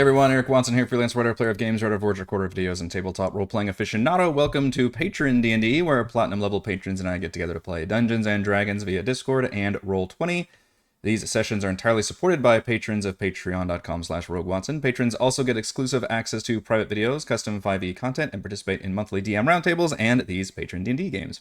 Hey everyone, Eric Watson here, freelance writer, player of games, writer of words, recorder of videos, and tabletop role-playing aficionado. Welcome to Patron D&D, where platinum level patrons and I get together to play Dungeons and Dragons via Discord and Roll20. These sessions are entirely supported by patrons of patreon.com/roguewatson. Patrons also get exclusive access to private videos, custom 5e content, and participate in monthly DM roundtables and these Patron D&D games.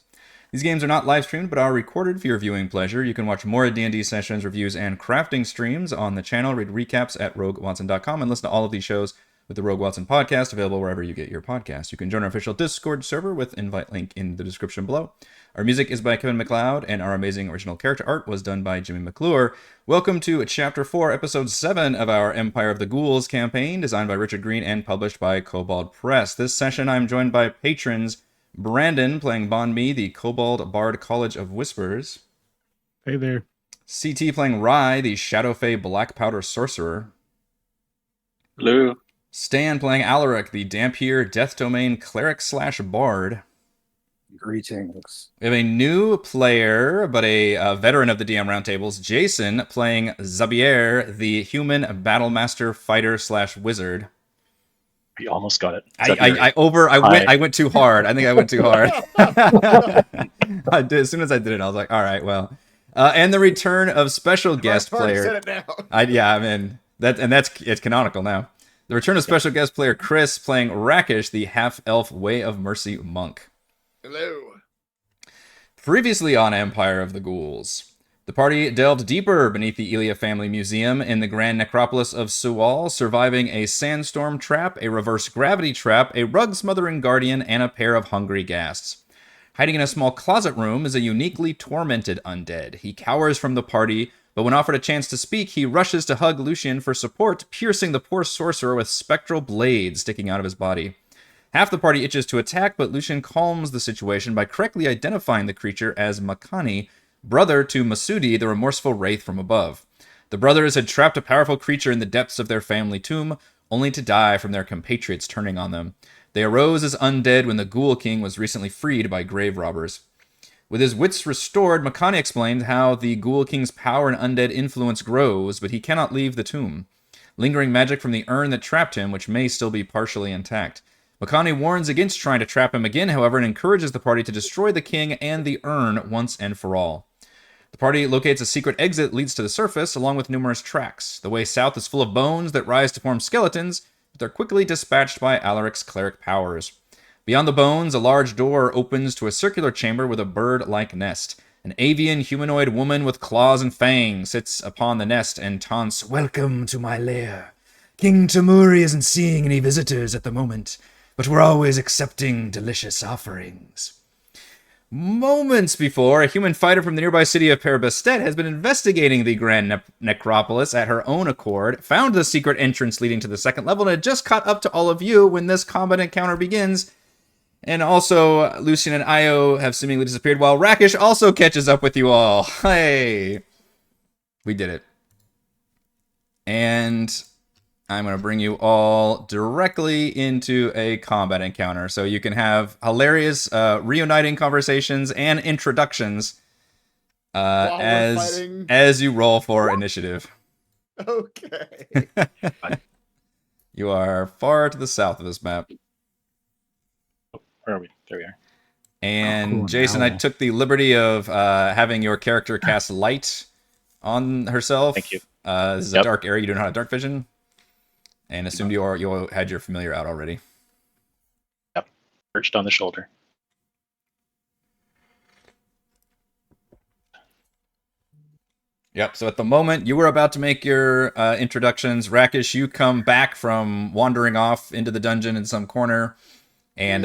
These games are not live streamed, but are recorded for your viewing pleasure. You can watch more D&D sessions, reviews, and crafting streams on the channel, read recaps at roguewatson.com, and listen to all of these shows with the Rogue Watson podcast, available wherever you get your podcasts. You can join our official Discord server with invite link in the description below. Our music is by Kevin MacLeod, and our amazing original character art was done by Jimmy McClure. Welcome to Chapter 4, Episode 7 of our Empire of the Ghouls campaign, designed by Richard Green and published by Kobold Press. This session, I'm joined by patrons Brandon, playing Bahn, the Kobold Bard College of Whispers. Hey there. CT, playing Rye, the Shadowfey Black Powder Sorcerer. Hello. Stan, playing Alaric, the dhampir Death Domain Cleric / Bard. Greetings. We have a new player, but a veteran of the DM roundtables, Jason, playing Zaberi, the human Battlemaster Fighter / Wizard. You almost got it. I went too hard. I think I went too hard. I did, as soon as I did it, I was like, all right, well. And the return of special guest player. Said it now. It's canonical now. The return of special guest player Chris, playing Rackish, the half-elf Way of Mercy monk. Hello. Previously on Empire of the Ghouls, the party delved deeper beneath the Elia family museum in the grand necropolis of Sual, surviving a sandstorm trap, a reverse gravity trap, a rug-smothering guardian, and a pair of hungry ghasts. Hiding in a small closet room is a uniquely tormented undead. He cowers from the party, but when offered a chance to speak, he rushes to hug Lucian for support, piercing the poor sorcerer with spectral blades sticking out of his body. Half the party itches to attack, but Lucian calms the situation by correctly identifying the creature as Makani, brother to Masudi, the remorseful wraith from above. The brothers had trapped a powerful creature in the depths of their family tomb, only to die from their compatriots turning on them. They arose as undead when the Ghul King was recently freed by grave robbers. With his wits restored, Makani explained how the Ghul King's power and undead influence grows, but he cannot leave the tomb. Lingering magic from the urn that trapped him, which may still be partially intact. Makani warns against trying to trap him again, however, and encourages the party to destroy the king and the urn once and for all. The party locates a secret exit that leads to the surface, along with numerous tracks. The way south is full of bones that rise to form skeletons, but they're quickly dispatched by Alaric's cleric powers. Beyond the bones, a large door opens to a circular chamber with a bird-like nest. An avian humanoid woman with claws and fangs sits upon the nest and taunts, "Welcome to my lair. King Tamuri isn't seeing any visitors at the moment, but we're always accepting delicious offerings." Moments before, a human fighter from the nearby city of Parabestet has been investigating the Grand Necropolis at her own accord, found the secret entrance leading to the second level, and had just caught up to all of you when this combat encounter begins. And also, Lucian and Io have seemingly disappeared, while Rackish also catches up with you all. Hey! We did it. And I'm going to bring you all directly into a combat encounter, so you can have hilarious reuniting conversations and introductions as you roll for initiative. Okay. You are far to the south of this map. Where are we? There we are. And cool. Jason, I took the liberty of having your character cast light on herself. Thank you. This is a dark area. You don't have dark vision. And assumed you had your familiar out already. Yep. Perched on the shoulder. Yep, so at the moment you were about to make your introductions, Rackish, you come back from wandering off into the dungeon in some corner. And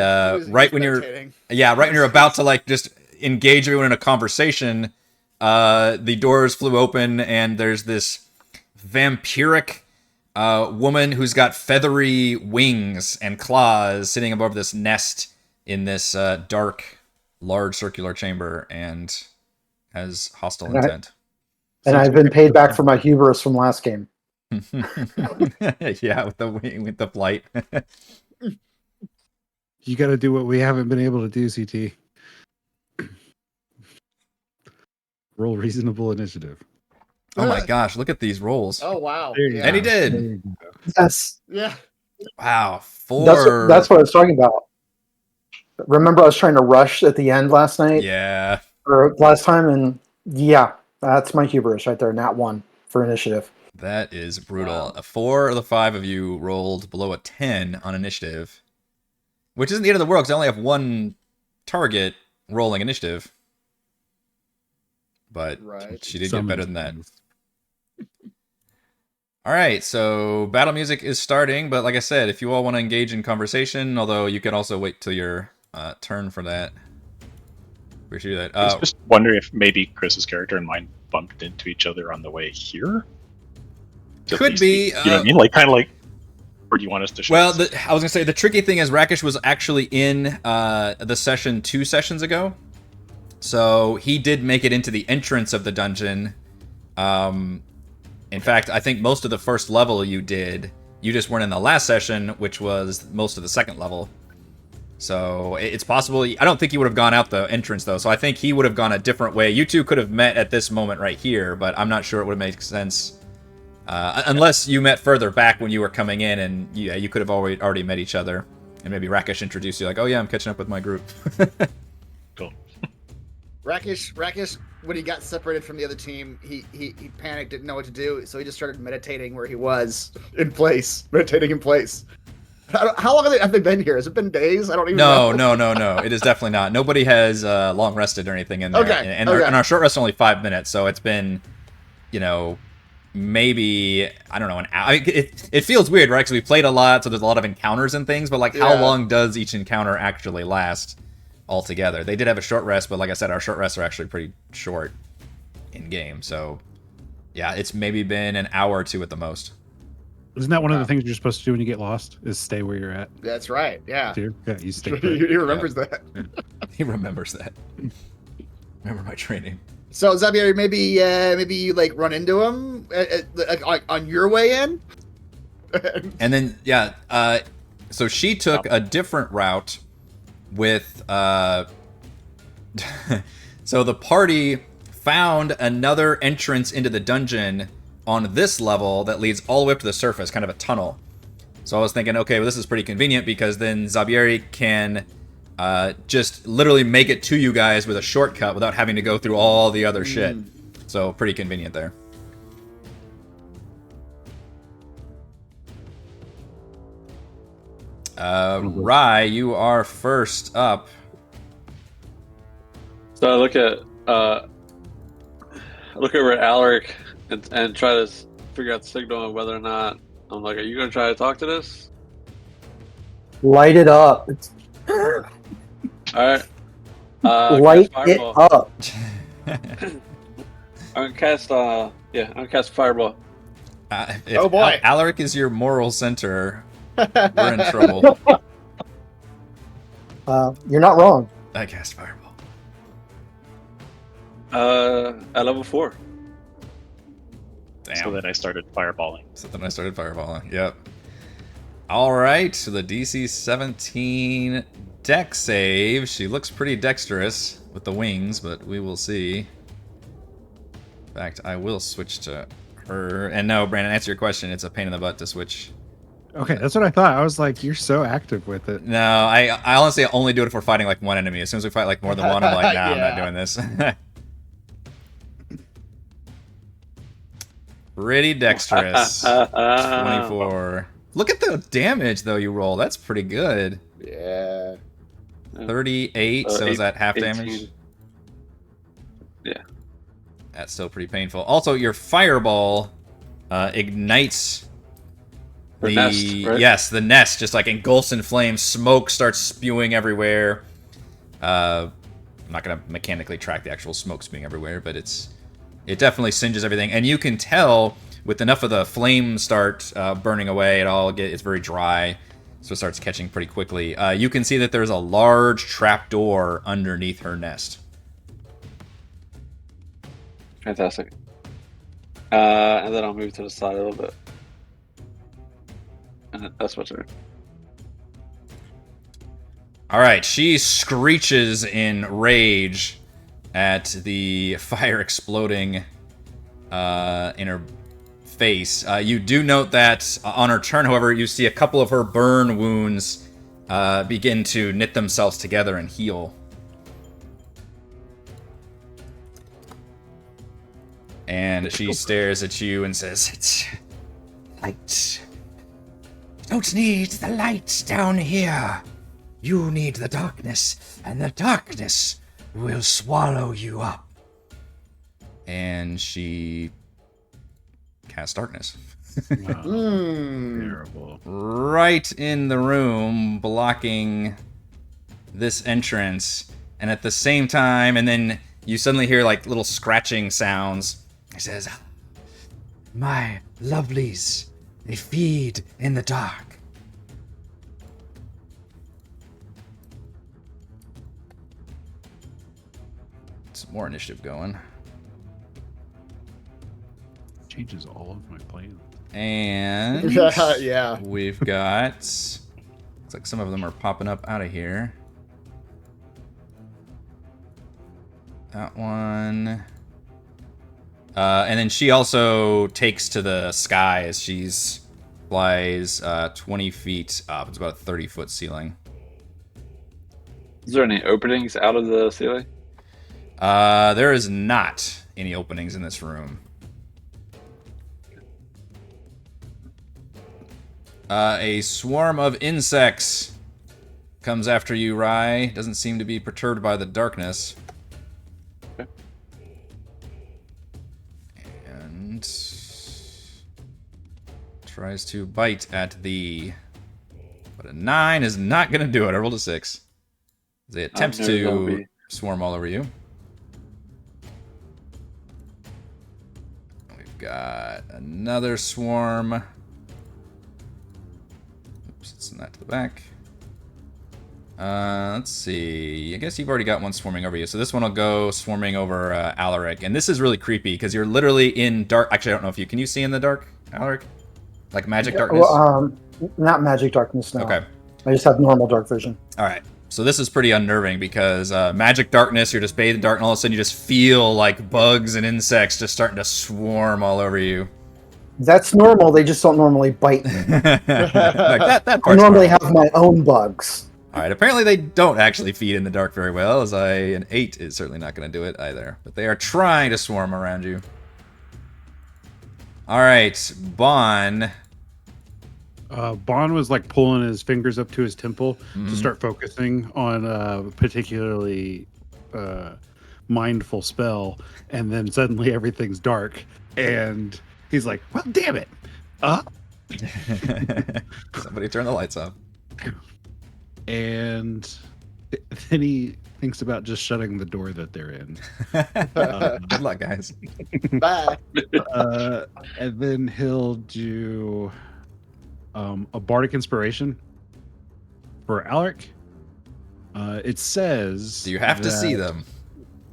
right when you're about to just engage everyone in a conversation, the doors flew open and there's this vampiric woman who's got feathery wings and claws sitting above this nest in this dark, large circular chamber and has hostile intent. And I've been paid back for my hubris from last game. Yeah, with the flight. You got to do what we haven't been able to do, CT. Roll reasonable initiative. Oh my gosh, look at these rolls. Oh wow. There you Yeah. And he There did. you go. Yes, Yeah. Wow, that's what I was talking about. Remember, I was trying to rush at the end last night Yeah. or last time, and yeah, that's my hubris right there. Nat 1 for initiative. That is brutal. Wow. 4 of the 5 of you rolled below a 10 on initiative, which isn't the end of the world because I only have one target rolling initiative. But Right. she did get Summons better than that. things. All right, so battle music is starting, but like I said, if you all want to engage in conversation, although you can also wait till your turn for that. We should do that. I was just wondering if maybe Chris's character and mine bumped into each other on the way here. To at Could least be, you know what I mean? Like, kind of like, or do you want us to show Well, this? I was gonna say the tricky thing is Rackish was actually in the session 2 sessions ago, so he did make it into the entrance of the dungeon. In fact, I think most of the first level you did. You just weren't in the last session, which was most of the second level. So it's possible. I don't think he would have gone out the entrance though. So I think he would have gone a different way. You two could have met at this moment right here, but I'm not sure it would have made sense. Unless you met further back when you were coming in, and you could have already met each other, and maybe Rackish introduced you like, "Oh yeah, I'm catching up with my group." Cool. Rackish, when he got separated from the other team, he panicked, didn't know what to do, so he just started meditating where he was, meditating in place. How long have they been here? Has it been days? I don't even know. No. It is definitely not. Nobody has long rested or anything in there. Okay, And okay. our short rest is only 5 minutes, so it's been, maybe, I don't know, an hour. I mean, it feels weird, right? Because we played a lot, so there's a lot of encounters and things, but like, how Yeah. long does each encounter actually last altogether? They did have a short rest, but like I said, our short rests are actually pretty short in game. So yeah, it's maybe been an hour or two at the most. Isn't that one of the things you're supposed to do when you get lost? Is stay where you're at. That's right. Yeah. Dude, yeah, you stay. he put. remembers that. He remembers that. Remember my training. So Zaberi, maybe you like run into him on your way in. And then so she took a different route with so the party found another entrance into the dungeon on this level that leads all the way up to the surface, kind of a tunnel. So I was thinking, okay, well, this is pretty convenient because then Zaberi can just literally make it to you guys with a shortcut without having to go through all the other shit. So pretty convenient there. Rye, you are first up. So I look at over at Alaric and try to figure out the signal of whether or not I'm like, are you gonna try to talk to this? Light it up. All right. Light cast it Fireball. up. I'm gonna cast Fireball. If Oh, boy. Alaric is your moral center, we're in trouble. You're not wrong. I cast Fireball. At level 4. Damn. So then I started fireballing. So then I started fireballing. Yep. All right. So the DC 17 deck save. She looks pretty dexterous with the wings, but we will see. In fact, I will switch to her. And no, Brandon, answer your question. It's a pain in the butt to switch. Okay, that's what I thought. I was like, you're so active with it. No, I honestly only do it if we're fighting like one enemy. As soon as we fight like more than one, I'm like, nah, I'm not Yeah. doing this. Pretty dexterous. 24. Look at the damage, though, you roll. That's pretty good. Yeah. 38, so is that half 18. damage? Yeah. That's still pretty painful. Also, your fireball ignites The nest, right? Yes, the nest just like engulfs in flames. Smoke starts spewing everywhere. I'm not going to mechanically track the actual smoke spewing everywhere, but it definitely singes everything. And you can tell with enough of the flames start burning away, it's very dry, so it starts catching pretty quickly. You can see that there's a large trapdoor underneath her nest. Fantastic. And then I'll move to the side a little bit. And that's what's right. All right, she screeches in rage at the fire exploding in her face. You do note that on her turn, however, you see a couple of her burn wounds begin to knit themselves together and heal. And she stares at you and says, "It's light. You don't need the light down here. You need the darkness, and the darkness will swallow you up." And she casts darkness. Terrible. Right in the room, blocking this entrance. And at the same time, and then you suddenly hear like little scratching sounds. He says, "My lovelies, they feed in the dark." Some more initiative going. Changes all of my plans. And Yeah. we've got, looks like some of them are popping up out of here. That one. And then she also takes to the sky as she's flies 20 feet up. It's about a 30-foot ceiling. Is there any openings out of the ceiling? There is not any openings in this room. A swarm of insects comes after you, Rye. Doesn't seem to be perturbed by the darkness. Okay. And tries to bite at thee. But a 9 is not going to do it. I rolled a 6. They attempt no to zombie. swarm all over you. We've got another swarm. Oops, send that to the back. Let's see. I guess you've already got one swarming over you, so this one will go swarming over Alaric. And this is really creepy because you're literally in dark. Actually, I don't know if you can you see in the dark, Alaric? Like magic darkness? Well, not magic darkness, no. Okay. I just have normal dark vision. All right. So this is pretty unnerving because magic darkness, you're just bathed in dark, and all of a sudden you just feel like bugs and insects just starting to swarm all over you. That's normal. They just don't normally bite me. Like that I part's normally normal. have my own bugs. All right. Apparently they don't actually feed in the dark very well, as an 8 is certainly not going to do it either. But they are trying to swarm around you. All right, Bahn. Bahn was like pulling his fingers up to his temple to start focusing on a particularly mindful spell, and then suddenly everything's dark, and he's like, "Well, damn it!" Somebody turn the lights off. And then he thinks about just shutting the door that they're in. Good luck, guys. Bye. And then he'll do a bardic inspiration for Alaric. It says, Do you have to see them?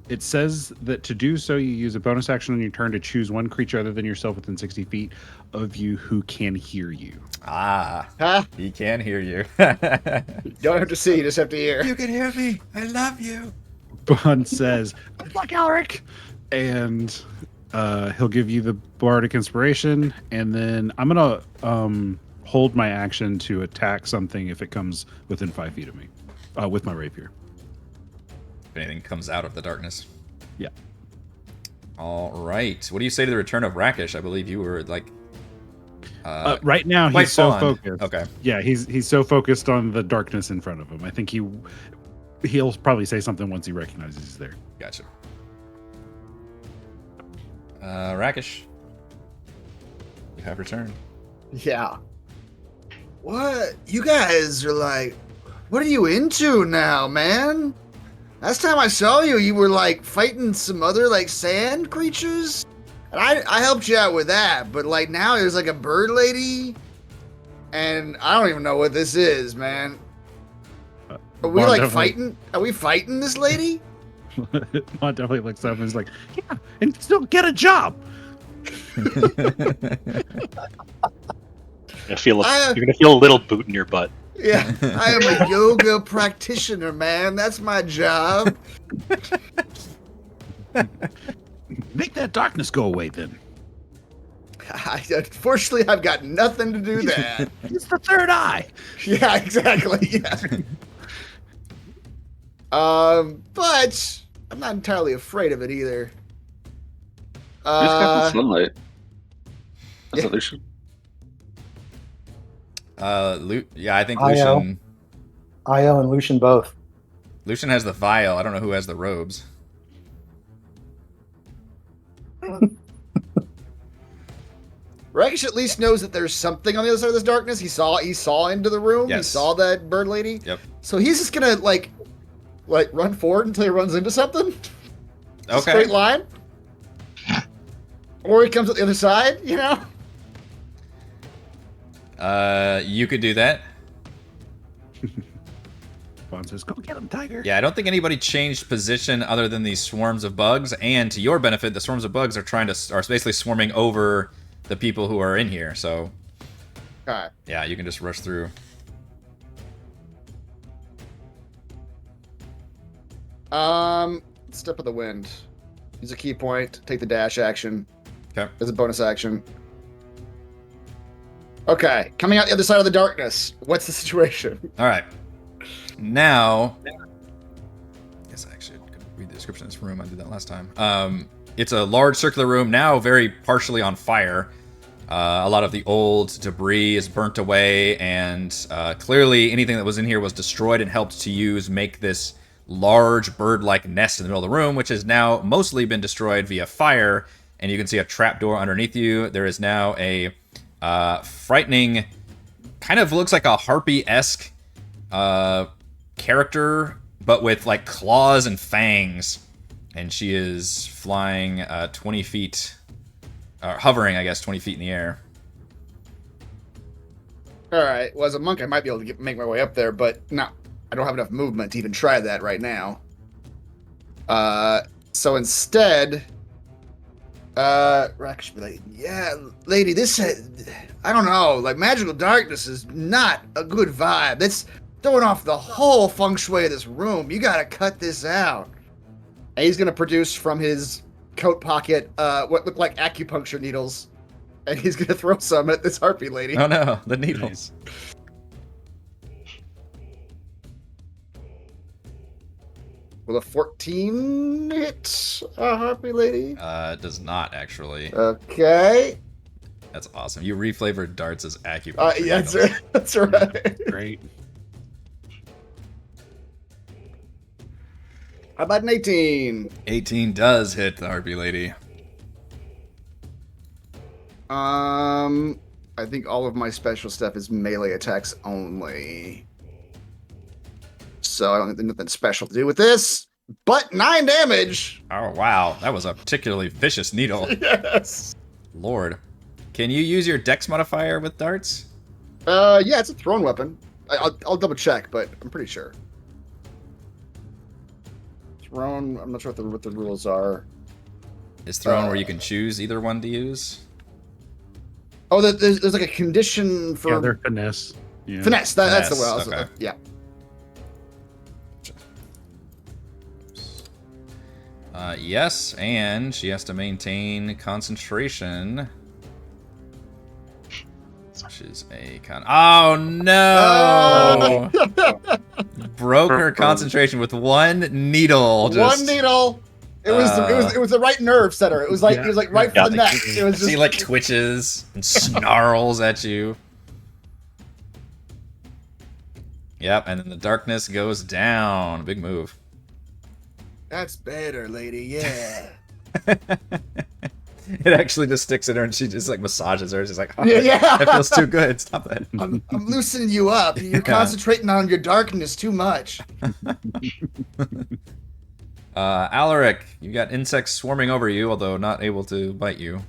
It says that to do so, you use a bonus action on your turn to choose one creature other than yourself within 60 feet of you who can hear you. Ah, Huh? he can hear you. You don't have to see, you just have to hear. You can hear me. I love you. Bahn says, "Good luck, Alaric!" And he'll give you the bardic inspiration, and then I'm gonna hold my action to attack something if it comes within 5 feet of me with my rapier. If anything comes out of the darkness. Yeah. All right. What do you say to the return of Rackish? I believe you were like. Right now, quite he's so fond. focused. Okay. Yeah, he's so focused on the darkness in front of him. I think he'll probably say something once he recognizes he's there. Gotcha. Rackish. You have returned. Yeah. What? You guys are like, what are you into now, man? Last time I saw you, you were like fighting some other like sand creatures. And I helped you out with that, but like now there's like a bird lady, and I don't even know what this is, man. Are we Bahn like definitely- fighting? Are we fighting this lady? Bahn definitely looks up and is like, "Yeah, and still get a job." You're gonna feel a little boot in your butt. Yeah, I am a yoga practitioner, man. That's my job. Make that darkness go away, then. Unfortunately, I've got nothing to do that. It's the third eye. Yeah, exactly. Yeah. But I'm not entirely afraid of it either. Who's got the sunlight? Is yeah. it Lucian? Yeah, I think Io. Lucian. Io and Lucian both. Lucian has the vial. I don't know who has the robes. Rackish at least knows that there's something on the other side of this darkness. He saw into the room. He Yes. saw that bird lady. Yep. So he's just gonna like run forward until he runs into something. Just a Okay. straight line. Or he comes at the other side, you know? You could do that. Bahn says, "Go get him, Tiger." Yeah, I don't think anybody changed position other than these swarms of bugs. And to your benefit, the swarms of bugs are are basically swarming over the people who are in here. So Alright. yeah, you can just rush through. Step of the wind. Use a key point, take the dash action Okay. as a bonus action. Okay, coming out the other side of the darkness. What's the situation? All right. Now, I guess I actually could read the description of this room. I did that last time. It's a large circular room, now very partially on fire. A lot of the old debris is burnt away, and clearly anything that was in here was destroyed and helped to make this large bird-like nest in the middle of the room, which has now mostly been destroyed via fire. And you can see a trapdoor underneath you. There is now a frightening, kind of looks like a harpy-esque character, but with like claws and fangs. And she is flying 20 feet, hovering, I guess, 20 feet in the air. Alright, well, as a monk, I might be able to make my way up there, but no, I don't have enough movement to even try that right now. So instead, Rackish be like, yeah, lady, this, I don't know, like, magical darkness is not a good vibe. That's throwing off the whole feng shui of this room. You gotta cut this out. And he's gonna produce from his coat pocket, what look like acupuncture needles, and he's gonna throw some at this harpy lady. Oh no, the needles. Will a 14 hit a harpy lady? It does not actually. Okay. That's awesome. You reflavored darts as acupuncture. Yeah, needles. that's right. Great. How about an 18? 18 does hit the harpy lady. I think all of my special stuff is melee attacks only. So I don't think there's nothing special to do with this. But 9 damage! Oh wow, that was a particularly vicious needle. Yes! Lord. Can you use your dex modifier with darts? Yeah, it's a thrown weapon. I'll double check, but I'm pretty sure. Thrown, I'm not sure what the rules are. Is thrown where you can choose either one to use? Oh, there's like a condition for... Yeah, they're finesse. Yeah. Finesse, that's the Finesse, word. okay. Yeah. Yes, and she has to maintain concentration. Which is a con. Oh no! Broke her concentration with one needle. One needle. It was the right nerve center. It was like right Yeah, for the neck. It was just She like twitches and snarls at you. Yep, and then the darkness goes down. Big move. That's better, lady. Yeah. It actually just sticks in her, and she just like massages her. She's like, oh, Yeah. that feels too good. Stop it. I'm loosening you up. You're concentrating on your darkness too much. Alaric, you got insects swarming over you, although not able to bite you.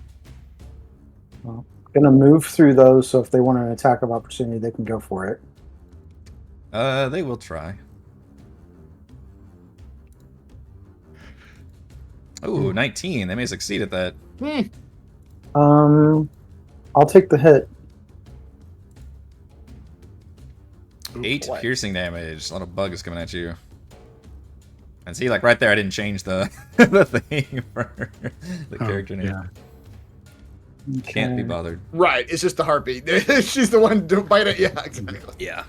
Well, gonna move through those, so if they want an attack of opportunity, they can go for it. They will try. Ooh, 19. They may succeed at that. I'll take the hit. 8 boy. piercing damage. A lot of bugs coming at you. And see, like right there, I didn't change the the thing for the character name. Yeah. Can't be Okay. bothered. Right, it's just the heartbeat. She's the one to bite it. Yeah, exactly. Yeah.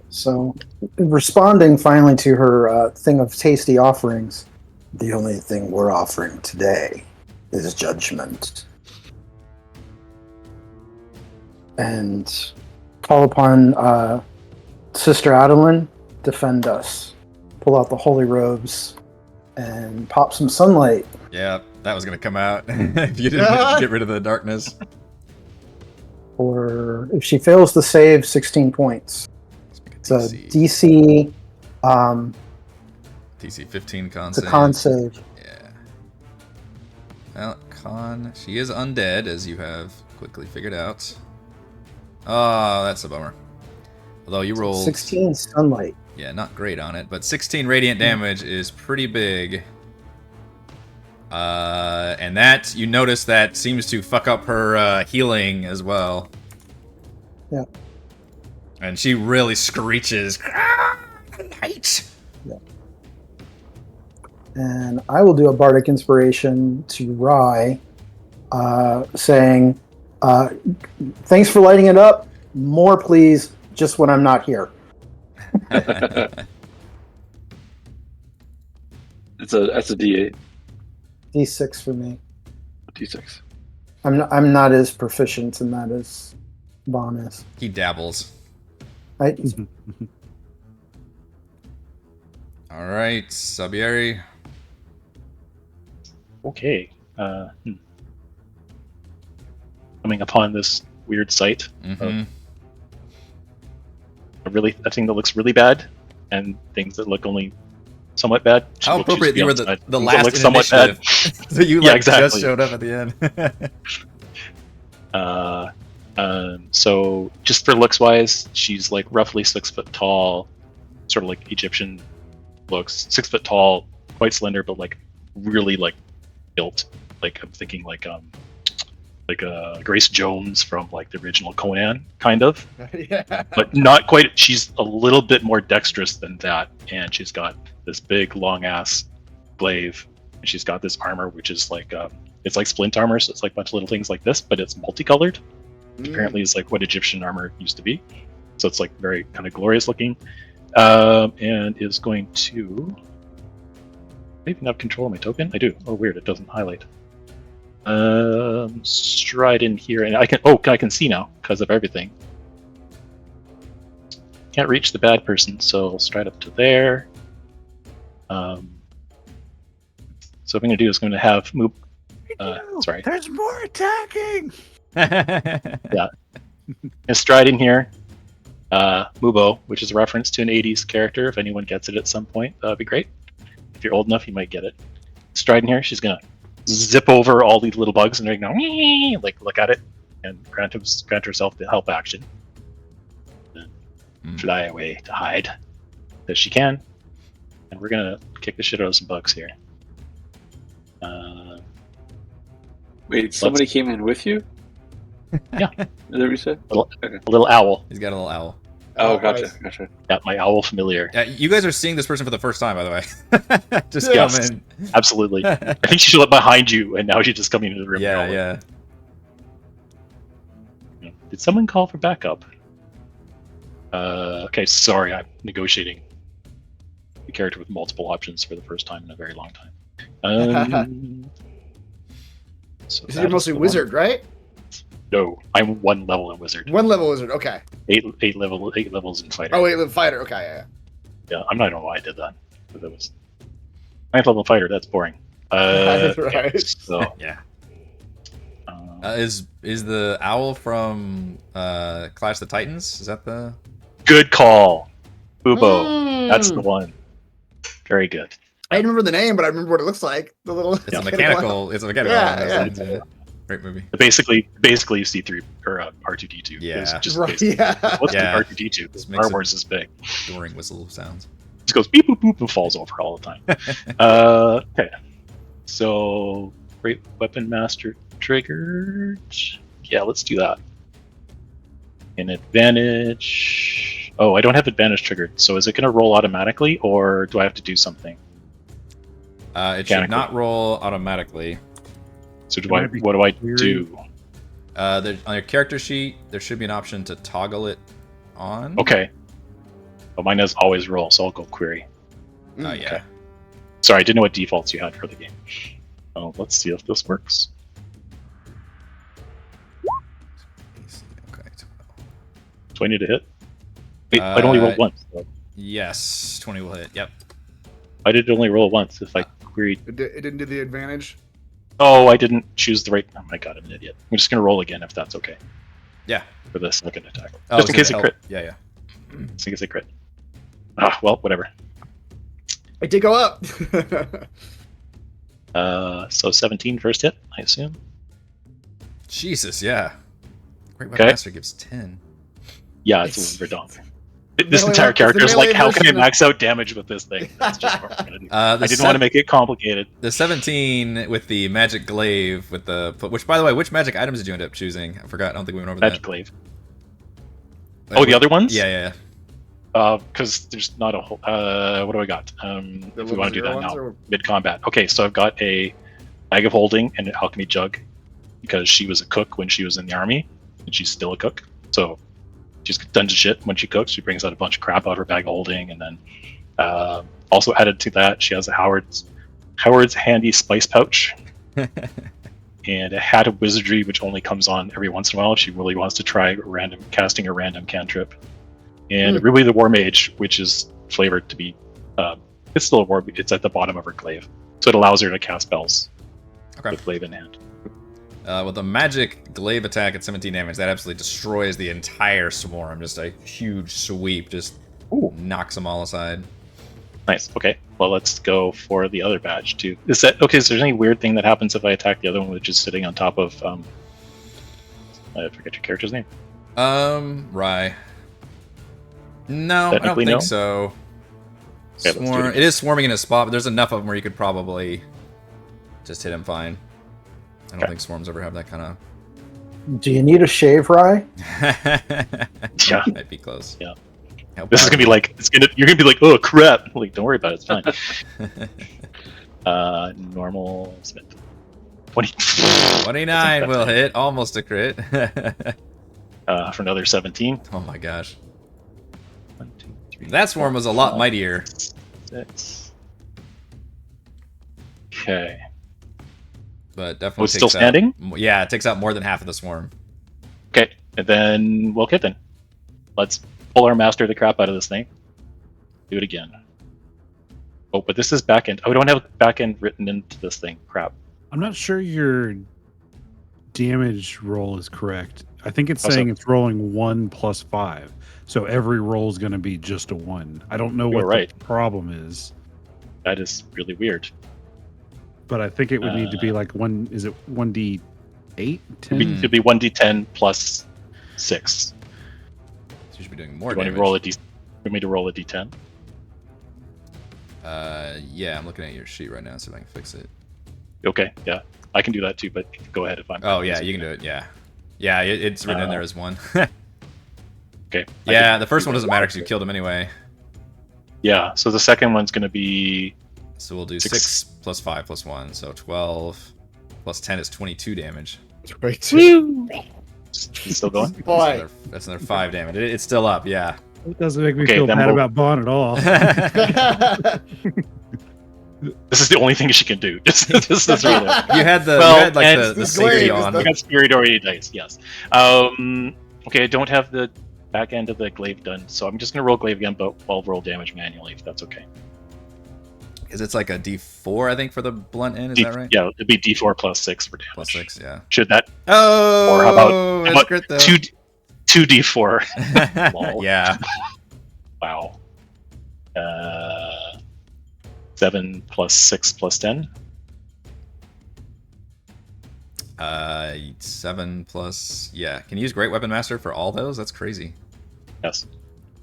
So, responding finally to her thing of tasty offerings, the only thing we're offering today is judgment. And call upon Sister Adeline, defend us. Pull out the holy robes and pop some sunlight. Yeah, that was gonna come out if you didn't get rid of the darkness. Or if she fails to save, 16 points. It's a DC. DC 15 con It's a save. con save. Yeah. Well, con. She is undead, as you have quickly figured out. Oh, that's a bummer. Although you rolled 16 sunlight. Yeah, not great on it, but 16 radiant damage is pretty big. And that, you notice that seems to fuck up her healing as well. Yeah. And she really screeches. Light! Yeah. And I will do a bardic inspiration to Rye, saying, thanks for lighting it up. More, please, just when I'm not here. That's a D8. D6 for me. D6. I'm not as proficient in that as Bahn is. He dabbles. Right? All right, Zaberi. Okay. Coming upon this weird sight, Mm-hmm. a thing that looks really bad, and things that look only somewhat bad. How We'll choose to appropriate be you on were the side. last Things that look in somewhat bad. initiative. So you Yeah, like exactly. just showed up at the end. So just for looks wise, she's like roughly 6 foot tall, sort of like Egyptian looks. 6 foot tall, quite slender, but like really like built. Like I'm thinking like Grace Jones from like the original Conan, kind of, Yeah. but not quite. She's a little bit more dexterous than that, and she's got this big long ass glaive, and she's got this armor which is like it's like splint armor, so it's like a bunch of little things like this, but it's multicolored. Apparently is like what Egyptian armor used to be, so it's like very kind of glorious looking, and is going to. I even have control of my token. I do. Oh, weird! It doesn't highlight. Stride in here, and I can see now because of everything. Can't reach the bad person, so I'll stride up to there. So what I'm going to do is going to have move. Sorry. There's more attacking. And stride in here. Mubo, which is a reference to an 80s character. If anyone gets it at some point, that'd be great. If you're old enough, you might get it. Stride in here. She's gonna zip over all these little bugs and they're gonna like look at it and grant herself the help action. Then fly away to hide as she can. And we're gonna kick the shit out of some bugs here. Wait, somebody came in with you? Yeah. Is that what you said? A little owl. He's got a little owl. Oh, nice. gotcha. Yeah, my owl familiar. You guys are seeing this person for the first time, by the way. Just Yes. come in. Absolutely. I think she's behind you, and now she's just coming into the room. Yeah. Did someone call for backup? Okay, sorry, I'm negotiating a character with multiple options for the first time in a very long time. So You're that is mostly the wizard, right? one. No, I'm 1 level in wizard. One level wizard. Okay. 8 levels in fighter. Oh wait, the fighter. Okay, yeah. Yeah, I don't know why I did that. But that was 9th level fighter. That's boring. Right. So Yeah. um, Is the owl from Clash of the Titans? Is that the? good call, Bubo. That's the one. Very good. I didn't remember the name, but I remember what it looks like. The little. It's a mechanical. It's a mechanical. Yeah, It's a great movie. Basically, you see 3 or R2D2. Yeah. It's just Right. basically- Yeah. What's Yeah. the R2D2? This This makes Star it- Wars is big. Boring whistle sounds. Just goes beep boop boop and falls over all the time. Okay, so great weapon master triggered. Yeah, let's do that. An advantage. Oh, I don't have advantage triggered. So is it going to roll automatically, or do I have to do something? It should not roll automatically. So might be what do I weird. do? On your character sheet, there should be an option to toggle it on. Okay. But mine does always roll, so I'll go query. Yeah. Okay. Sorry, I didn't know what defaults you had for the game. Oh, let's see if this works. Okay. Do I need to hit? Wait, I'd only roll once. So Yes, 20 will hit. Yep. I did only roll once if I queried. It didn't do the advantage. Oh, I didn't choose the right. Oh my god, I'm an idiot. I'm just gonna roll again if that's okay Yeah. for the second attack. Oh, Just in case it help. crit. Yeah. Just in case it crit. Ah, well, whatever. It did go up. So 17 first hit, I assume. Jesus, yeah. Great Weapon Okay. Master gives 10. Yeah, it's Verdant. This melee entire weapon- character is the like, melee how can I version of- max out damage with this thing? That's just what we're gonna do. I didn't want to make it complicated. The 17 with the magic glaive with the which, by the way, which magic items did you end up choosing? I forgot. I don't think we went over Magic that. glaive. Like, Oh, the other ones? Yeah. Because there's not a whole. What do I got? The If we want to do that level now, 0 ones mid combat. Okay, so I've got a bag of holding and an alchemy jug because she was a cook when she was in the army, and she's still a cook. So she's done shit when she cooks. She brings out a bunch of crap out of her bag of holding, and then also added to that, she has a Howard's handy spice pouch. And a hat of wizardry, which only comes on every once in a while if she really wants to try casting a random cantrip. And Ruby the War Mage, which is flavored to be, it's still a war. It's at the bottom of her glaive, so it allows her to cast spells with glaive in hand. With a magic glaive attack at 17 damage, that absolutely destroys the entire swarm. Just a huge sweep, just knocks them all aside. Nice. Okay. Well, let's go for the other badge too. Is that okay? Is there any weird thing that happens if I attack the other one, which is sitting on top of? I forget your character's name. Rye. No, I don't Technically, think no? so. Okay, let's do it again. It is swarming in a spot, but there's enough of them where you could probably just hit him fine. I don't think swarms ever have that kind of. Do you need a shave, Rye? Yeah. Might be close. Yeah. How This is bad gonna be like you're gonna be like, oh crap! Like, don't worry about it. It's fine. Normal Smith. 20. 29 will hit, almost a crit. For another 17. Oh my gosh. 1, 2, 3. That swarm was a lot mightier. 6. Okay. But definitely it's still takes standing? Out, yeah, it takes out more than half of the swarm. Okay. And then okay then. Let's pull our master the crap out of this thing. Do it again. Oh, but this is back end. Oh, we don't have back end written into this thing. Crap. I'm not sure your damage roll is correct. I think it's Oh, so- saying it's rolling 1 plus 5. So every roll is going to be just a 1. I don't know You're what right. the problem is, That is really weird. but I think it would need to be like one. Is it 1d8? 10? It'd be 1d10 plus 6. So you should be doing more You want me damage. to roll a d? You want me to roll a d10? Yeah, I'm looking at your sheet right now, see if I can fix it. Okay, yeah, I can do that too. But go ahead if I'm. Oh yeah, you can do it. Yeah, yeah, it's written in there as 1. Okay. Yeah, the first one doesn't matter because you killed him anyway. Yeah, so the second one's going to be. So we'll do 6. 6 plus 5 plus 1, so 12 plus 10 is 22 damage. Right. Woo! It's still going. Boy. That's another 5 damage. It's still up, yeah. It doesn't make me Okay, feel then bad we'll- about Bahn at all. This is the only thing she can do. This is really. You had the Well, you had like and the this safety glaive is on. I got spirit already dice. Yes. Okay, I don't have the back end of the glaive done, so I'm just gonna roll glaive again, but I'll roll damage manually if that's okay. Because it's like a D4, I think, for the blunt end. Is that right? Yeah, it'd be D4 plus 6 for damage. Plus 6, yeah. Should that Oh, Or how about- it's crit though. 2 D4? Lol. Yeah. Wow. 7 plus 6 plus 10. 7 plus. Yeah. Can you use Great Weapon Master for all those? That's crazy. Yes.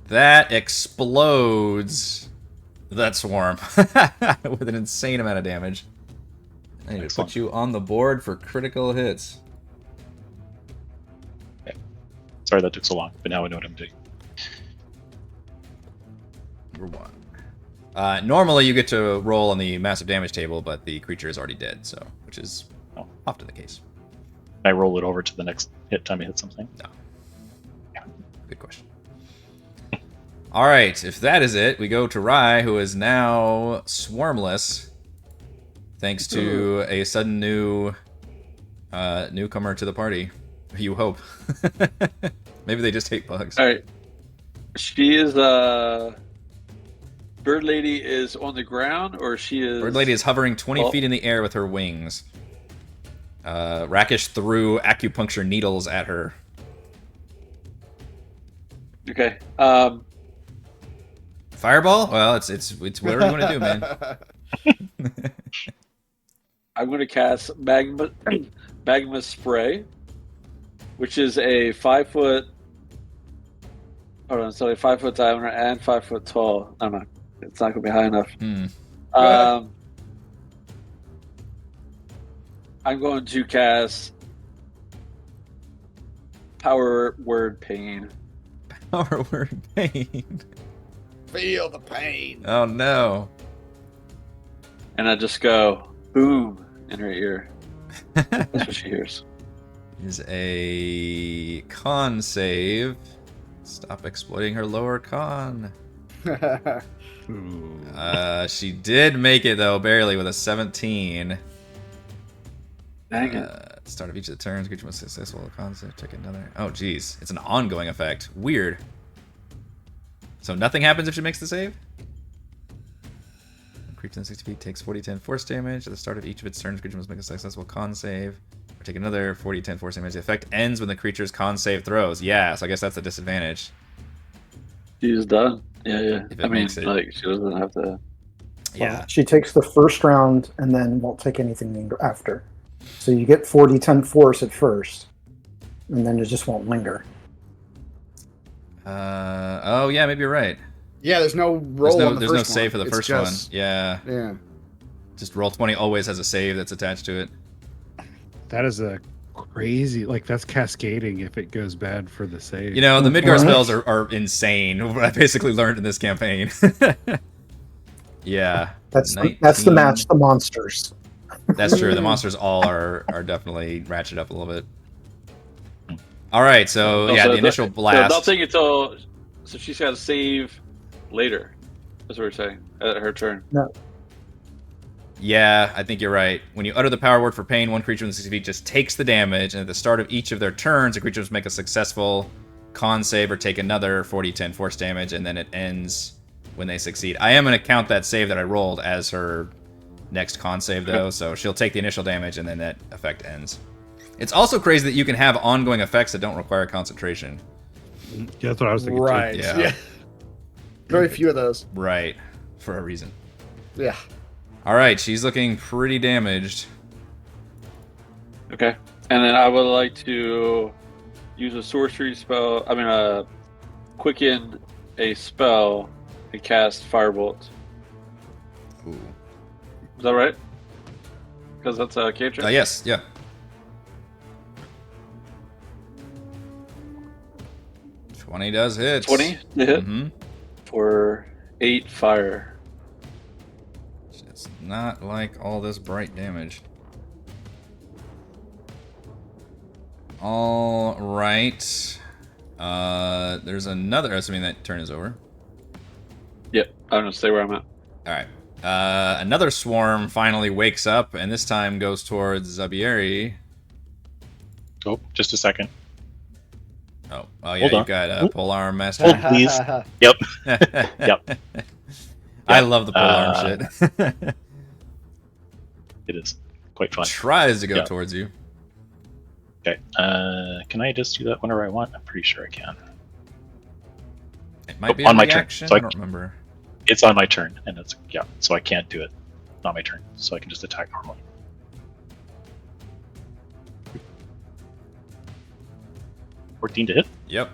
That explodes that swarm with an insane amount of damage. I need to Excellent. put you on the board for critical hits. Sorry that took so long, but now I know what I'm doing. Number 1. Normally you get to roll on the massive damage table, but the creature is already dead, so which is Often the case. I roll it over to the next time I hit something. No. Good question. All right, if that is it, we go to Rye, who is now swarmless, thanks to a sudden newcomer to the party. You hope. Maybe they just hate bugs. All right. She is Bird Lady is on the ground, or she is. Bird Lady is hovering 20 feet in the air with her wings. Rackish threw acupuncture needles at her. Okay. Fireball? Well, it's whatever you want to do, man. I'm going to cast magma spray, which is a 5 foot. Hold on, so a 5 foot diameter and 5 foot tall. I don't know. It's not going to be high enough. I'm going to cast Power Word Pain. Power word pain. Feel the pain. Oh no. And I just go, boom, in her ear. That's what she hears. Is a con save. Stop exploiting her lower con. She did make it though, barely, with a 17. Dang it. Start of each of the turns, creature most successful con save. Check another. Oh geez, it's an ongoing effect. Weird. So nothing happens if she makes the save? Creature in 60 feet takes 40-10 force damage. At the start of each of its turns, creature must make a successful con save. Or take another 40-10 force damage. The effect ends when the creature's con save throws. Yeah, so I guess that's a disadvantage. She's done. Yeah. If it makes it. Like, she doesn't have to. Yeah. Well, she takes the first round and then won't take anything after. So you get 40-10 force at first, and then it just won't linger. Oh yeah, maybe you're right. Yeah, there's no roll on the There's first no save for the one. first It's just- one. Yeah. Yeah. Just roll 20 always has a save that's attached to it. That is a crazy, like that's cascading if it goes bad for the save. You know, the Midgard Right. spells are insane. What I basically learned in this campaign. Yeah. That's the 19. match. The monsters. That's true. The monsters all are definitely ratchet up a little bit. All right, so yeah, the initial blast. So nothing until. So she's got to save later. That's what we're saying. At her turn. No. Yeah, I think you're right. When you utter the power word for pain, one creature within 60 feet just takes the damage, and at the start of each of their turns, the creature must make a successful con save or take another 40-10 force damage, and then it ends when they succeed. I am going to count that save that I rolled as her next con save, though, so she'll take the initial damage, and then that effect ends. It's also crazy that you can have ongoing effects that don't require concentration. Yeah, that's what I was thinking. Right. Too. Yeah. Very few of those. Right, for a reason. Yeah. All right, she's looking pretty damaged. Okay. And then I would like to use a sorcery spell. Quicken a spell and cast Firebolt. Ooh. Is that right? Because that's a cantrip. Yes, yeah. Twenty does hit. 20 to hit Mm-hmm. for 8 fire. It's not like all this bright damage. All right. There's another. Assuming that turn is over. Yep. I'm gonna stay where I'm at. All right. Another swarm finally wakes up, and this time goes towards Zaberi. Oh, just a second. Oh, yeah, Hold you've on. got Polearm Master. Hold, please. Yep. Yep. I love the Polearm shit. It is quite fun. Tries to go Yeah. towards you. Okay. Can I just do that whenever I want? I'm pretty sure I can. It might be on a my turn, reaction. so I don't remember. It's on my turn, and it's so I can't do it. Not my turn, so I can just attack normally. $14 to hit. Yep.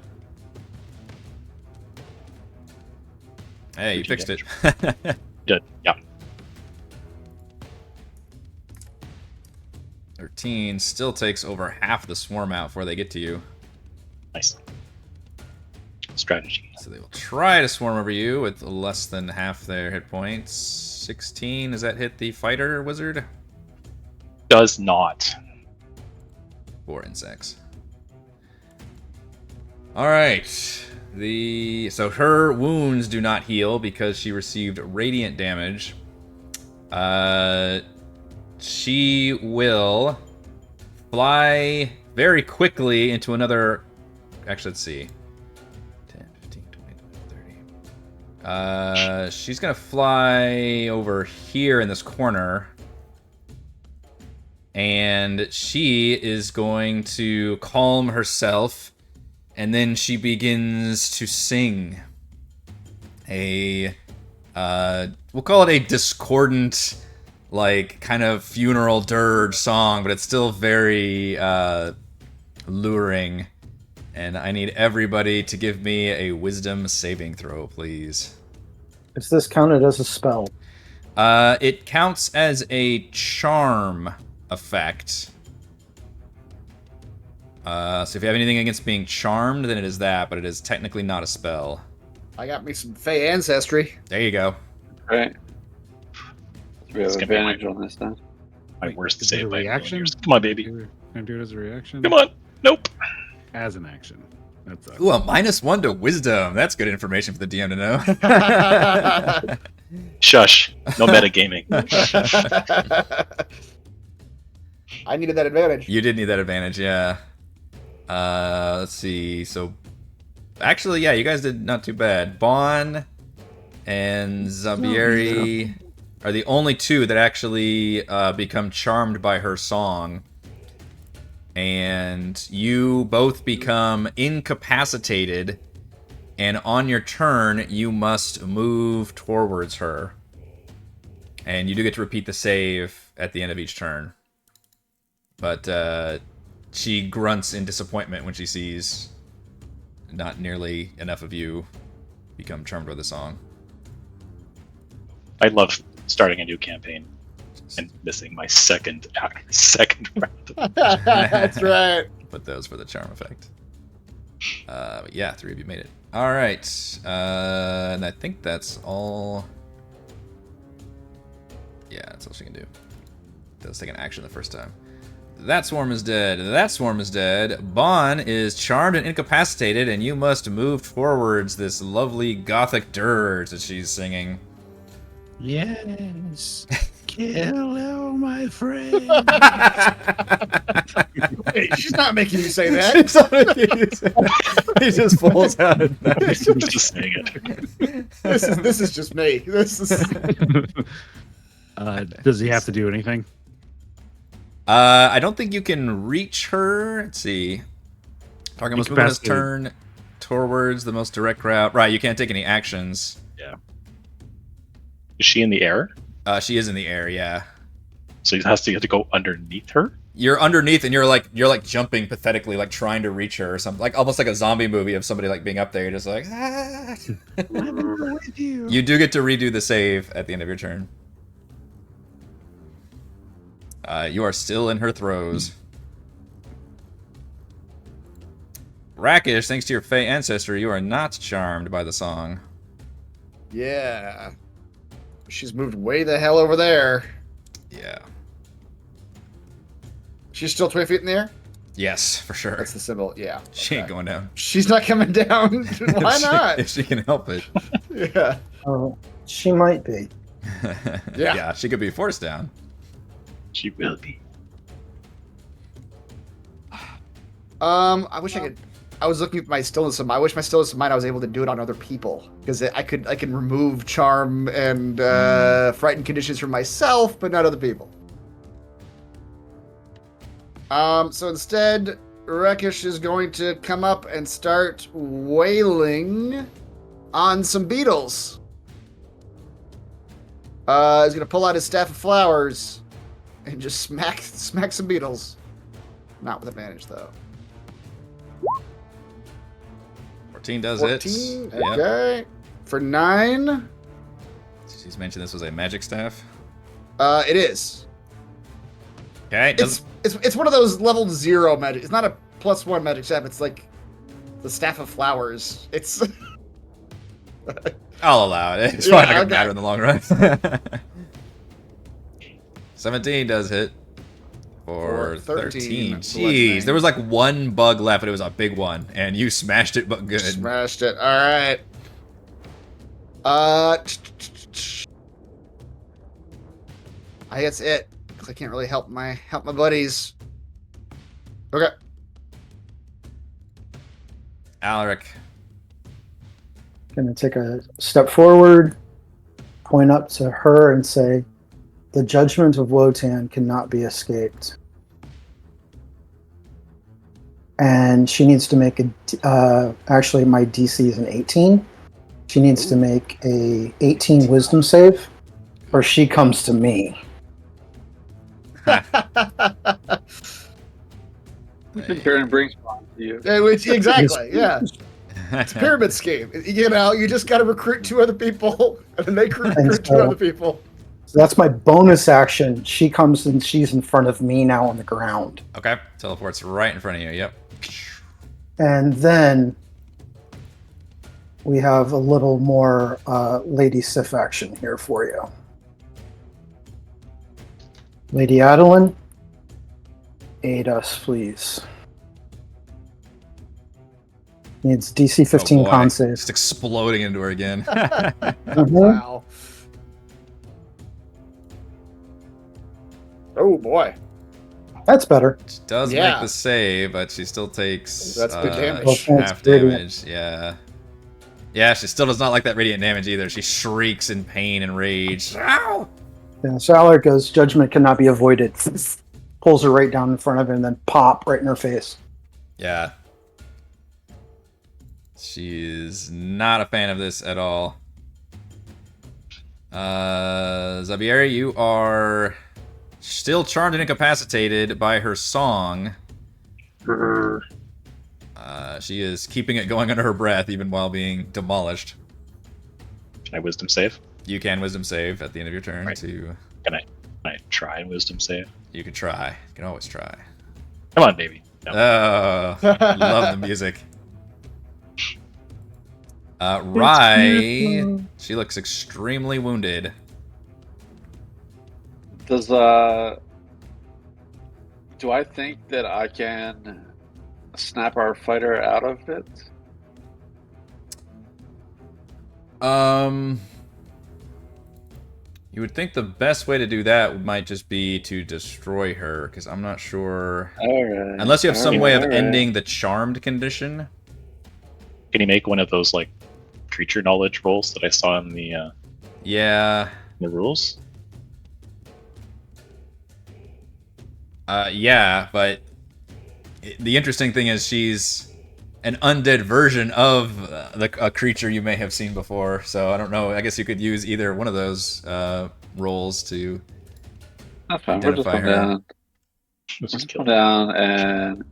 Hey, you 13 fixed it. Did. Yeah. 13 still takes over half the swarm out before they get to you. Nice. Strategy. So they will try to swarm over you with less than half their hit points. 16, does that hit the fighter wizard? Does not. 4 insects. All right. So her wounds do not heal because she received radiant damage. She will fly very quickly into another. Actually, let's see. 10, 15, 20, 30. She's gonna fly over here in this corner. And she is going to calm herself, and then she begins to sing a, we'll call it a discordant, like, kind of funeral dirge song, but it's still very, luring. And I need everybody to give me a wisdom saving throw, please. Is this counted as a spell? It counts as a charm effect. So if you have anything against being charmed, then it is that, but it is technically not a spell. I got me some Fey ancestry. There you go. Right. We have It's gonna be advantage on this then. My worst Is it save a by a million reaction? years. Come on, baby. Can I do it as a reaction? Come on. Nope. As an action. That's Ooh, a -1 to wisdom. That's good information for the DM to know. Shush. No metagaming. I needed that advantage. You did need that advantage, yeah. Let's see. So, actually, yeah, you guys did not too bad. Bahn and Zaberi are the only two that actually become charmed by her song. And you both become incapacitated, and on your turn, you must move towards her. And you do get to repeat the save at the end of each turn. But she grunts in disappointment when she sees not nearly enough of you become charmed by the song. I love starting a new campaign and missing my second round. That's right. Put those for the charm effect. But yeah, 3 of you made it. All right, and I think that's all. Yeah, that's all she can do. Does take an action the first time. That swarm is dead. That swarm is dead. Bahn is charmed and incapacitated, and you must move forwards this lovely gothic dirge that she's singing. Yes. Kill all my friends. Wait, she's not making you say that. He just pulls out. He's just saying it. This is just me. This is. Does he have to do anything? I don't think you can reach her. Let's see. Target must move on his turn towards the most direct route. Right, you can't take any actions. Yeah. Is she in the air? She is in the air, yeah. So you have to go underneath her? You're underneath, and you're like jumping pathetically, like trying to reach her or something, like almost like a zombie movie of somebody like being up there. You're just like, ah. I'm with you. You do get to redo the save at the end of your turn. You are still in her throes. Rackish, thanks to your Fey ancestry, you are not charmed by the song. Yeah. She's moved way the hell over there. Yeah. She's still 20 feet in the air? Yes, for sure. That's the symbol, yeah. She ain't going down. She's not coming down. Why not? If she can help it. Yeah. Oh, she might be. Yeah, she could be forced down. She will be. I wish I could. I was looking at my stillness of mind. I wish my stillness of mind I was able to do it on other people, because I can remove charm and frighten conditions from myself, but not other people. So instead, Rackish is going to come up and start wailing on some beetles. He's gonna pull out his staff of flowers and just smack some beetles. Not with advantage though. 14 does 14, it. Yep. okay. For 9. She's mentioned this was a magic staff. It is. Okay, It's one of those level 0 magic. It's not a +1 magic staff. It's like the staff of flowers. It's. I'll allow it. It's Yeah, probably not gonna okay. matter in the long run. 17 does hit. For 13. Jeez, bludgeoning. there was like one bug left, but it was a big one, and you smashed it, but good. Smashed it. All right. I guess it. 'Cause I can't really help my buddies. Okay. Alaric. Gonna take a step forward, point up to her, and say, "The judgment of Wotan cannot be escaped." And she needs to make actually my DC is an 18. She needs to make a 18 wisdom save, or she comes to me. Karen brings Bahn to you. Exactly, yeah. It's a pyramid scheme. You know, you just got to recruit 2 other people, and then they recruit 2 other people. So that's my bonus action. She comes and she's in front of me now on the ground. Okay, teleports right in front of you. Yep. And then we have a little more Lady Sif action here for you. Lady Adeline, aid us, please. Needs DC 15 boy. con save. Just exploding into her again. Wow. Oh boy. That's better. She does Yeah. make the save, but she still takes That's good damage. half That's radiant. damage. Yeah. Yeah, she still does not like that radiant damage either. She shrieks in pain and rage. Ow! Yeah, so Alaric goes, judgment cannot be avoided. Pulls her right down in front of him and then pop right in her face. Yeah. She is not a fan of this at all. Zaberi, you are still charmed and incapacitated by her song. She is keeping it going under her breath even while being demolished. Can I wisdom save? You can wisdom save at the end of your turn. Right. To Can I try and wisdom save? You can try. You can always try. Come on, baby. No. Oh, love the music. Rai, she looks extremely wounded. Do I think that I can snap our fighter out of it? You would think the best way to do that might just be to destroy her, because I'm not sure. Alright. Unless you have some way of Alright. ending the charmed condition. Can you make one of those like creature knowledge rolls that I saw in the Yeah. rules? Yeah, but the interesting thing is she's an undead version of a creature you may have seen before. So I don't know. I guess you could use either one of those rolls to That's fine. We'll just identify come her. down. Let's just Come kill down and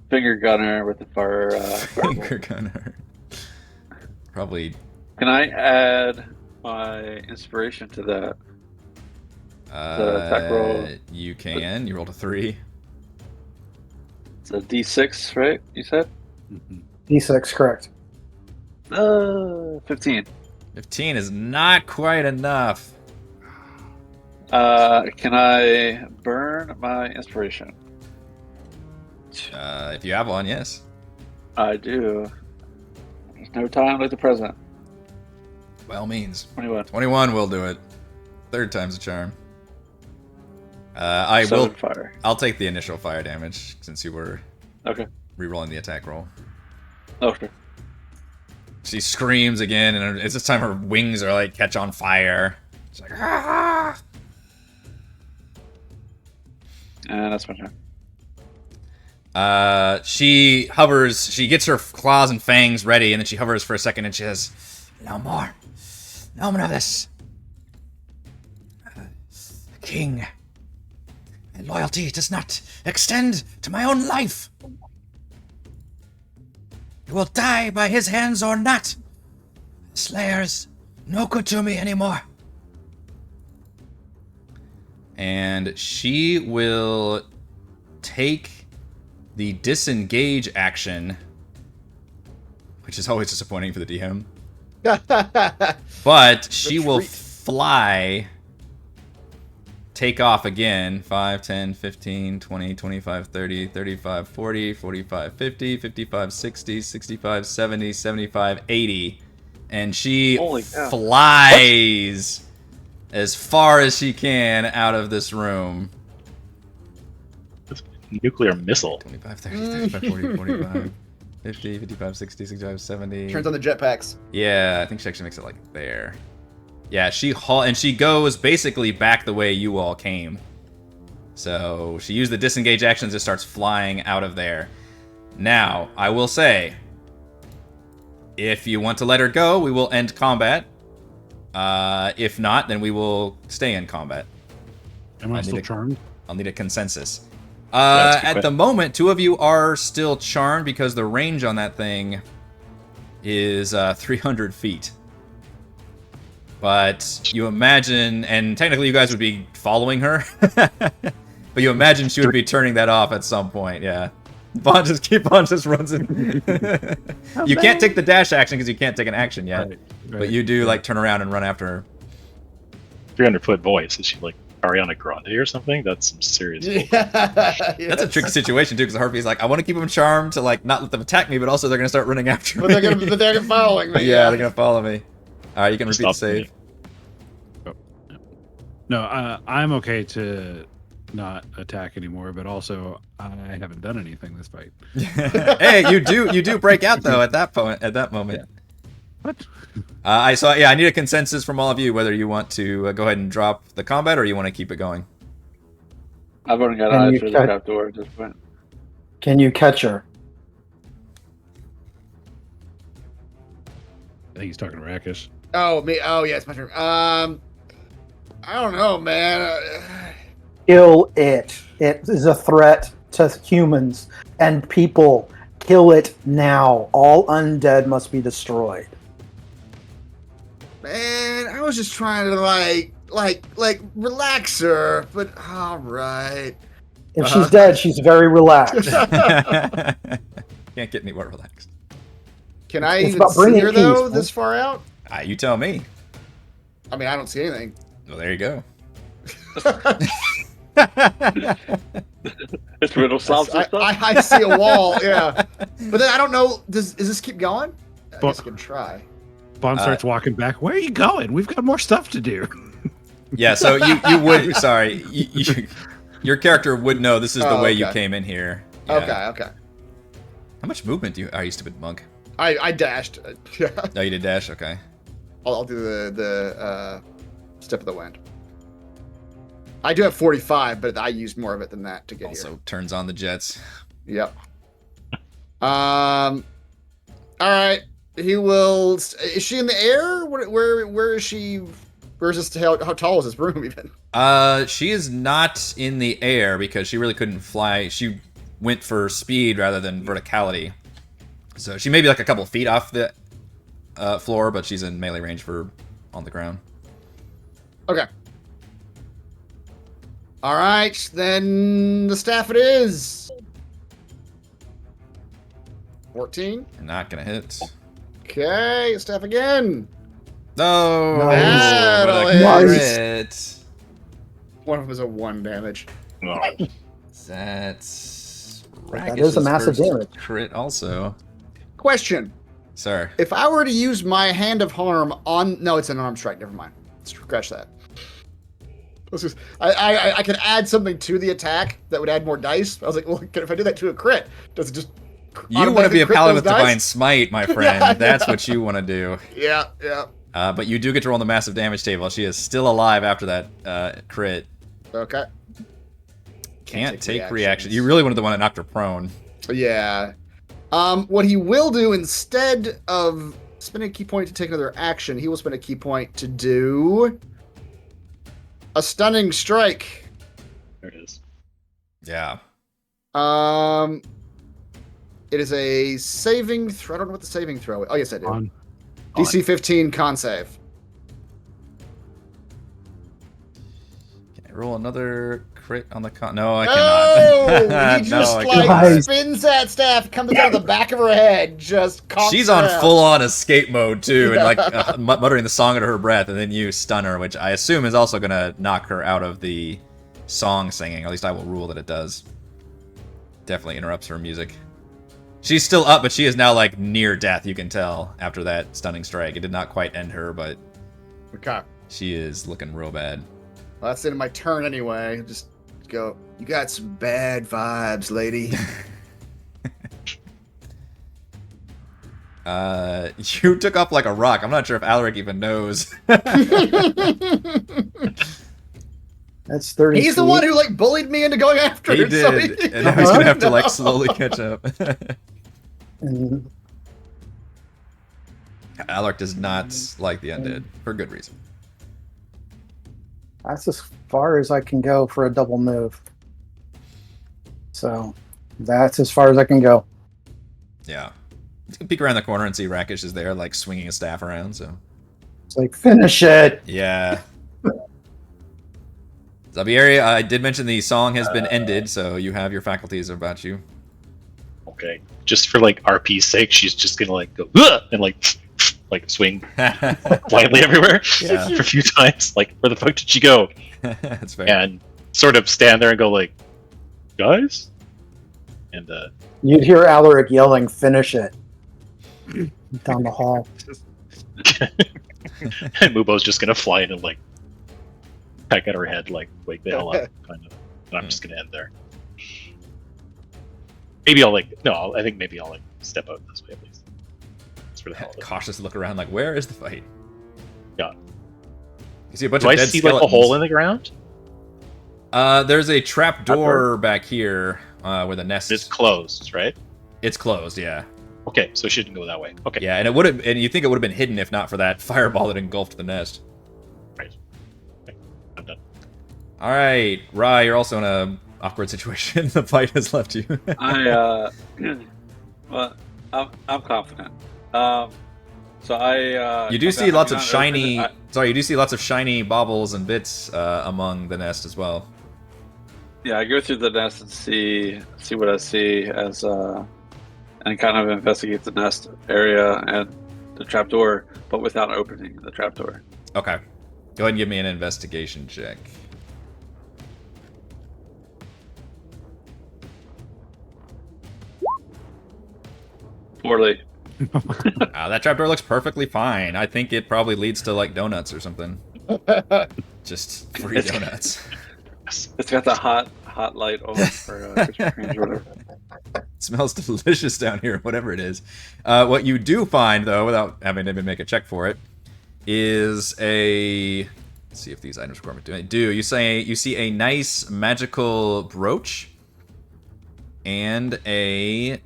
finger gunner with the fire. Finger gunner. Probably. Can I add my inspiration to that? attack roll. You can. You rolled a 3. It's a D6, right? You said? D6, correct. 15. 15 is not quite enough. Can I burn my inspiration? If you have one, yes. I do. There's no time like the present. By all means. 21. 21 will do it. Third time's a charm. I 7 will. fire. I'll take the initial fire damage since you were Okay. rerolling the attack roll. Okay. She screams again, and it's this time her wings are like catch on fire. She's like, ah! And that's my turn. She hovers. She gets her claws and fangs ready, and then she hovers for a second, and she says, "No more. No more of this. King, my loyalty does not extend to my own life. You will die by his hands or not. Slayer's no good to me anymore." And she will take the disengage action, which is always disappointing for the DM. But she will Retreat. fly take off again. 5, 10, 15, 20, 25, 30, 35, 40, 45, 50, 55, 60, 65, 70, 75, 80. And she Holy cow. flies as far as she can out of this room. Nuclear missile. 25, 30, 35, 40, 45, 50, 55, 60, 65, 70. Turns on the jetpacks. Yeah, I think she actually makes it like there. Yeah, she goes basically back the way you all came. So she used the disengage actions and starts flying out of there. Now, I will say, if you want to let her go, we will end combat. If not, then we will stay in combat. Am I still charmed? I'll need a consensus. that's a good At the moment, 2 of you are still charmed because the range on that thing is 300 feet. But you imagine, and technically you guys would be following her, but you imagine she would be turning that off at some point, yeah. Bahn just runs in. You can't take the dash action because you can't take an action yet. Right. But you do like turn around and run after her. 300-foot voice. Is she like Ariana Grande or something? That's some serious. That's a tricky situation too, because the Harpy's like, I want to keep them charmed to like not let them attack me, but also they're gonna start running after me. But they're following me. Yeah, they're gonna follow me. All right, you can repeat the Stop save. No, I'm okay to not attack anymore, but also I haven't done anything this fight. Hey, you do break out though at that point. At that moment. What? I need a consensus from all of you whether you want to go ahead and drop the combat or you want to keep it going. I've only got Can eyes you for the cut- trap door at this point. Can you catch her? I think he's talking to Rackish. Oh, me. Oh, yeah, it's my turn. I don't know, man. Kill it. It is a threat to humans and people. Kill it now. All undead must be destroyed. Man, I was just trying to like relax her, but all right. If she's dead, she's very relaxed. Can't get any more relaxed. Can I It's even about see bringing her though peace, this far out? You tell me. I mean, I don't see anything. Well, there you go. This riddle solves this stuff. I see a wall, yeah. But then I don't know. Does this keep going? I guess I can try. Bahn starts walking back. Where are you going? We've got more stuff to do. Yeah, so you would. Sorry, your character would know this is the Oh, way you okay. came in here. Yeah. Okay. How much movement do you? Oh, you stupid monk. I dashed. Yeah. No, you did dash. Okay. I'll do the step of the wind. I do have 45, but I used more of it than that to get Also turns on the jets. here. Yep. All right. He will. Is she in the air? Where is she? Where is this? How tall is this room even? She is not in the air because she really couldn't fly. She went for speed rather than verticality. So she may be like a couple feet off the floor, but she's in melee range for on the ground. Okay. All right, then the staff it is. 14. You're not gonna hit. Okay, staff again. No, Nice. what a Nice. crit. One of them is a 1 damage. Oh, That's That is a massive first damage. crit also. Question: Sir. if I were to use my hand of harm on, no, it's an arm strike. Never mind. Scratch that. Let's just, I could add something to the attack that would add more dice. I was like, well, if I do that to a crit, does it just? You want to be a automatically crit paladin those with dice? divine smite, my friend. Yeah, That's yeah. what you want to do. Yeah. But you do get to roll on the massive damage table. She is still alive after that crit. Okay. Can't take reactions. reaction. You really wanted the one that knocked her prone. Yeah. What he will do instead of spending a key point to take another action, he will spend a key point to do a stunning strike. there it is. Yeah. It is a saving throw. I don't know what the saving throw is. Oh, yes, I do. Bahn. DC 15 con save. Can I roll another crit on the con? No, I Oh, cannot. he No, just I like cannot. spins that staff, comes out of the back of her head, just conks She's her on out. full on escape mode too, and like muttering the song under her breath, and then you stun her, which I assume is also gonna knock her out of the song singing. At least I will rule that it does. Definitely interrupts her music. She's still up, but she is now like near death. You can tell after that stunning strike. It did not quite end her, but Okay. she is looking real bad. Well, that's the end of my turn anyway. Just go. You got some bad vibes, lady. You took off like a rock. I'm not sure if Alaric even knows. That's 30. He's the one who like bullied me into going after He him. So did, and now he's gonna have to like slowly catch up. And Alaric does not like the undead for good reason. that's as far as I can go for a double move. So that's as far as I can go. Yeah, you can peek around the corner and see Rackish is there, like swinging a staff around. So It's like, finish it. yeah. Zaberi, I did mention the song has been ended, so you have your faculties about you. Okay. Just for like RP's sake, she's just gonna like go "Ugh!" and like swing blindly everywhere Yeah. for a few times. Like, where the fuck did she go? That's fair. And sort of stand there and go like, guys? And You'd hear Alaric yelling, finish it. Down the hall. and Mubo's just gonna fly in and like peck at her head, like wake the hell up, kind of. And I'm just gonna end there. Maybe I'll like I think maybe I'll like step out this way at least. Just for the hell of it. Cautious look around, like, where is the fight? Yeah. You see a bunch Do of I dead see skeletons. like a hole in the ground? There's a trap door back here where the nest It's closed, right? It's closed, yeah. Okay, so it shouldn't go that way. Okay. Yeah, and it would have, and you think it would have been hidden if not for that fireball that engulfed the nest. Right. Okay. I'm done. All right, Rai, you're also in a awkward situation. The fight has left you. Well, I'm confident. So I. You do come see down, lots I'm of not shiny. open- Sorry, you do see lots of shiny baubles and bits among the nest as well. Yeah, I go through the nest and see what I see as and kind of investigate the nest area and the trapdoor, but without opening the trapdoor. Okay, go ahead and give me an investigation check. Poorly. That trapdoor looks perfectly fine. I think it probably leads to like donuts or something. Just free It's- donuts. It's got the hot light on for Krispy Kremes or whatever. It smells delicious down here, whatever it is. What you do find, though, without having to even make a check for it, is a. Let's see if these items require me to do. You see a nice magical brooch and a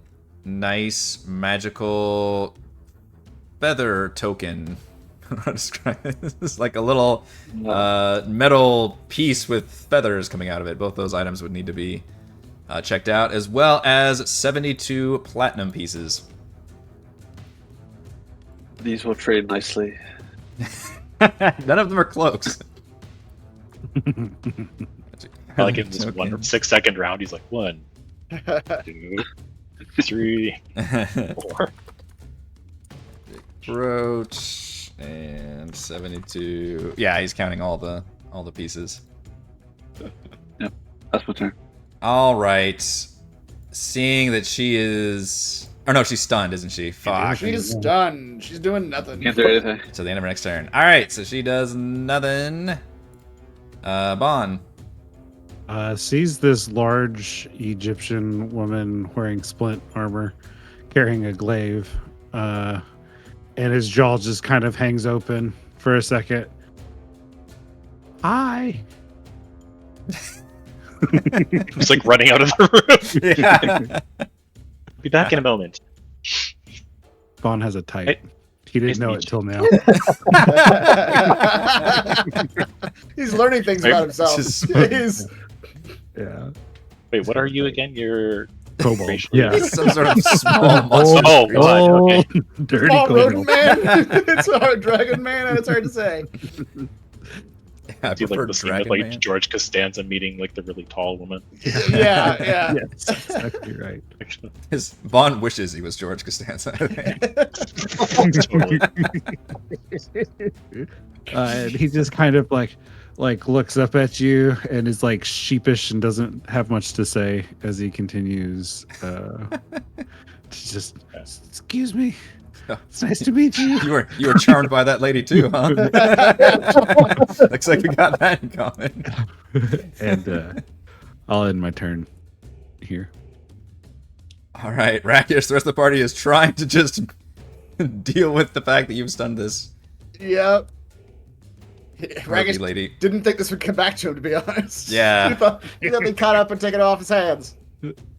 nice magical feather token. How to describe it? It's like a little metal piece with feathers coming out of it. Both those items would need to be checked out, as well as 72 platinum pieces. These will trade nicely. None of them are cloaks. I like in this Okay. 1 6-second round, he's like 1, 2, 3, 4. Brooch and 72. Yeah, he's counting all the pieces. That's my turn. All right. Seeing that she is, or no, she's stunned, isn't she? Fuck. She's done. She's doing nothing. Can't do anything. To the end of her next turn. All right, so she does nothing. Bahn. Sees this large Egyptian woman wearing splint armor, carrying a glaive, and his jaw just kind of hangs open for a second. Hi. He's like running out of the room. Yeah. Be back in a moment. Vaughn has a type. Hey, He nice didn't know to it meet till now. He's learning things about himself. Just- He's Yeah. Wait, what are you again? You're Kobold. racially- Yeah. Some sort of small monster. Oh, God, okay. Dirty small rodent kobold. man. It's a hard dragon man, and it's hard to say. I Do you prefer like the scene Dragon with like Man. George Costanza meeting like the really tall woman? Yeah, yeah. Yes, exactly right. His Bond wishes he was George Costanza. I think. Totally. And he just kind of like like looks up at you and is like sheepish and doesn't have much to say as he continues. Just excuse me. It's nice to meet you. You were charmed by that lady too, huh? Looks like we got that in common. And I'll end my turn here. All right, Rackish, the rest of the party is trying to just deal with the fact that you've stunned this Yep. Rackish lady. didn't think this would come back to him, to be honest. Yeah. he thought they caught up and taken it off his hands.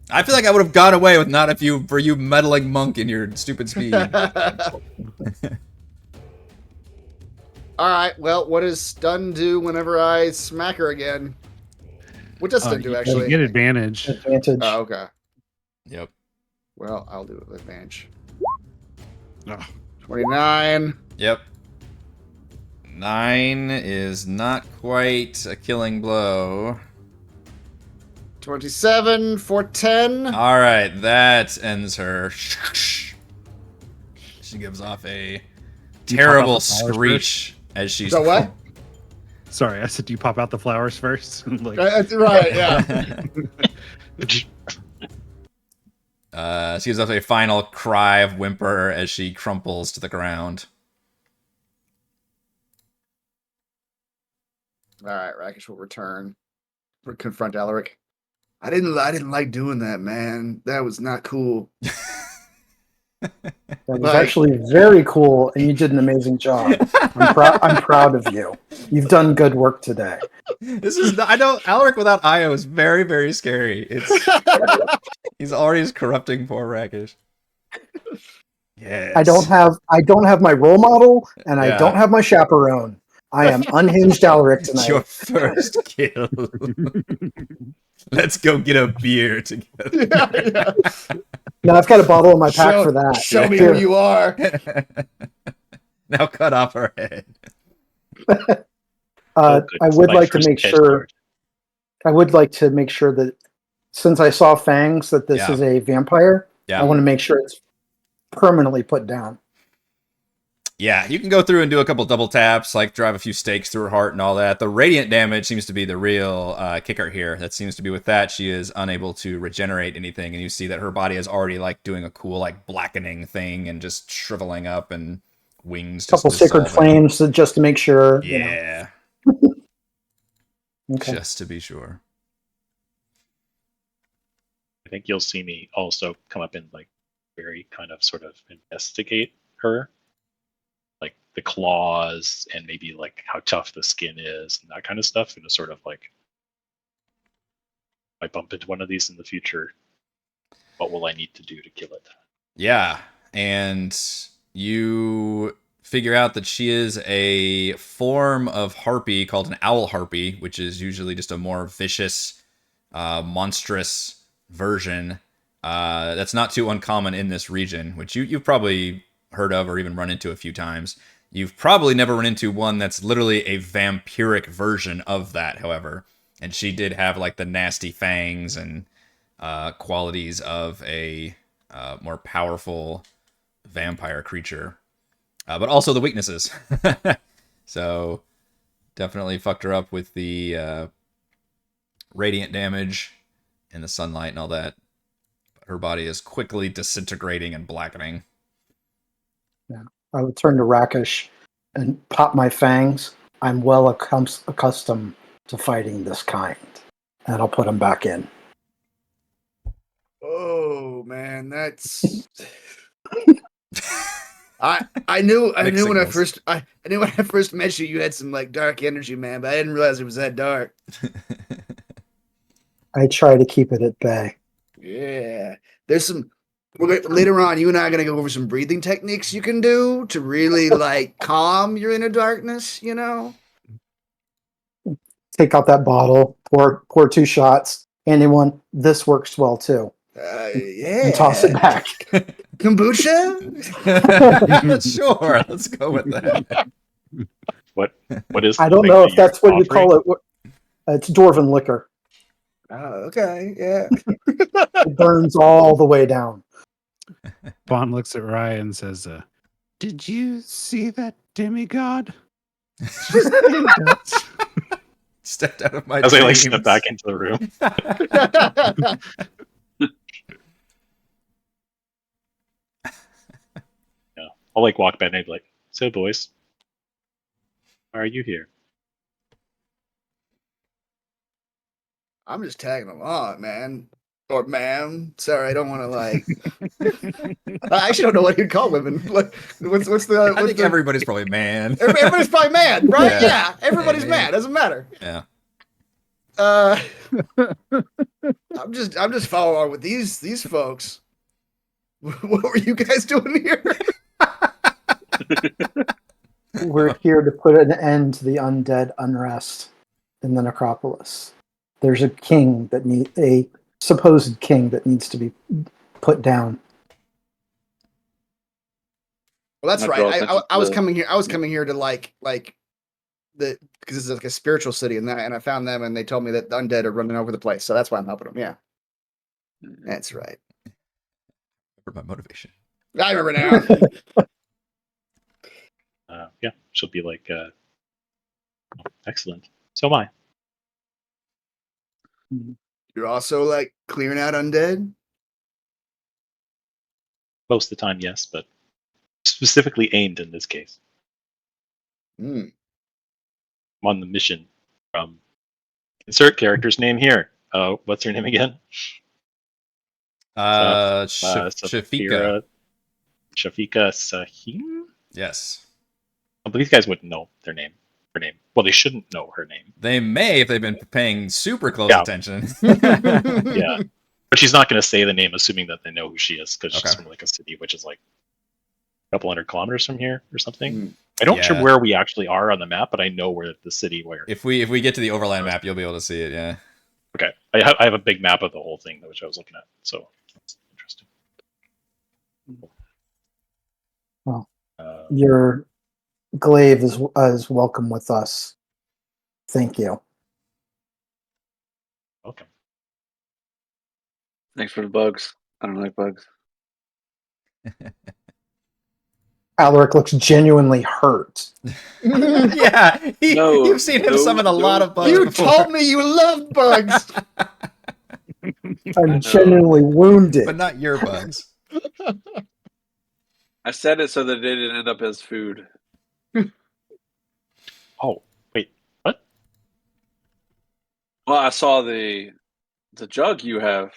I feel like I would have got away with not for you meddling monk in your stupid speed. All right. Well, what does stun do whenever I smack her again? What does stun do, You actually? get advantage. Advantage. Oh, okay. Yep. Well, I'll do it with advantage. Oh, 29. Yep. 9 is not quite a killing blow. 27 for 10. All right, that ends her. She gives off a you terrible pop out the flowers screech as she's. So what? sorry, I said, do you pop out the flowers first? Like, That's right, yeah. She gives off a final cry of whimper as she crumples to the ground. All right, Rackish will return. We'll confront Alaric. I didn't like doing that, man. That was not cool. That was actually very cool, and you did an amazing job. I'm proud of you. You've done good work today. This is I know Alaric without Io is very, very scary. He's already corrupting poor Rackish. Yes. I don't have my role model, and I don't have my chaperone. I am unhinged Alaric tonight. Your first kill. Let's go get a beer together. Yeah. Now I've got a bottle in my pack for that. Show me Here. who you are. Now cut off her head. I would like to make sure. I would like to make sure that since I saw fangs, that this is a vampire. Yeah. I want to make sure it's permanently put down. Yeah, you can go through and do a couple double taps, like drive a few stakes through her heart and all that. The radiant damage seems to be the real kicker here. That seems to be with that. She is unable to regenerate anything, and you see that her body is already like doing a cool like blackening thing and just shriveling up and wings. A couple just sacred dissolving. flames just to make sure. Yeah. Okay. Just to be sure. I think you'll see me also come up and like very kind of sort of investigate her. Like the claws and maybe like how tough the skin is and that kind of stuff. And sort of like, if I bump into one of these in the future, what will I need to do to kill it? Yeah, and you figure out that she is a form of harpy called an owl harpy, which is usually just a more vicious, monstrous version. That's not too uncommon in this region, which you've probably heard of or even run into a few times. You've probably never run into one that's literally a vampiric version of that, however. And she did have like the nasty fangs and qualities of a more powerful vampire creature. But also the weaknesses. So definitely fucked her up with the radiant damage and the sunlight and all that. But her body is quickly disintegrating and blackening. Yeah. I would turn to Rackish and pop my fangs. I'm well accustomed to fighting this kind. And I'll put them back in. Oh man, that's. I knew when I first met you, you had some like dark energy, man, but I didn't realize it was that dark. I try to keep it at bay. Yeah, there's some. Later on, you and I are gonna go over some breathing techniques you can do to really like calm your inner darkness. You know. Take out that bottle, pour 2 shots. Anyone, this works well too. Yeah. And toss it back. Kombucha? Sure, let's go with that. What is? I the don't thing know that if that's you're what you call offering? it. It's dwarven liquor. Oh, okay, yeah. It burns all the way down. Bahn looks at Ryan and says, "Did you see that demigod?" She's named it." Stepped out of my As I like dreams. step back into the room. Yeah, I'll like walk back and be like, "So, boys, why are you here?" I'm just tagging along, man. Or ma'am. Sorry, I don't want to like. I actually don't know what you'd call women. Like, what's the? I think everybody's probably man. Everybody's probably mad, right? Yeah. Yeah, everybody's Hey, mad. man. Doesn't matter. Yeah. I'm just following along with these folks. What were you guys doing here? We're here to put an end to the undead unrest in the necropolis. There's a supposed king that needs to be put down. Well, that's My right. girlfriend I was the- coming here. I was coming here to like the because this is like a spiritual city, and I found them, and they told me that the undead are running over the place. So that's why I'm helping them. Yeah, that's right. For my motivation. I remember now. Yeah, she'll be like, "Oh, excellent. So am I." You're also like clearing out undead. Most of the time, yes, but specifically aimed in this case. Hmm. I'm on the mission from insert character's name here. What's her name again? Shafika. Shafika Sahim? Yes. But these guys wouldn't know her name. Well, they shouldn't know her name. They may if they've been paying super close Yeah. attention. Yeah. But she's not going to say the name, assuming that they know who she is, because she's Okay. from like a city which is like a couple hundred kilometers from here or something. Hmm. I don't sure Yeah. where we actually are on the map, but I know where the city where. If we get to the overland map, you'll be able to see it. Yeah. Okay, I have a big map of the whole thing, which I was looking at, so that's interesting. Well, Uh, Your glaive is welcome with us. Thank you. welcome. Thanks for the bugs. I don't like bugs. Alaric looks genuinely hurt. Yeah. No, You've seen him no, summon a lot no. of bugs You before. told me you love bugs. I'm genuinely wounded. But not your bugs. I said it so that they didn't end up as food. Oh, wait, what? Well, I saw the jug you have,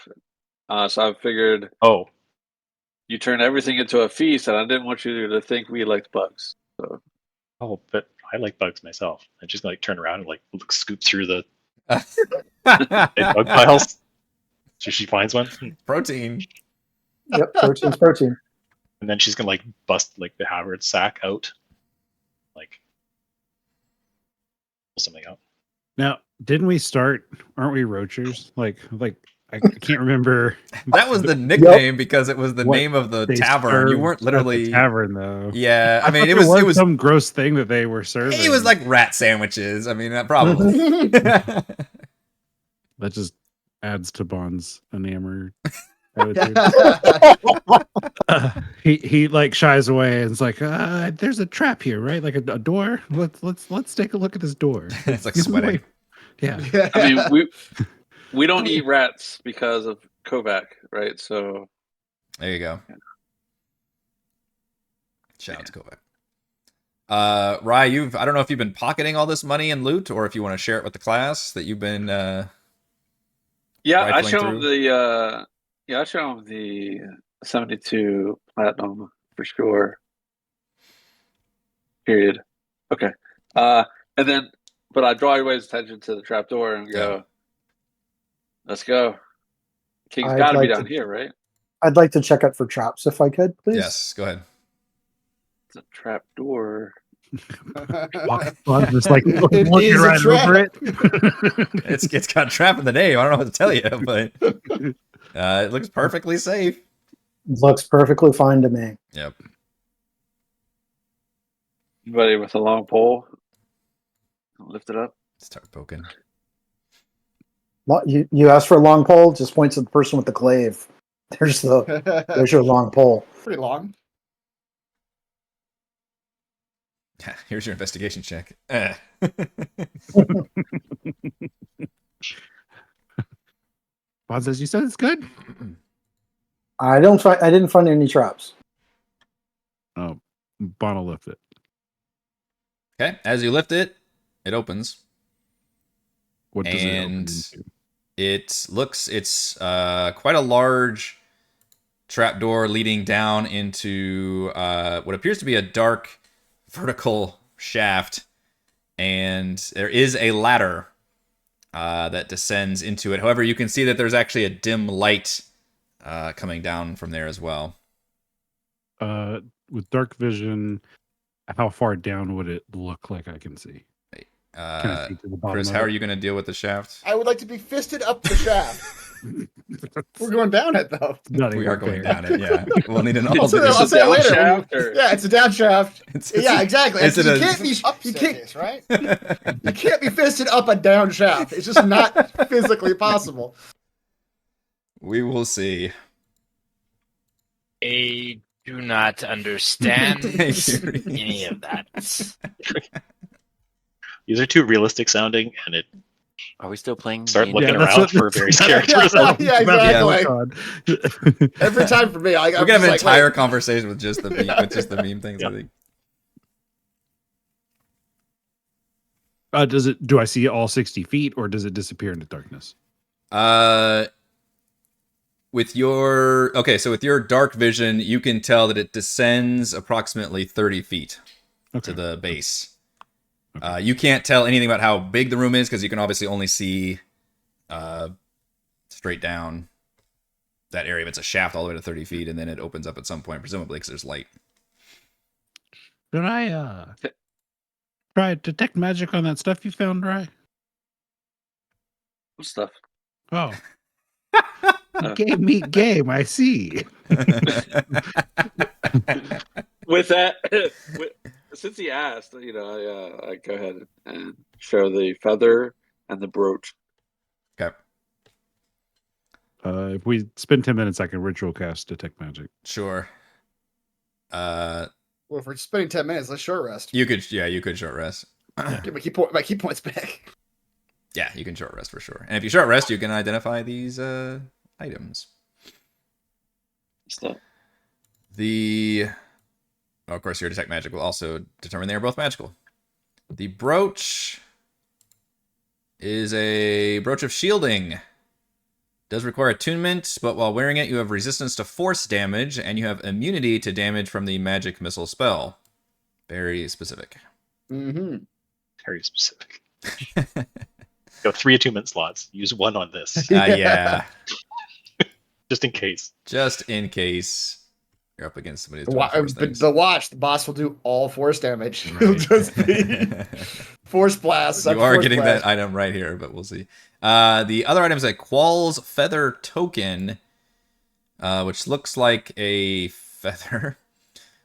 so I figured Oh, you turn everything into a feast, and I didn't want you to think we liked bugs. So but I like bugs myself. I'm just gonna like turn around and like scoop through the big bug piles. So she finds one, Protein. Yep, protein's protein. and then she's gonna like bust like the Howard sack out, like pull something out. Now, didn't we start? Aren't we roachers? Like I can't remember. That was the nickname because it was the What name of the they tavern. You served weren't at the literally. tavern though. Yeah, I mean, thought it there was some gross thing that they were serving. it was like rat sandwiches. I mean, probably. that just adds to Bahn's enamor. attitude. He like shies away and is like, "There's a trap here, right? Like a door. Let's take a look at this door." It's like Give me sweating. away. Yeah. I mean, we don't eat rats because of Kovac, right? So There you go. Yeah. Shout out to Kovac. Rye, I don't know if you've been pocketing all this money and loot, or if you want to share it with the class that you've been. yeah, I Rifling show him through. I show him the 72 platinum for sure. Period. Okay. And then, but I draw everybody's attention to the trapdoor and go, "Let's go." King's I'd got to be like down to- here, right? I'd like to check out for traps if I could, please. Yes, go ahead. It's a trapdoor. Bahn's just like It looking is a right trap. over it. It's got trap in the name. I don't know what to tell you, but it looks perfectly safe. Looks perfectly fine to me. Yep. Anybody with a long pole? Lift it up. Start poking. You asked for a long pole, just points to the person with the glaive. There's your long pole. Pretty long. I mean, we don't need rats because of Kovac, right? So Pretty long. Kovac. Pretty long. Here's your investigation check. Bahn says, "You said it's good." I didn't find any traps. Oh, Bahn will lift it. Okay, as you lift it, it opens. What does it open And into? it's quite a large trapdoor leading down into what appears to be a dark vertical shaft, and there is a ladder that descends into it. However, you can see that there's actually a dim light coming down from there as well. With dark vision, how far down would it look like I can see? Can I see to the bottom Chris, of how it? are you going to deal with the shaft? I would like to be fisted up the shaft. We're going down it though. Not We even are going fair. down it, yeah. We'll need an It's alternate. I'll a say it down later. shaft, or- Yeah, it's a down shaft. Yeah, exactly. Is it you a- can't be Up you can't staircase, right? you can't be fisted up a down shaft. It's just not physically possible. We will see. I do not understand Curious. any of that. These are too realistic sounding, and it Are we still playing? start D&D? looking that's around what- for various Yeah, characters. yeah, exactly. Exactly. Every time for me, I'm We could have just an like, entire wait. conversation with just the meme things. Yeah. I think. Do I see all 60 feet, or does it disappear into darkness? With your dark vision, you can tell that it descends approximately 30 feet Okay. to the base. Okay. You can't tell anything about how big the room is because you can obviously only see straight down that area. If it's a shaft all the way to 30 feet, and then it opens up at some point, presumably because there's light. Did I try detect magic on that stuff you found, Rye? What stuff? Oh. Game meet game, I see. With that, since he asked, I go ahead and show the feather and the brooch. Okay, If we spend 10 minutes, I can ritual cast detect magic. sure. Well, if we're spending 10 minutes, let's short rest. You could short rest. Get my key points back. Yeah, you can short rest for sure. And if you short rest, you can identify these items. Stuff. Of course, your detect magic will also determine they are both magical. The brooch is a brooch of shielding. Does require attunement, but while wearing it, you have resistance to force damage, and you have immunity to damage from the magic missile spell. Very specific. Mm-hmm. Very specific. Go 3 attunement slots. Use 1 on this, Yeah. just in case. Just in case you're up against somebody who's doing force But things. the boss will do all force damage. It'll just be force blasts. You are getting that item right here, but we'll see. The other item is a Qual's Feather token, which looks like a feather.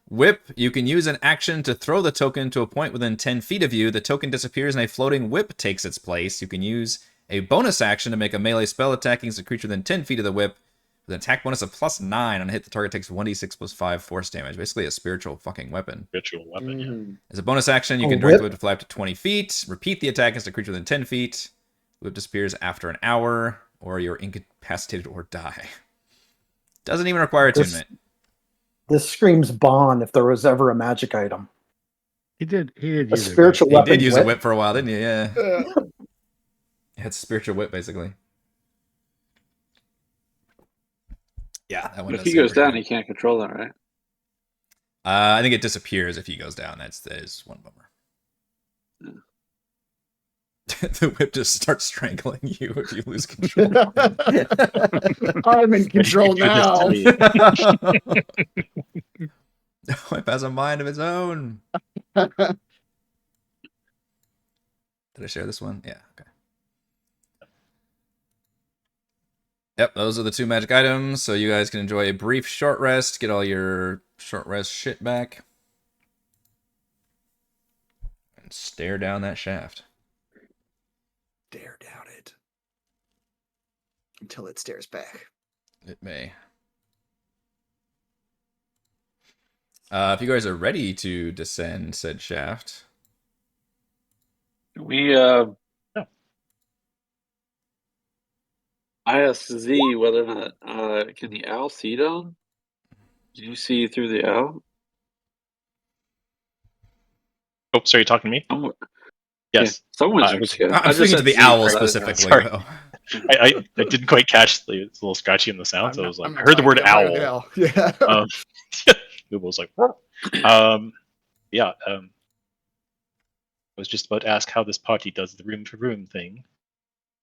Whip. You can use an action to throw the token to a point within 10 feet of you. The token disappears and a floating whip takes its place. You can use a bonus action to make a melee spell attacking as a creature within 10 feet of the whip with an attack bonus of +9. On a hit, the target takes 1d6 + 5 force damage. Basically a spiritual fucking weapon. Ritual weapon. Yeah. Mhm. As a bonus action, you can direct the whip to fly up to 20 feet. Repeat the attack against a creature within 10 feet. The whip disappears after an hour, or you're incapacitated or die. Doesn't even require attunement. This screams Bahn if there was ever a magic item. He did A use it. spiritual You weapon. did use a whip? whip for a while, didn't you? Yeah. Uh, It's a spiritual whip, basically. Yeah, that one But if does he seem goes pretty down, good. he can't control that, right? I think it disappears if he goes down. That is one bummer. The whip just starts strangling you if you lose control. I'm in control Do this to now. me. The whip has a mind of its own. Did I share this one? Yeah, okay. Yep, those are the 2 magic items, so you guys can enjoy a brief short rest, get all your short rest shit back, and stare down that shaft. Stare down it until it stares back. It may. If you guys are ready to descend said shaft, We I asked Z whether or not can the owl see down? Did you see through the owl? Oh, sorry, you talking to me? Someone, Yes. someone I jump was- scared. I'm I just speaking to said the Z, owl but I didn't know. specifically. Sorry. Though. I didn't quite catch it's a little scratchy in the sound, so I was like, I'm I heard the not word fine with the owl. Yeah. Google was like, yeah. I was just about to ask how this party does the room to room thing.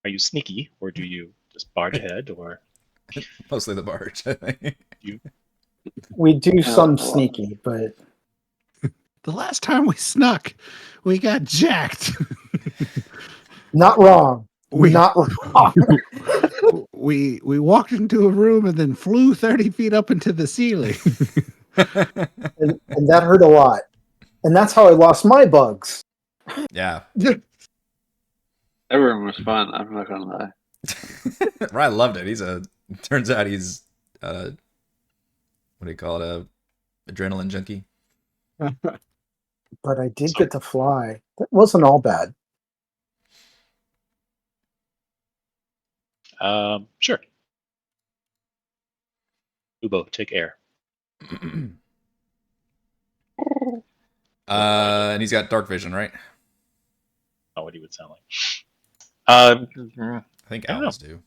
Are you sneaky, or do you just barge ahead, or Mostly the barge, I think. We do some well. sneaky, but The last time we snuck, we got jacked. not wrong. We- Not wrong. we walked into a room and then flew 30 feet up into the ceiling. And that hurt a lot. And that's how I lost my bugs. Yeah. That room was fun. I'm not gonna lie. Ryan loved it. Turns out he's what do you call it? A adrenaline junkie. But I did get to fly. That wasn't all bad. Sure. Ubo, take air. And he's got dark vision, right? Not what he would sound like. I think I don't owls do.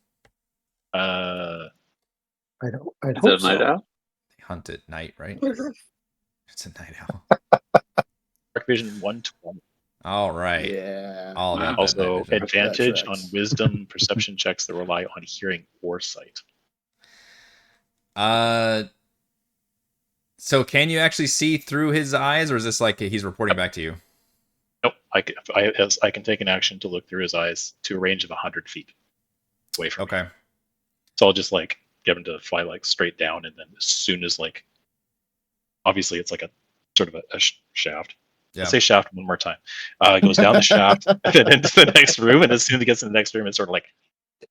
I'd Is hope that a night so. owl? They hunt at night, right? It's a night owl. Dark vision 120. All right. Yeah. All about that Also, night vision. advantage That on tracks. wisdom perception checks that rely on hearing or sight. So can you actually see through his eyes, or is this like he's reporting back to you? Nope. I can take an action to look through his eyes to a range of 100 feet away from me. Okay. So I'll just like get him to fly like straight down, and then as soon as like, obviously it's like a sort of a shaft. Yeah. I'll say shaft one more time. It goes down the shaft and then into the next room, and as soon as it gets in the next room, it's sort of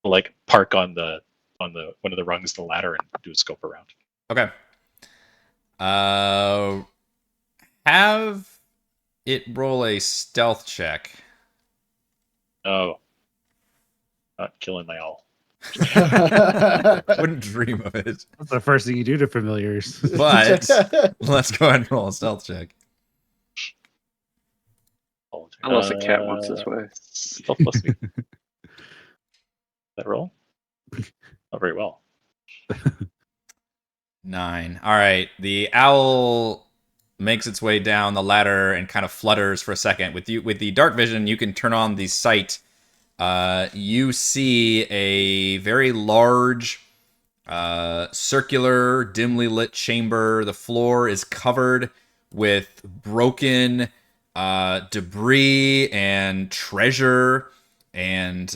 like park on the one of the rungs of the ladder and do a scope around. Okay. Have it roll a stealth check. Oh, not killing my owl. Wouldn't dream of it. That's the first thing you do to familiars. But let's go ahead and roll a stealth check. Unless a cat wants this way. Stealth plus me. That roll? Not very well. 9. All right. The owl makes its way down the ladder and kind of flutters for a second. With the dark vision, you can turn on the sight. You see a very large, circular, dimly lit chamber. The floor is covered with broken debris and treasure and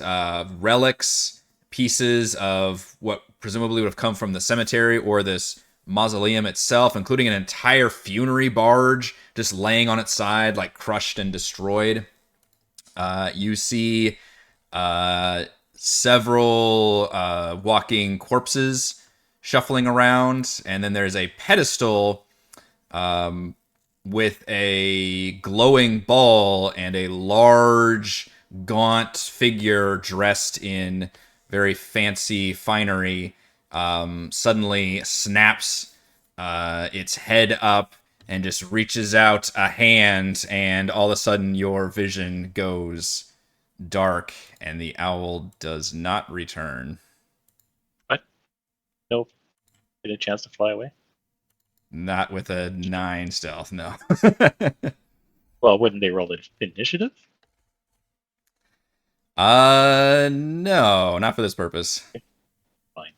relics, pieces of what presumably would have come from the cemetery or this mausoleum itself, including an entire funerary barge just laying on its side, like crushed and destroyed. You see several walking corpses shuffling around, and then there's a pedestal with a glowing ball and a large, gaunt figure dressed in very fancy finery suddenly snaps its head up and just reaches out a hand, and all of a sudden your vision goes dark and the owl does not return. Nope. Get a chance to fly away? Not with a 9 stealth, no. Well, wouldn't they roll initiative? No, not for this purpose. Fine.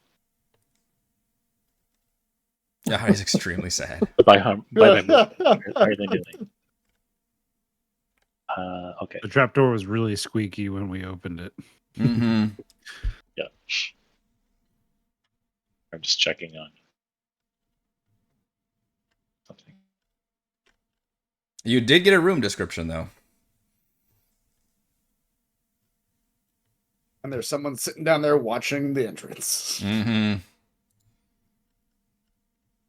Oh, he's extremely sad. By my movement, higher than doing. Okay. The trapdoor was really squeaky when we opened it. Mm-hmm. Yeah. I'm just checking on something. You did get a room description, though. And there's someone sitting down there watching the entrance. Mm-hmm.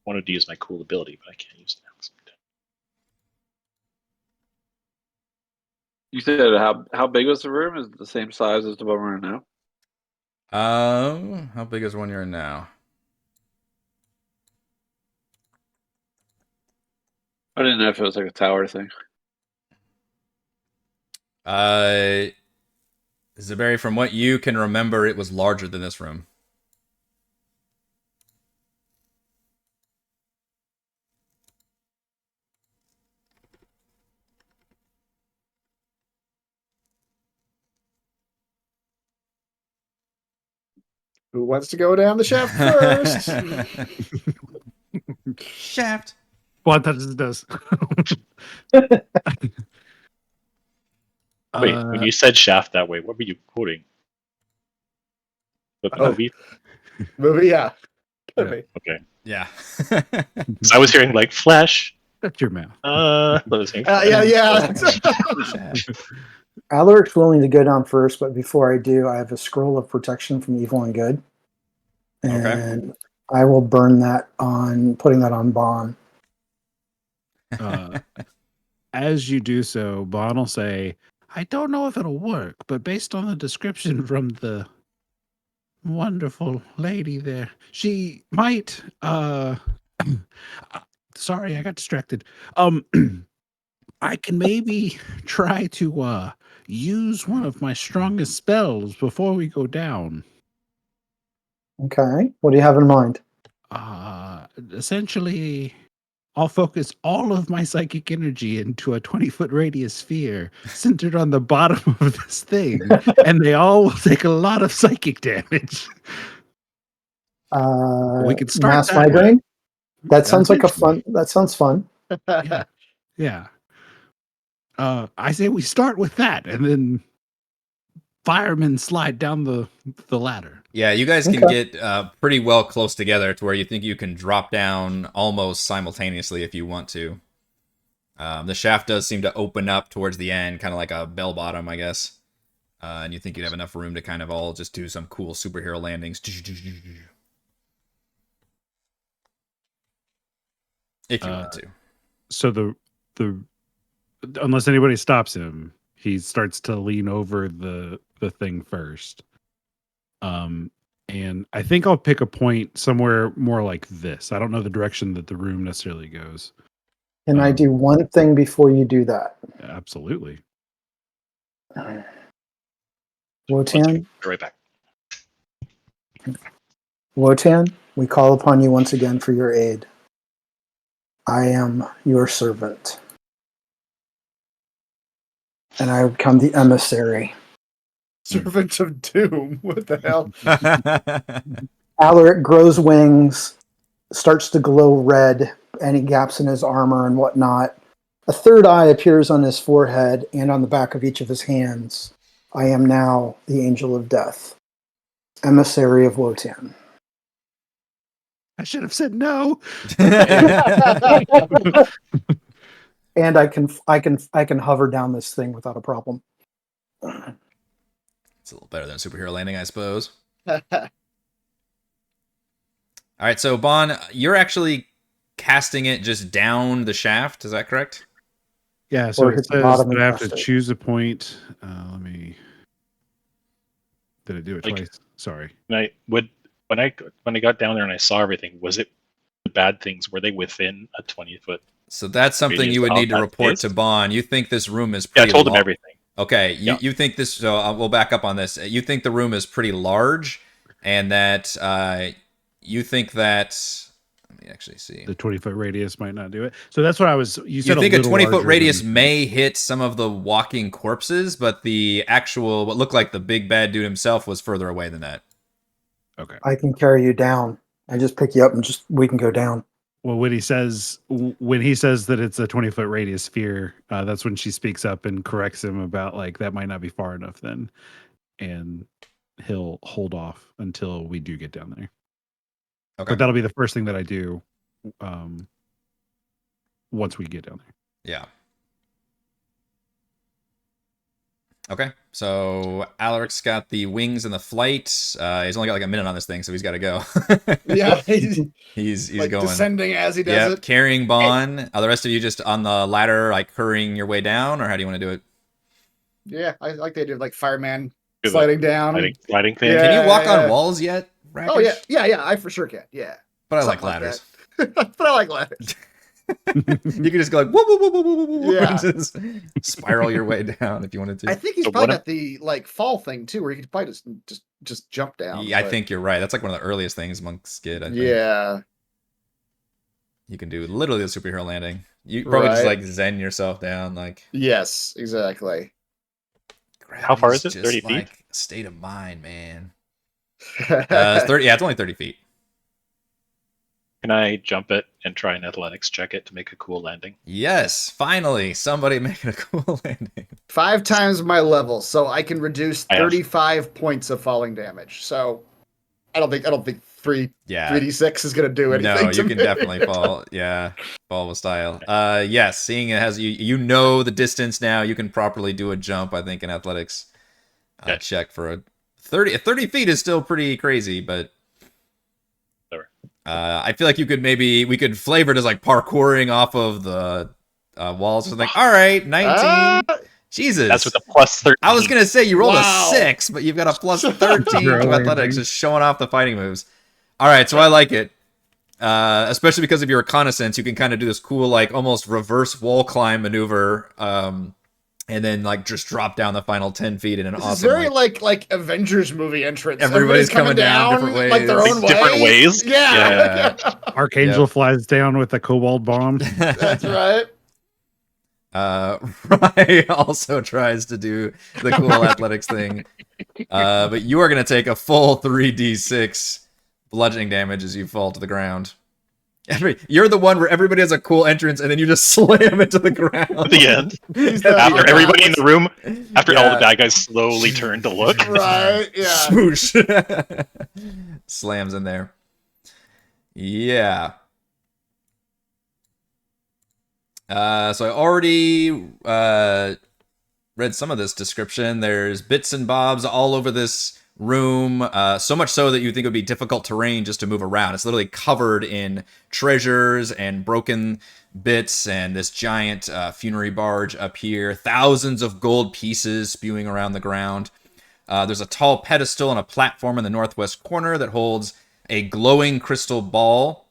wanted to use my cool ability, but I can't use it now. You said how big was the room? Is it the same size as the one we're in now? How big is one you're in now? I didn't know if it was like a tower thing. Zaberi, from what you can remember, it was larger than this room. Who wants to go down the shaft first? Shaft. Well, that does. Wait, when you said shaft that way, what were you quoting? The movie? Movie, yeah. Could Yeah. be. Okay. Yeah. So I was hearing like flesh. Shut your mouth. Yeah. Alaric's willing to go down first, but before I do, I have a scroll of protection from evil and good. And I will burn that on, putting that on Bahn. As you do so, Bahn will say, I don't know if it'll work, but based on the description from the wonderful lady there, she might, sorry, I got distracted. I can maybe try to use one of my strongest spells before we go down. Okay. What do you have in mind? Essentially, I'll focus all of my psychic energy into a 20-foot radius sphere centered on the bottom of this thing, and they all will take a lot of psychic damage. We can start mass that way. migraine. That sounds like a fun. That sounds fun. Yeah. I say we start with that, and then firemen slide down the ladder. Yeah, you guys can get pretty well close together to where you think you can drop down almost simultaneously if you want to. The shaft does seem to open up towards the end, kind of like a bell bottom, I guess. And you think you'd have enough room to kind of all just do some cool superhero landings. If you want to. So the unless anybody stops him, he starts to lean over the thing first. And I think I'll pick a point somewhere more like this. I don't know the direction that the room necessarily goes. Can I do one thing before you do that? Absolutely. Wotan, Be right back. Wotan, we call upon you once again for your aid. I am your servant. And I become the emissary. Servant of Doom. What the hell? Alaric grows wings, starts to glow red, any gaps in his armor and whatnot. A third eye appears on his forehead and on the back of each of his hands. I am now the Angel of Death, emissary of Wotan. I should have said no. And I can hover down this thing without a problem. It's a little better than a superhero landing, I suppose. All right, so Bahn, you're actually casting it just down the shaft. Is that correct? Yeah, so Or it hit the says bottom that and I have cast to it. choose a point. Let me. Did I do it Like- twice? Sorry. And when I got down there and I saw everything, was it the bad things? Were they within a 20-foot? So that's something Radius you would of need to that report space? to Bahn. You think this room is Yeah, I pretty told him lar- everything. Okay, Yeah. you think this, so we'll back up on this. You think the room is pretty large, and that you think that, let me actually see. The 20-foot radius might not do it. So that's what I was. You said You think a little 20-foot larger radius than- may hit some of the walking corpses, but the actual, what looked like the big bad dude himself was further away than that. Okay. I can carry you down. I just pick you up and we can go down. Well, when he says that it's a 20-foot radius sphere, that's when she speaks up and corrects him about like that might not be far enough then, and he'll hold off until we do get down there. Okay. But that'll be the first thing that I do once we get down there. Yeah. Okay, so Alaric's got the wings and the flight. He's only got like a minute on this thing, so he's got to go. Yeah, he's like going. descending as he does Yep, it. carrying Bahn. Are the rest of you just on the ladder, like hurrying your way down, or how do you want to do it? Yeah, I like they did like fireman Do the sliding down. sliding thing. Yeah. Can you walk on yeah. walls yet, Rackish? Oh yeah, I for sure can. Yeah, But I like Something ladders. that. But I like ladders. You can just go like whoop, whoop, whoop, whoop, whoop, whoop, Yeah. and just spiral your way down if you wanted to. I think he's So probably what got the like fall thing too, where he could probably just jump down. Yeah, I but- think you're right. That's like one of the earliest things monks get. I think. Yeah, You can do literally the superhero landing. You probably just Right. like zen yourself down, like. yes, exactly. How far is Gravity's it? just 30 feet? like a state of mind, man. It's 30. Yeah, it's only 30 feet. Can I jump it and try an athletics check it to make a cool landing? Yes, finally, somebody making a cool landing. 5 times my level, so I can reduce I have- 35 points of falling damage. So I don't think 3 Yeah. 3d6 is gonna do anything. No, to you me. can definitely fall. Yeah, fall with style. Yes, seeing it has you know the distance now. You can properly do a jump. I think in athletics, Yeah. check for a 30. 30 feet is still pretty crazy, but Sure. I feel like we could flavor it as like parkouring off of the walls or something. All right, 19. Ah, Jesus, That's with a plus 13. I was gonna say you rolled Wow. a 6, but you've got a plus 13 Zero to athletics, landing. just showing off the fighting moves. All right, so I like it, especially because of your reconnaissance. You can kind of do this cool, like almost reverse wall climb maneuver, and then like just drop down the final 10 feet in an this awesome. is very like, like Avengers movie entrance. Everybody's coming down different ways. like their Like own different way. ways? Yeah, Archangel flies down with a kobold bomb. that's right. Rye also tries to do the cool athletics thing, but you are gonna take a full 3d6 bludgeoning damage as you fall to the ground. You're the one where everybody has a cool entrance and then you just slam into the ground. At the end. He's the- After everybody in the room, after all Yeah. the bad guys slowly turn to look. Right, yeah. Swoosh. Slams in there. Yeah. So I already read some of this description. There's bits and bobs all over this room, so much so that you think it would be difficult terrain just to move around. It's literally covered in treasures and broken bits and this giant funerary barge up here. Thousands of gold pieces spewing around the ground. There's a tall pedestal and a platform in the northwest corner that holds a glowing crystal ball.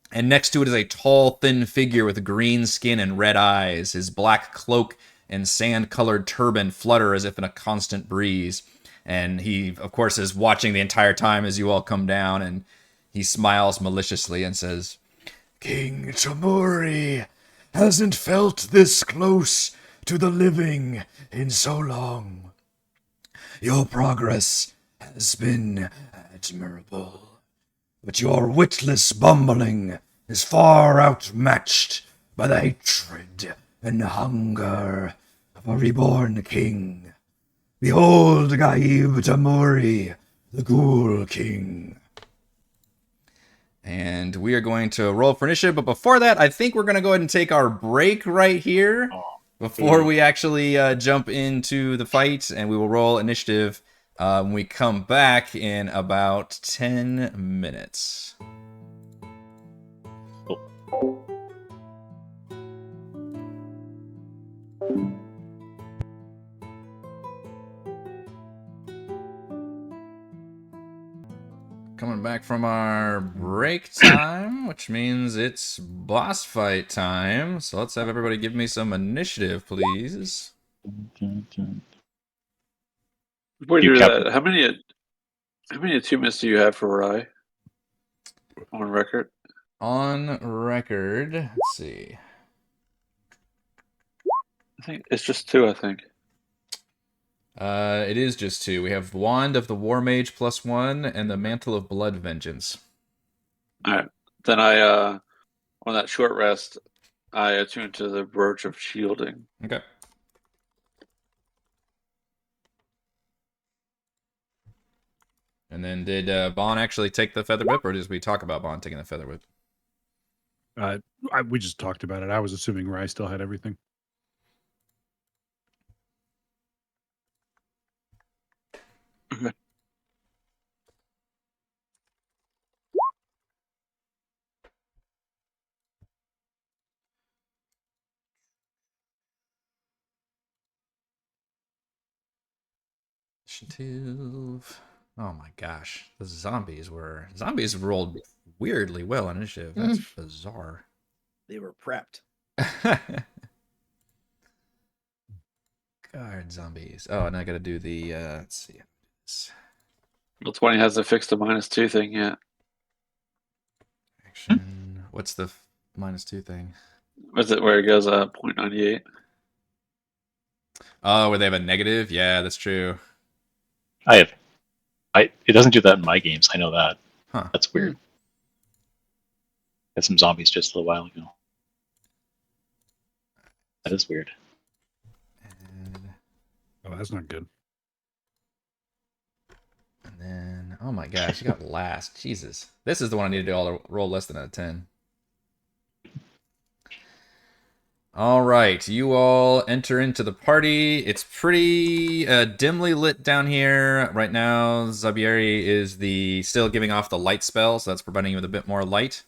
And next to it is a tall, thin figure with green skin and red eyes. His black cloak and sand-colored turban flutter as if in a constant breeze. And he, of course, is watching the entire time as you all come down, and he smiles maliciously and says, "King Tamuri hasn't felt this close to the living in so long. Your progress has been admirable. But your witless bumbling is far outmatched by the hatred and hunger of a reborn king. Behold Gaib Tamuri, the Ghul King." And we are going to roll for initiative, but before that, I think we're going to go ahead and take our break right here before we actually jump into the fight, and we will roll initiative when we come back in about 10 minutes. Coming back from our break time, which means it's boss fight time. So let's have everybody give me some initiative, please. Before You you do kept- that, how many achievements do you have for Rye on record? On record, let's see. I think it's just 2. I think. It is just 2. We have Wand of the War Mage +1 and the Mantle of Blood Vengeance. All right. Then I on that short rest, I attuned to the Brooch of Shielding. Okay. And then did Bahn actually take the Feather Whip, or did we talk about Bahn taking the Feather Whip? We just talked about it. I was assuming Rye still had everything. Initiative. Oh my gosh. The zombies rolled weirdly well on initiative. That's bizarre. They were prepped. Guard zombies. Oh, and I gotta do the let's see. Well, 20 hasn't fixed the -2 thing yet. Action. What's the -2 thing? Was it where it goes 0.98? Oh, where they have a negative? Yeah, that's true. It doesn't do that in my games. I know that. Huh. That's weird. Had some zombies just a little while ago. That is weird. And Oh, that's not good. then, oh my gosh, you got last. Jesus. This is the one I need to do all roll less than a 10. All right, you all enter into the party. It's pretty dimly lit down here. Right now, Zaberi is still giving off the light spell, so that's providing you with a bit more light.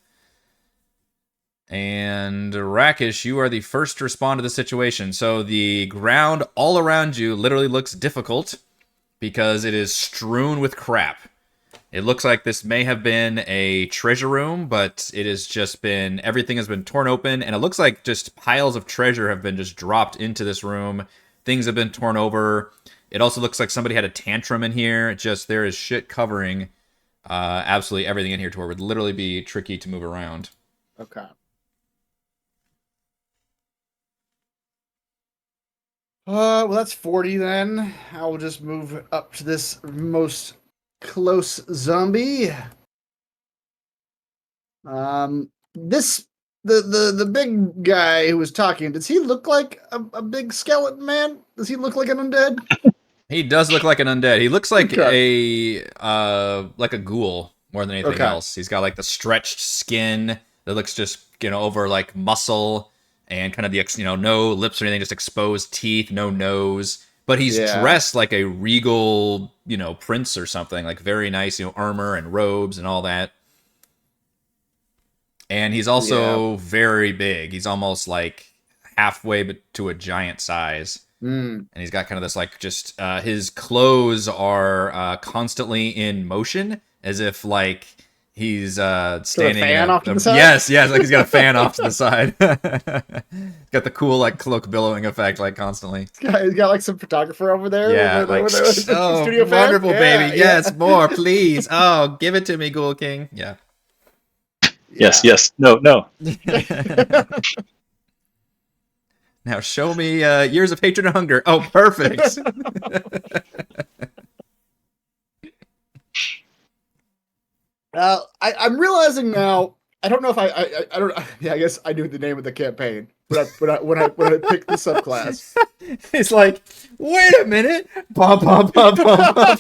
And Rackish, you are the first to respond to the situation. So the ground all around you literally looks difficult because it is strewn with crap. It looks like this may have been a treasure room, but it has just been, everything has been torn open, and it looks like just piles of treasure have been just dropped into this room. Things have been torn over. It also looks like somebody had a tantrum in here. There is shit covering absolutely everything in here to where it would literally be tricky to move around. Okay. Well, that's 40 then. I will just move up to this most close zombie. The big guy who was talking, does he look like a big skeleton man? Does he look like an undead? He does look like an undead. He looks like a ghoul more than anything else. He's got like the stretched skin that looks just, over like muscle, and kind of the, no lips or anything, just exposed teeth, no nose. But he's dressed like a regal, prince or something, like very nice, armor and robes and all that. And he's also very big. He's almost like halfway to a giant size. And he's got kind of this like just his clothes are constantly in motion, as if like he's standing. Fan off to the side? Yes, like he's got a fan off to the side. Got the cool like cloak billowing effect, like constantly. He's got like some photographer over there. Yeah, with like the studio fan? wonderful, baby. Yes, more, please. Oh, give it to me, Ghul King. Yeah. Yes. No. Now show me years of hatred and hunger. Oh, perfect. I'm realizing now. I don't know if I don't. Yeah, I guess I knew the name of the campaign, when I picked the subclass. It's like, wait a minute. Bum, bum, bum, bum, bum.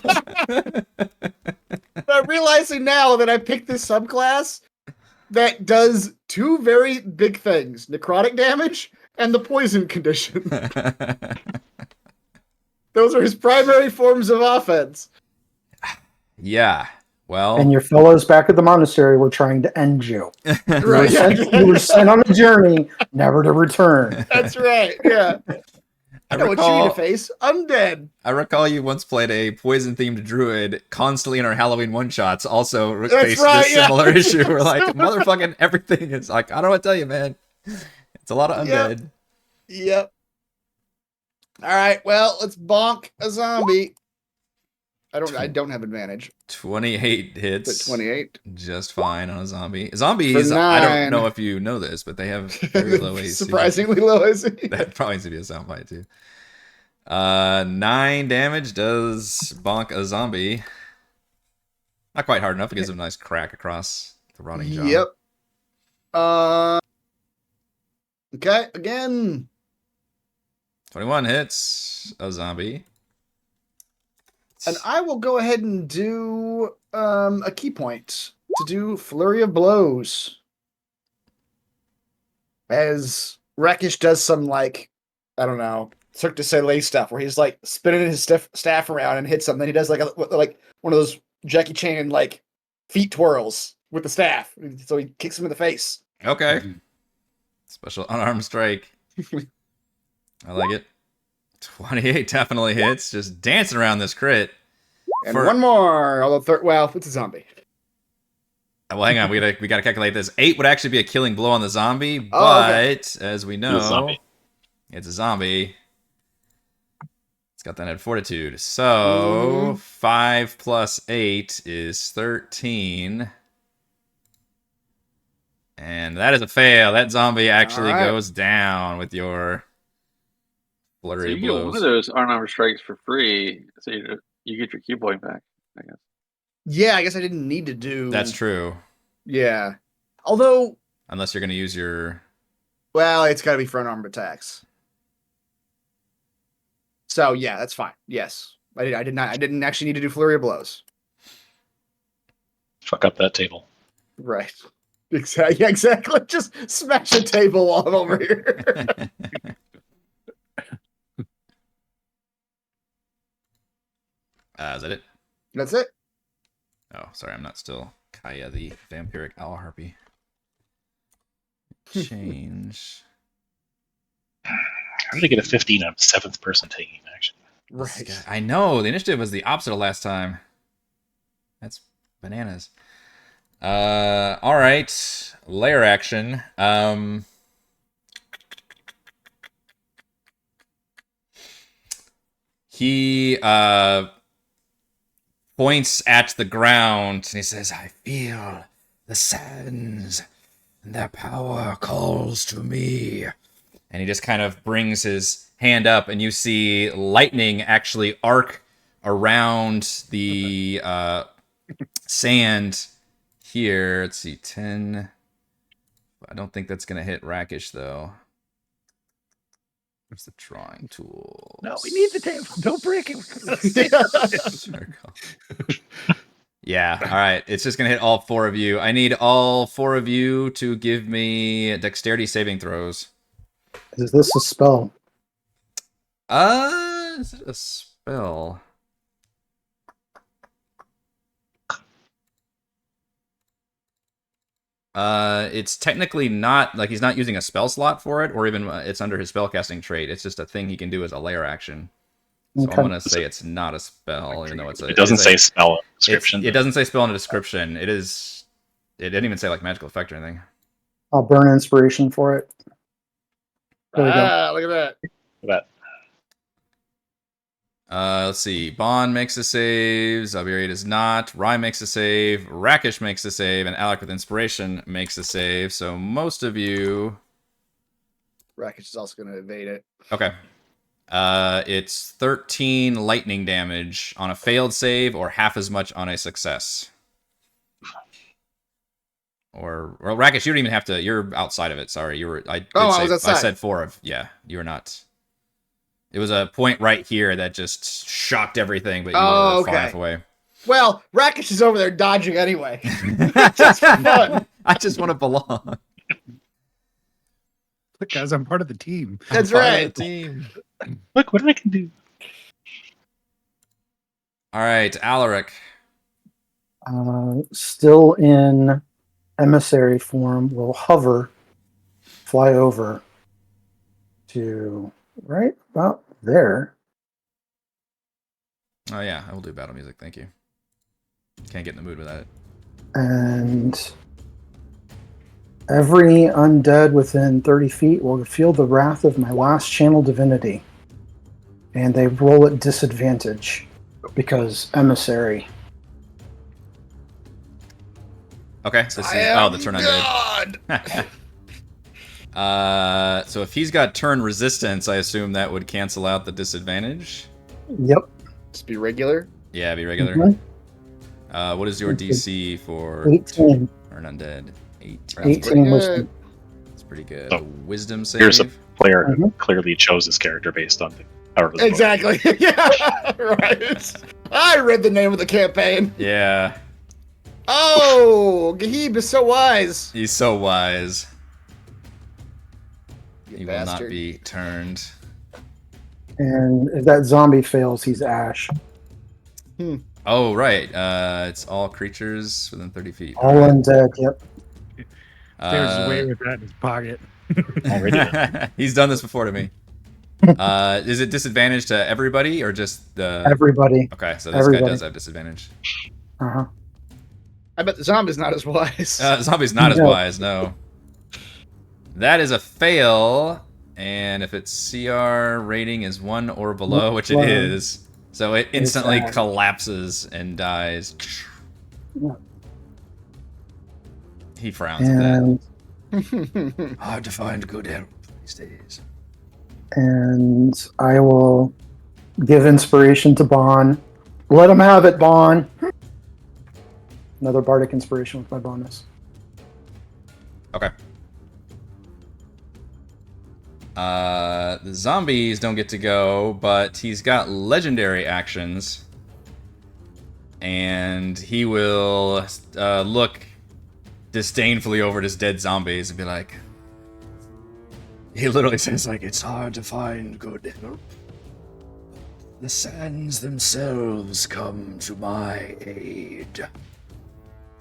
But I'm realizing now that I picked this subclass that does two very big things: necrotic damage and the poison condition. Those are his primary forms of offense. Yeah. Well, And your fellows back at the monastery were trying to end you. Right. You were sent on a journey never to return. That's right. Yeah. I know what you need to face. Undead. I recall you once played a poison-themed druid constantly in our Halloween one-shots. Also That's faced right, this similar issue. We're like, motherfucking everything is like, I don't know what to tell you, man. It's a lot of undead. Yep. All right. Well, let's bonk a zombie. I don't have advantage. 28 hits. But 28. Just fine on a zombie. Zombies, I don't know if you know this, but they have very low AC. Surprisingly low AC. That probably needs to be a soundbite too. 9 damage does bonk a zombie. Not quite hard enough. It gives him a nice crack across the rotting jaw. Yep. Okay, again. 21 hits a zombie. And I will go ahead and do a key point to do Flurry of Blows. As Rackish does some, like, I don't know, Cirque du Soleil stuff, where he's, like, spinning his staff around and hits something. Then he does, like, one of those Jackie Chan, like, feet twirls with the staff. So he kicks him in the face. Okay. Special unarmed strike. I like it. 28 definitely hits. Just dancing around this crit. And one more. Although well, it's a zombie. Well, hang on. We gotta calculate this. 8 would actually be a killing blow on the zombie, but okay. as we It's a know, zombie. it's a zombie. It's got that at fortitude. So 5 plus 8 is 13. And that is a fail. That zombie actually goes down with your flurry So you get one blows. of those unarmed strikes for free, so you get your key point back, I guess. Yeah, I guess I didn't need to do. That's true. Yeah. Although, Unless you're going to use your... well, it's got to be for unarmed attacks. So yeah, that's fine. Yes, I didn't actually need to do flurry of blows. Fuck up that table. Right. Exactly. Yeah, exactly. Just smash a table while I'm over here. Is that it? That's it. Oh, sorry. I'm not still Kaya, the vampiric owl harpy. Change. How did I get a 15 on 7th person taking action? Right. I know. The initiative was the opposite of last time. That's bananas. All right. Lair action. He points at the ground and he says, "I feel the sands, and their power calls to me." And he just kind of brings his hand up, and you see lightning actually arc around the sand here. Let's see, 10. I don't think that's going to hit Rackish, though. Where's the drawing tool? No, we need the table. Don't break it. Circle. Yeah, all right. It's just going to hit all 4 of you. I need all 4 of you to give me dexterity saving throws. Is this a spell? Is it a spell? It's technically not, like, he's not using a spell slot for it, or even it's under his spellcasting trait. It's just a thing he can do as a lair action. So Okay. I'm gonna say it's not a spell, even though it's a. It doesn't say a, spell in the description. It doesn't say spell in the description. It is. It didn't even say like magical effect or anything. I'll burn inspiration for it. There we go. Look at that. That Let's see. Bahn makes a save. Zaberi does not. Rye makes a save. Rackish makes a save, and Alaric with inspiration makes a save. So most of you. Rackish is also going to evade it. Okay. It's 13 lightning damage on a failed save, or half as much on a success. Or Rackish, you don't even have to. You're outside of it. Sorry, you were. I was outside. I said 4 of. Yeah, you were not. It was a point right here that just shocked everything, but you were far enough away. Well, Rackish is over there dodging anyway. Just fun. I just want to belong. Look, guys, I'm part of the team. That's Part of right. the team. Look, what did I can do? All right, Alaric. Still in emissary form, will hover, fly over to right about there. Oh yeah, I will do battle music. Thank you. Can't get in the mood without it. And every undead within 30 feet will feel the wrath of my last channel divinity. And they roll at disadvantage because emissary. Okay, so this is the turn undead. So if he's got turn resistance, I assume that would cancel out the disadvantage. Yep. Just be regular. Yeah, be regular. Mhm. What is your DC for 18. turn undead? 18. 18 wisdom. That's pretty good. So, Wisdom save. Here's a player who Mhm. clearly chose this character based on however the Exactly. Yeah, right. I read the name of the campaign. Yeah, Oh, Gahib is so wise. he's so wise. You He will not bastard. be turned. And if that zombie fails, he's ash. Oh, right. It's all creatures within 30 feet. All undead, yep. There's way with that in his pocket. Already. He's done this before to me. Is it disadvantage to everybody or just the... Everybody. Okay, so this Everybody. guy does have disadvantage. Uh-huh. I bet the zombie's not as wise. Zombie's not as No. wise, no. That is a fail, and if its CR rating is 1 or below, which it One. is, so it instantly sad. collapses and dies. Yeah. He frowns at that. And Hard to find good help these days. I will give inspiration to Bahn. Let him have it, Bahn. Another bardic inspiration with my bonus. Okay. The zombies don't get to go, but he's got legendary actions. And he will look disdainfully over at his dead zombies and be like... He literally says, like, it's hard to find good help. The sands themselves come to my aid.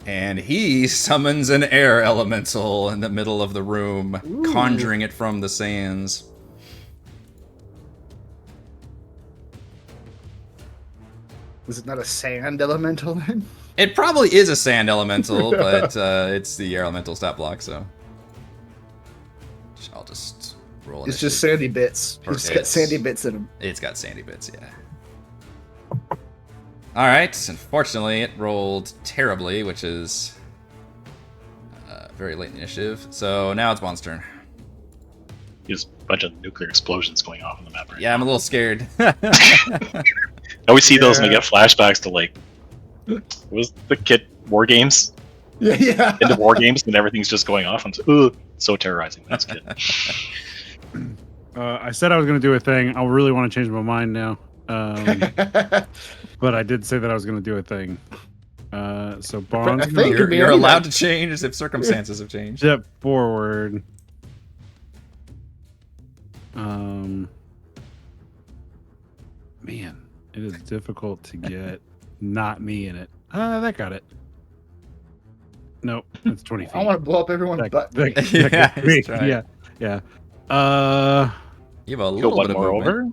And he summons an air elemental in the middle of the room, conjuring it from the sands. Was it not a sand elemental then? It probably is a sand elemental, but it's the air elemental stat block, so... I'll just roll It's just initiative. sandy bits. Or It's got it's- sandy bits in him. It's got sandy bits, yeah. Alright, unfortunately it rolled terribly, which is very late in the initiative. So now it's Bahn's turn. There's a bunch of nuclear explosions going off on the map right Yeah, I'm a little scared. now. We see those and we get flashbacks to like, what was the kid War Games? Yeah. Into War Games and everything's just going off. I'm so terrorizing when I was a kid. I said I was going to do a thing. I really want to change my mind now. But I did say that I was going to do a thing. So Bahn's I think going it'd to be You're anything. allowed to change if circumstances have changed. step forward. Man, it is difficult to get not me in it. That got it. Nope, it's 20 feet. I want to blow up everyone's That- butt. that- Yeah, that could be- let's try it. yeah. You have a Go little one bit of more movement. over.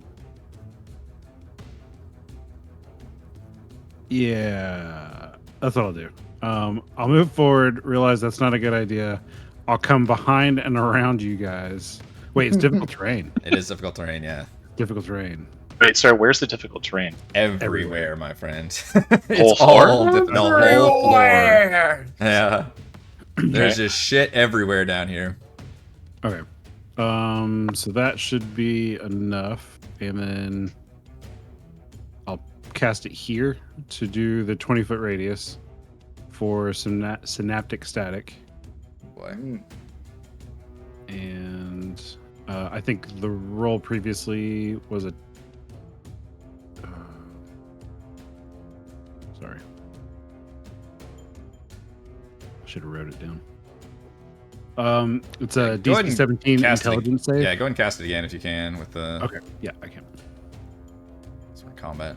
Yeah, that's what I'll do. I'll move forward, realize that's not a good idea. I'll come behind and around you guys. Wait, it's difficult terrain. It is difficult terrain, yeah. Difficult terrain. Wait, sorry, where's the difficult terrain? Everywhere, my friend. Whole It's floor? all the whole floor. Yeah. There's Okay. just shit everywhere down here. Okay. So that should be enough. And then I'll cast it here to do the 20-foot radius for some synaptic static. Boy. And I think the roll previously was a. Sorry. Should have wrote it down. It's a Go ahead DC and 17 cast it. intelligence save. Yeah, go ahead and cast it again if you can with the Okay. Yeah, I can. combat.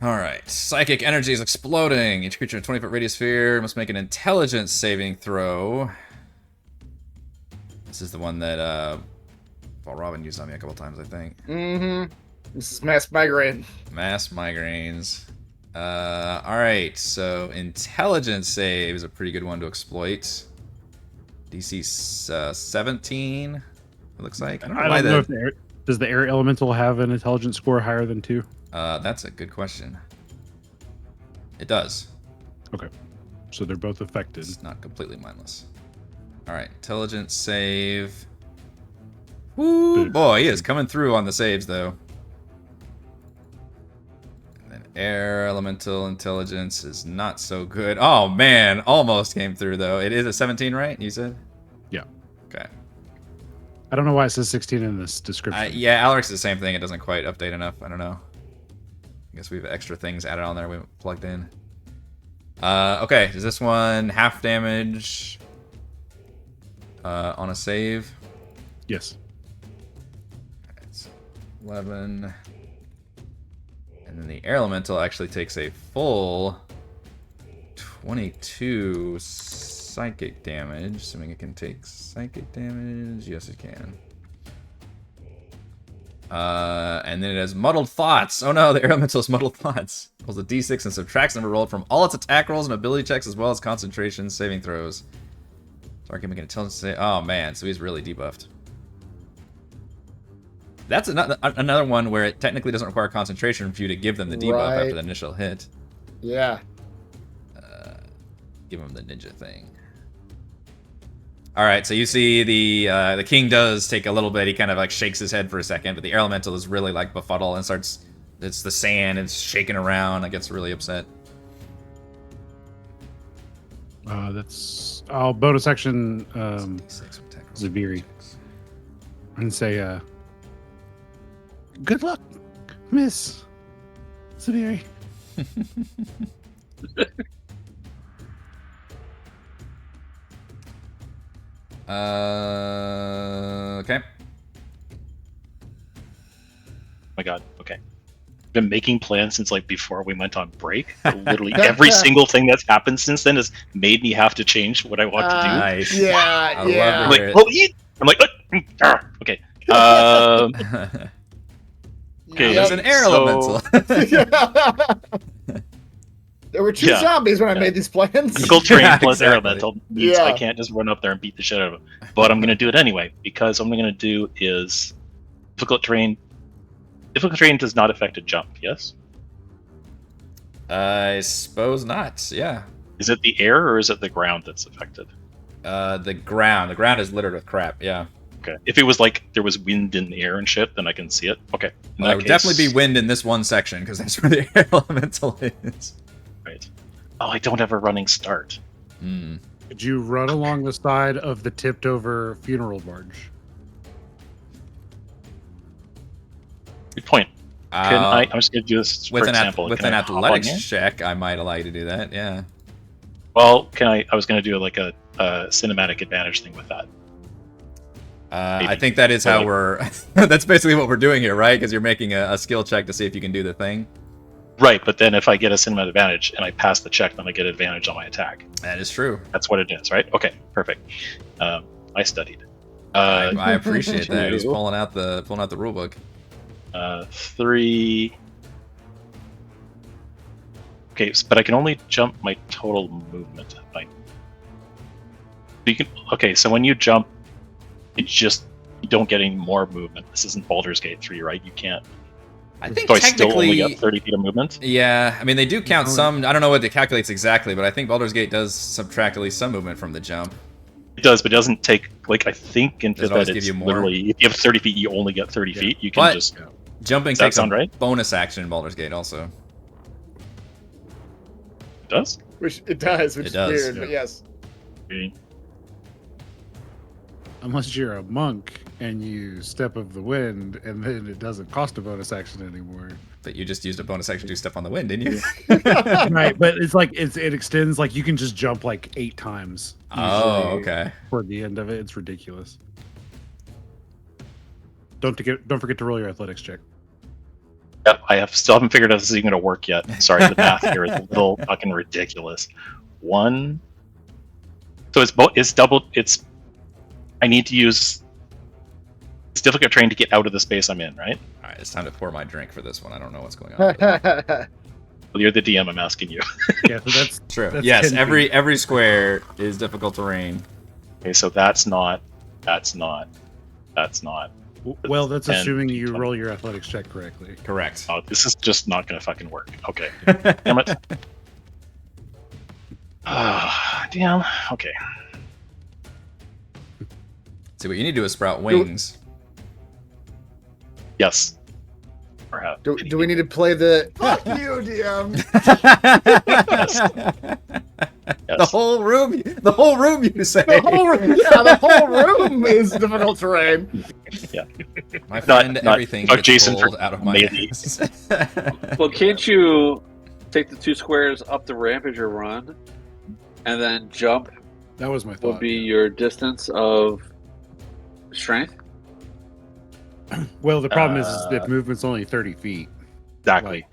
Alright. Psychic energy is exploding. Each creature in a 20-foot radius sphere must make an intelligence saving throw. This is the one that well, Robin used on me a couple times, I think. Mm-hmm. This is mass migraine. Mass migraines. Alright, so intelligence save is a pretty good one to exploit. DC 17, it looks like. I don't know why know if does the air elemental have an intelligence score higher than 2? That's a good question. It does. Okay. So they're both affected. It's not completely mindless. Alright, intelligence save. Woo! Dude. Boy, he is coming through on the saves, though. And then air elemental intelligence is not so good. Oh, man. Almost came through, though. It is a 17, right? You said? Yeah. Okay. I don't know why it says 16 in this description. Yeah, Alaric's the same thing. It doesn't quite update enough. I don't know. I guess we have extra things added on there we haven't plugged in. Okay, is this one half damage on a save? Yes. It's 11. And then the air elemental actually takes a full 22. psychic damage, assuming it can take psychic damage. Yes, it can. And then it has Muddled Thoughts. Oh no, the Elemental has Muddled Thoughts. Rolls a d6 and subtracts number rolled from all its attack rolls and ability checks, as well as concentration saving throws. Sorry, can make an intelligence save. Oh man, so he's really debuffed. That's another one where it technically doesn't require concentration for you to give them the debuff after the initial hit. Yeah. Give him the ninja thing. All right, so you see the king does take a little bit. He kind of like shakes his head for a second, but the elemental is really like befuddled and starts. It's the sand. It's shaking around. It gets really upset. That's bonus action. Zaberi. And say, good luck, Miss Zaberi. Okay. Oh my god. Okay. I've been making plans since like before we went on break. Literally every single thing that's happened since then has made me have to change what I want to do. Nice. Yeah, I yeah. love I'm it. like, well, I'm like, okay. Okay. There's an air so- elemental. There were two Yeah. zombies when I made these plans. Physical terrain Yeah, plus air exactly. elemental means Yeah. I can't just run up there and beat the shit out of him. But I'm going to do it anyway, because what I'm going to do is difficult terrain. Difficult terrain does not affect a jump, yes? I suppose not. Yeah. Is it the air or is it the ground that's affected? The ground. The ground is littered with crap. Yeah. Okay. If it was like there was wind in the air and shit, then I can see it. Okay. In Well, that there would case- definitely be wind in this one section because that's where the air elemental is. Right. Oh, I don't have a running start. Hmm. Could you run along the side of the tipped over funeral barge? Good point. Can I'm just going to do this with for an example. with Can an I hop on athletics here? check, I might allow you to do that. Yeah. Well, I was going to do like a cinematic advantage thing with that. I Maybe. think that is Or how like- we're. That's basically what we're doing here, right? Because you're making a skill check to see if you can do the thing. Right, but then if I get a cinematic advantage and I pass the check, then I get advantage on my attack. That is true. That's what it is, right? Okay, perfect. I studied. I appreciate that. He's two. pulling out the rule book. 3. Okay, but I can only jump my total movement. So when you jump, it's just you don't get any more movement. This isn't Baldur's Gate 3, right? You can't. I think So I still only technically. get 30 feet of movement. Yeah, I mean they do count some. I don't know what it calculates exactly, but I think Baldur's Gate does subtract at least some movement from the jump. It does, but it doesn't take I think in Does it fifth always ed give it's you more? literally if you have 30 feet, you only get 30 feet. You can But- just Jumping Does that takes a sound right? bonus action in Baldur's Gate also. it does. Which it does, which It is does, weird, yeah. but yes. Okay. Unless you're a monk and you step of the wind, and then it doesn't cost a bonus action anymore. But you just used a bonus action to step on the wind, didn't you? Right, but it's like it extends. Like you can just jump like 8 times. Oh, usually okay. Toward the end of it, it's ridiculous. Don't forget to roll your athletics check. Yep, still haven't figured out this is even going to work yet. Sorry, the math here is a little fucking ridiculous. 1. So it's double. I need to use. It's difficult terrain to get out of the space I'm in, right? All right, it's time to pour my drink for this one. I don't know what's going on. Yeah. Well, you're the DM. I'm asking you. Yeah, so that's True. That's Yes, 10 every square is difficult terrain. Okay, so that's not. well. That's 10, assuming you 20. roll your athletics check correctly. Correct. Oh, this is just not going to fucking work. Okay. Damn it. Damn. Okay. See, what you need to do is sprout wings. Yes. Perhaps. Do we need to play the fuck you, DM? The Yes. whole room, you say. The whole room is difficult terrain. My friend, not- everything fuck gets Jason pulled for out of my maybe. ass. Well, can't you take the 2 squares up the ramp as you run, and then jump That was my will thought. be your distance of strength? Well, the problem is that movement's only 30 feet. Exactly.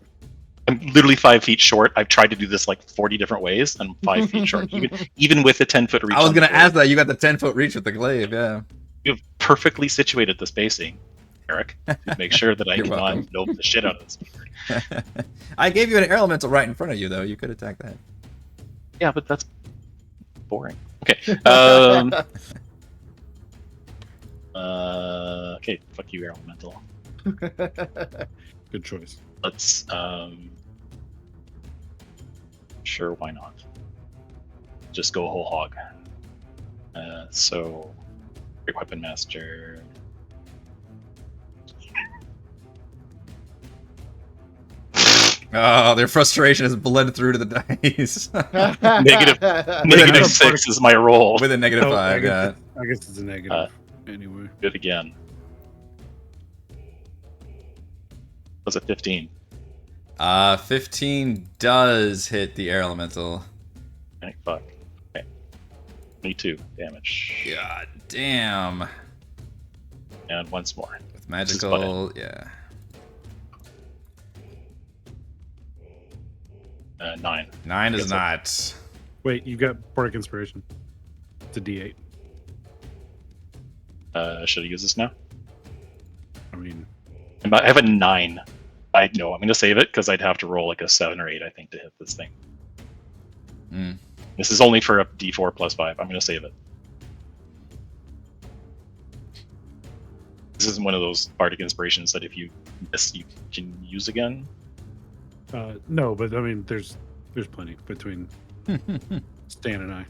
I'm literally 5 feet short. I've tried to do this like 40 different ways. I'm 5 feet short, even with a 10-foot reach. I was on the gonna glaive. ask that. You got the 10-foot reach with the glaive, yeah. You've perfectly situated the spacing, Eric. To make sure that I You're cannot welcome. nope the shit out of this. I gave you an air elemental right in front of you, though. You could attack that. Yeah, but that's boring. Okay. Okay. Fuck you, elemental. Good choice. Let's. Sure, why not? Just go whole hog. So, Great Weapon Master. Oh, their frustration has bled through to the dice. Negative 6 is my roll. With a negative Oh, 5, yeah. I guess it's a negative. Anyway. Do it again. Was it 15? 15 does hit the air elemental. Thank fuck. Okay. 22 damage. God damn. And once more. With magical, yeah. 9. 9 is Gets not. Wait, you got Bardic Inspiration. It's a D8. Should I use this now? I mean, I have a 9. I know I'm going to save it because I'd have to roll like a 7 or 8, I think, to hit this thing. Mm. This is only for a D4 plus 5. I'm going to save it. This isn't one of those Bardic Inspirations that if you miss, you can use again. no, but I mean, there's plenty between Stan and I.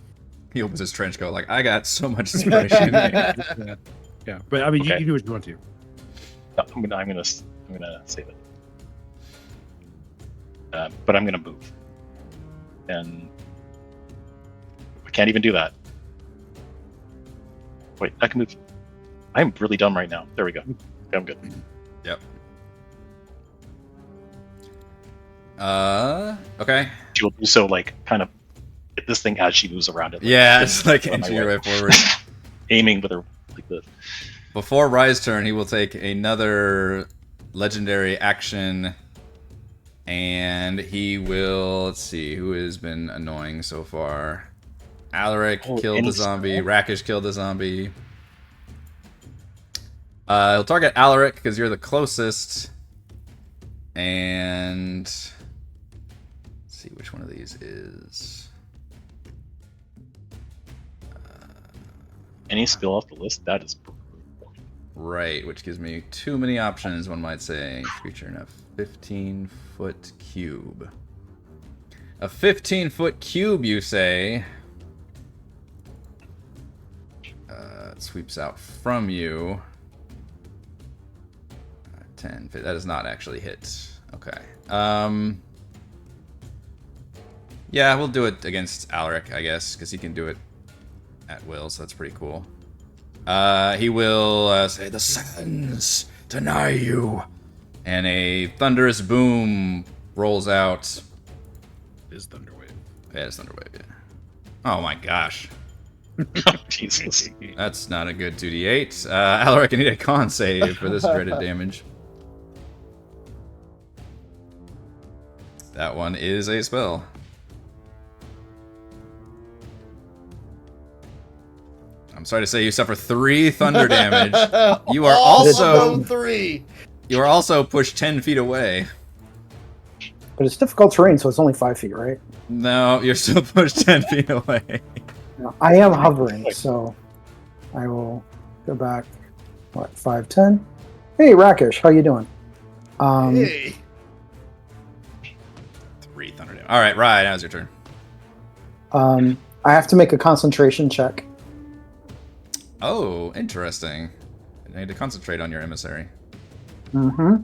He opens his trench coat like, I got so much inspiration. Yeah, but I mean, Okay. you do what you want to. No, I'm gonna save it. But I'm gonna move, and I can't even do that. Wait, I can move. I'm really dumb right now. There we go. Okay, I'm good. Yep. Okay. She'll do so, like, kind of hit this thing as she moves around it. Like, Yeah, it's like on my inching your way. way forward. Aiming with her like this. Before Rye's turn, he will take another legendary action. And he will, let's see, who has been annoying so far? Alaric killed the zombie. Rackish killed the zombie. He'll target Alaric because you're the closest. And let's see which one of these is. Any skill off the list, that is brutal. Right, which gives me too many options, one might say. Creature in a 15-foot cube. A 15-foot cube, you say? It sweeps out from you. 10. That does not actually hit. Okay. Yeah, we'll do it against Alaric, I guess, because he can do it at will, so that's pretty cool. He will say, "The sands deny you," and a thunderous boom rolls out. It is Thunderwave. Yeah, it's Thunderwave, yeah. Oh my gosh. Jesus. That's not a good 2d8. Alaric, I need a con save for this dreaded damage. That one is a spell. I'm sorry to say you suffer 3 thunder damage. You are All also of them 3. you are also pushed 10 feet away. But it's difficult terrain, so it's only 5 feet, right? No, you're still pushed 10 feet away. No, I am hovering, so I will go back. What, 5, 10? Hey, Rackish, how you doing? Hey. 3 thunder damage. All right, Ryan, now's your turn. I have to make a concentration check. Oh, interesting. I need to concentrate on your emissary. Mm-hmm.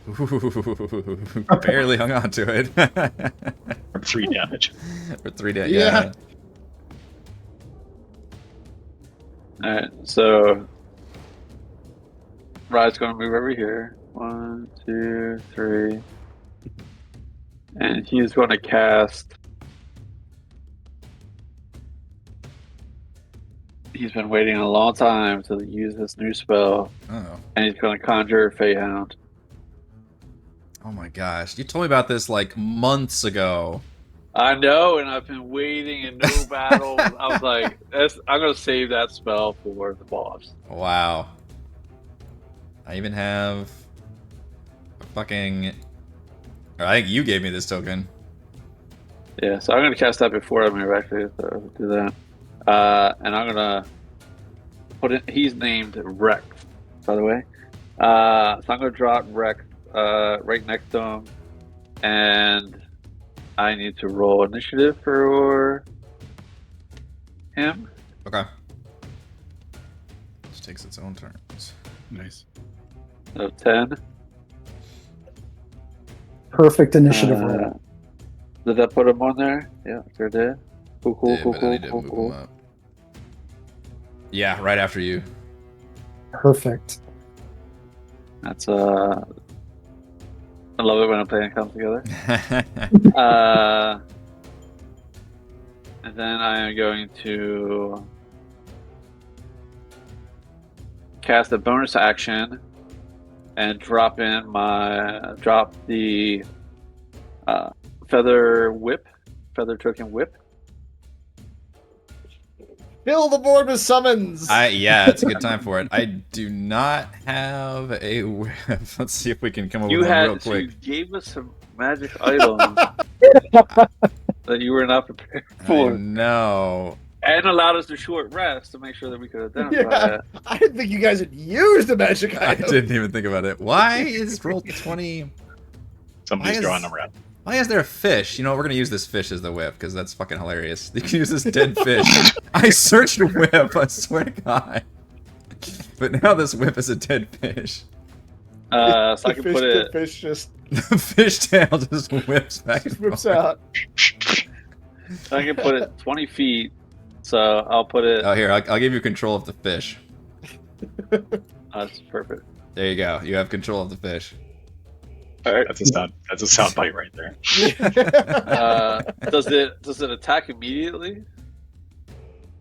Ooh, barely hung on to it. For 3 damage. For 3 damage. Yeah. Yeah. Alright, so Rye's gonna move over here. 1, 2, 3. And he's gonna cast. He's been waiting a long time to use this new spell, Oh. and he's gonna conjure Feyhound. Oh my gosh. You told me about this like months ago. I know, and I've been waiting and no battles. I was like, I'm gonna save that spell for the boss. Wow. I even have a fucking... Or I think you gave me this token. Yeah, so I'm gonna cast that before I move actually, so do that. And I'm gonna put it. He's named Rex, by the way. So I'm gonna drop Rex right next to him, and I need to roll initiative for him. Okay. This takes its own turns. Nice. So 10. Perfect initiative roll. Did that put him on there? Yeah, sure did. Cool. But I need to move them up. Yeah, right after you. Perfect. That's I love it when a plan comes together. And then I am going to cast a bonus action and drop the feather token whip. Fill the board with summons. Yeah, it's a good time for it. I do not have a whip. Let's see if we can come up with one real quick. You gave us some magic items that you were not prepared for. No. And allowed us to short rest to make sure that we could identify it. I didn't think you guys had used the magic I item. didn't even think about it. Why is roll 20? Somebody's drawing them around. Why is there a fish? You know what? We're going to use this fish as the whip because that's fucking hilarious. You can use this dead fish. I searched whip, I swear to God. But now this whip is a dead fish. So I can put it. The fish just The fish tail just whips back. and whips forth. out. I can put it 20 feet. So I'll put it. Oh, here, I'll give you control of the fish. That's perfect. There you go. You have control of the fish. All right. That's a sound bite right there. Does it attack immediately?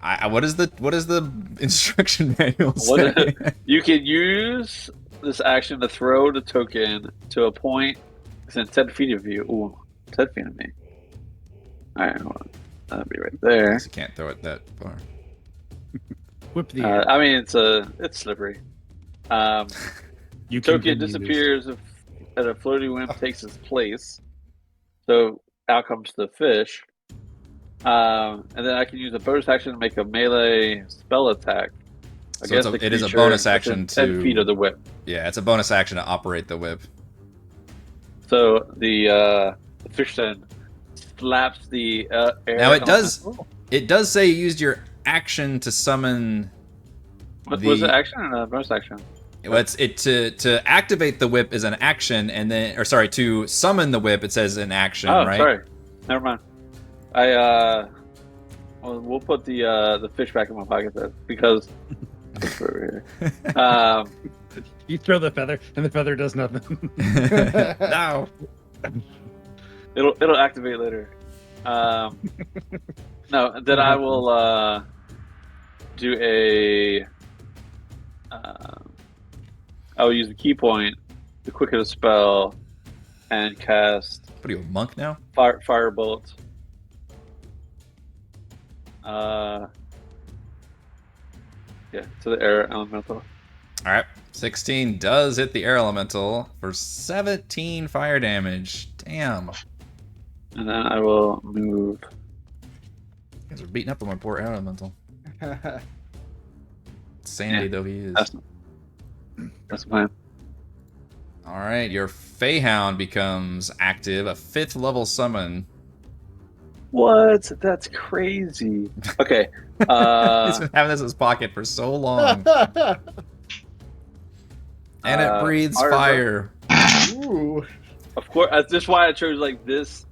What is the instruction manual say? You can use this action to throw the token to a point within 10 feet of you. Ooh, 10 feet of me. All right, hold on. That'll be right there. You can't throw it that far. Whip the air. I mean, it's slippery. You can Token then use- disappears if a floating wimp takes its place. So out comes the fish. And then I can use a bonus action to make a melee spell attack. So against the it is a creature bonus within action 10 feet to. of the whip. Yeah, it's a bonus action to operate the whip. So the fish then slaps the air. Now it does. elemental. It does say you used your action to summon. What was the action or a bonus action? Well, to activate the whip is an action, and then to summon the whip it says an action, Oh, right? sorry. Never mind. We'll put the fish back in my pocket then because it's over here. You throw the feather, and the feather does nothing. No. It'll activate later. No, then I will do a. I'll use the key point to quicken a spell and cast What are you, a monk now? fire bolts. Yeah, to the air elemental. All right, 16 does hit the air elemental for 17 fire damage. Damn. And then I will move. You guys are beating up on my poor air elemental. Sandy though he is. That's the plan. All right, your Feyhound becomes active, a 5th level summon. What? That's crazy. Okay. He's been having this in his pocket for so long. And it breathes fire. fire. Ooh. Of course, that's just why I chose like this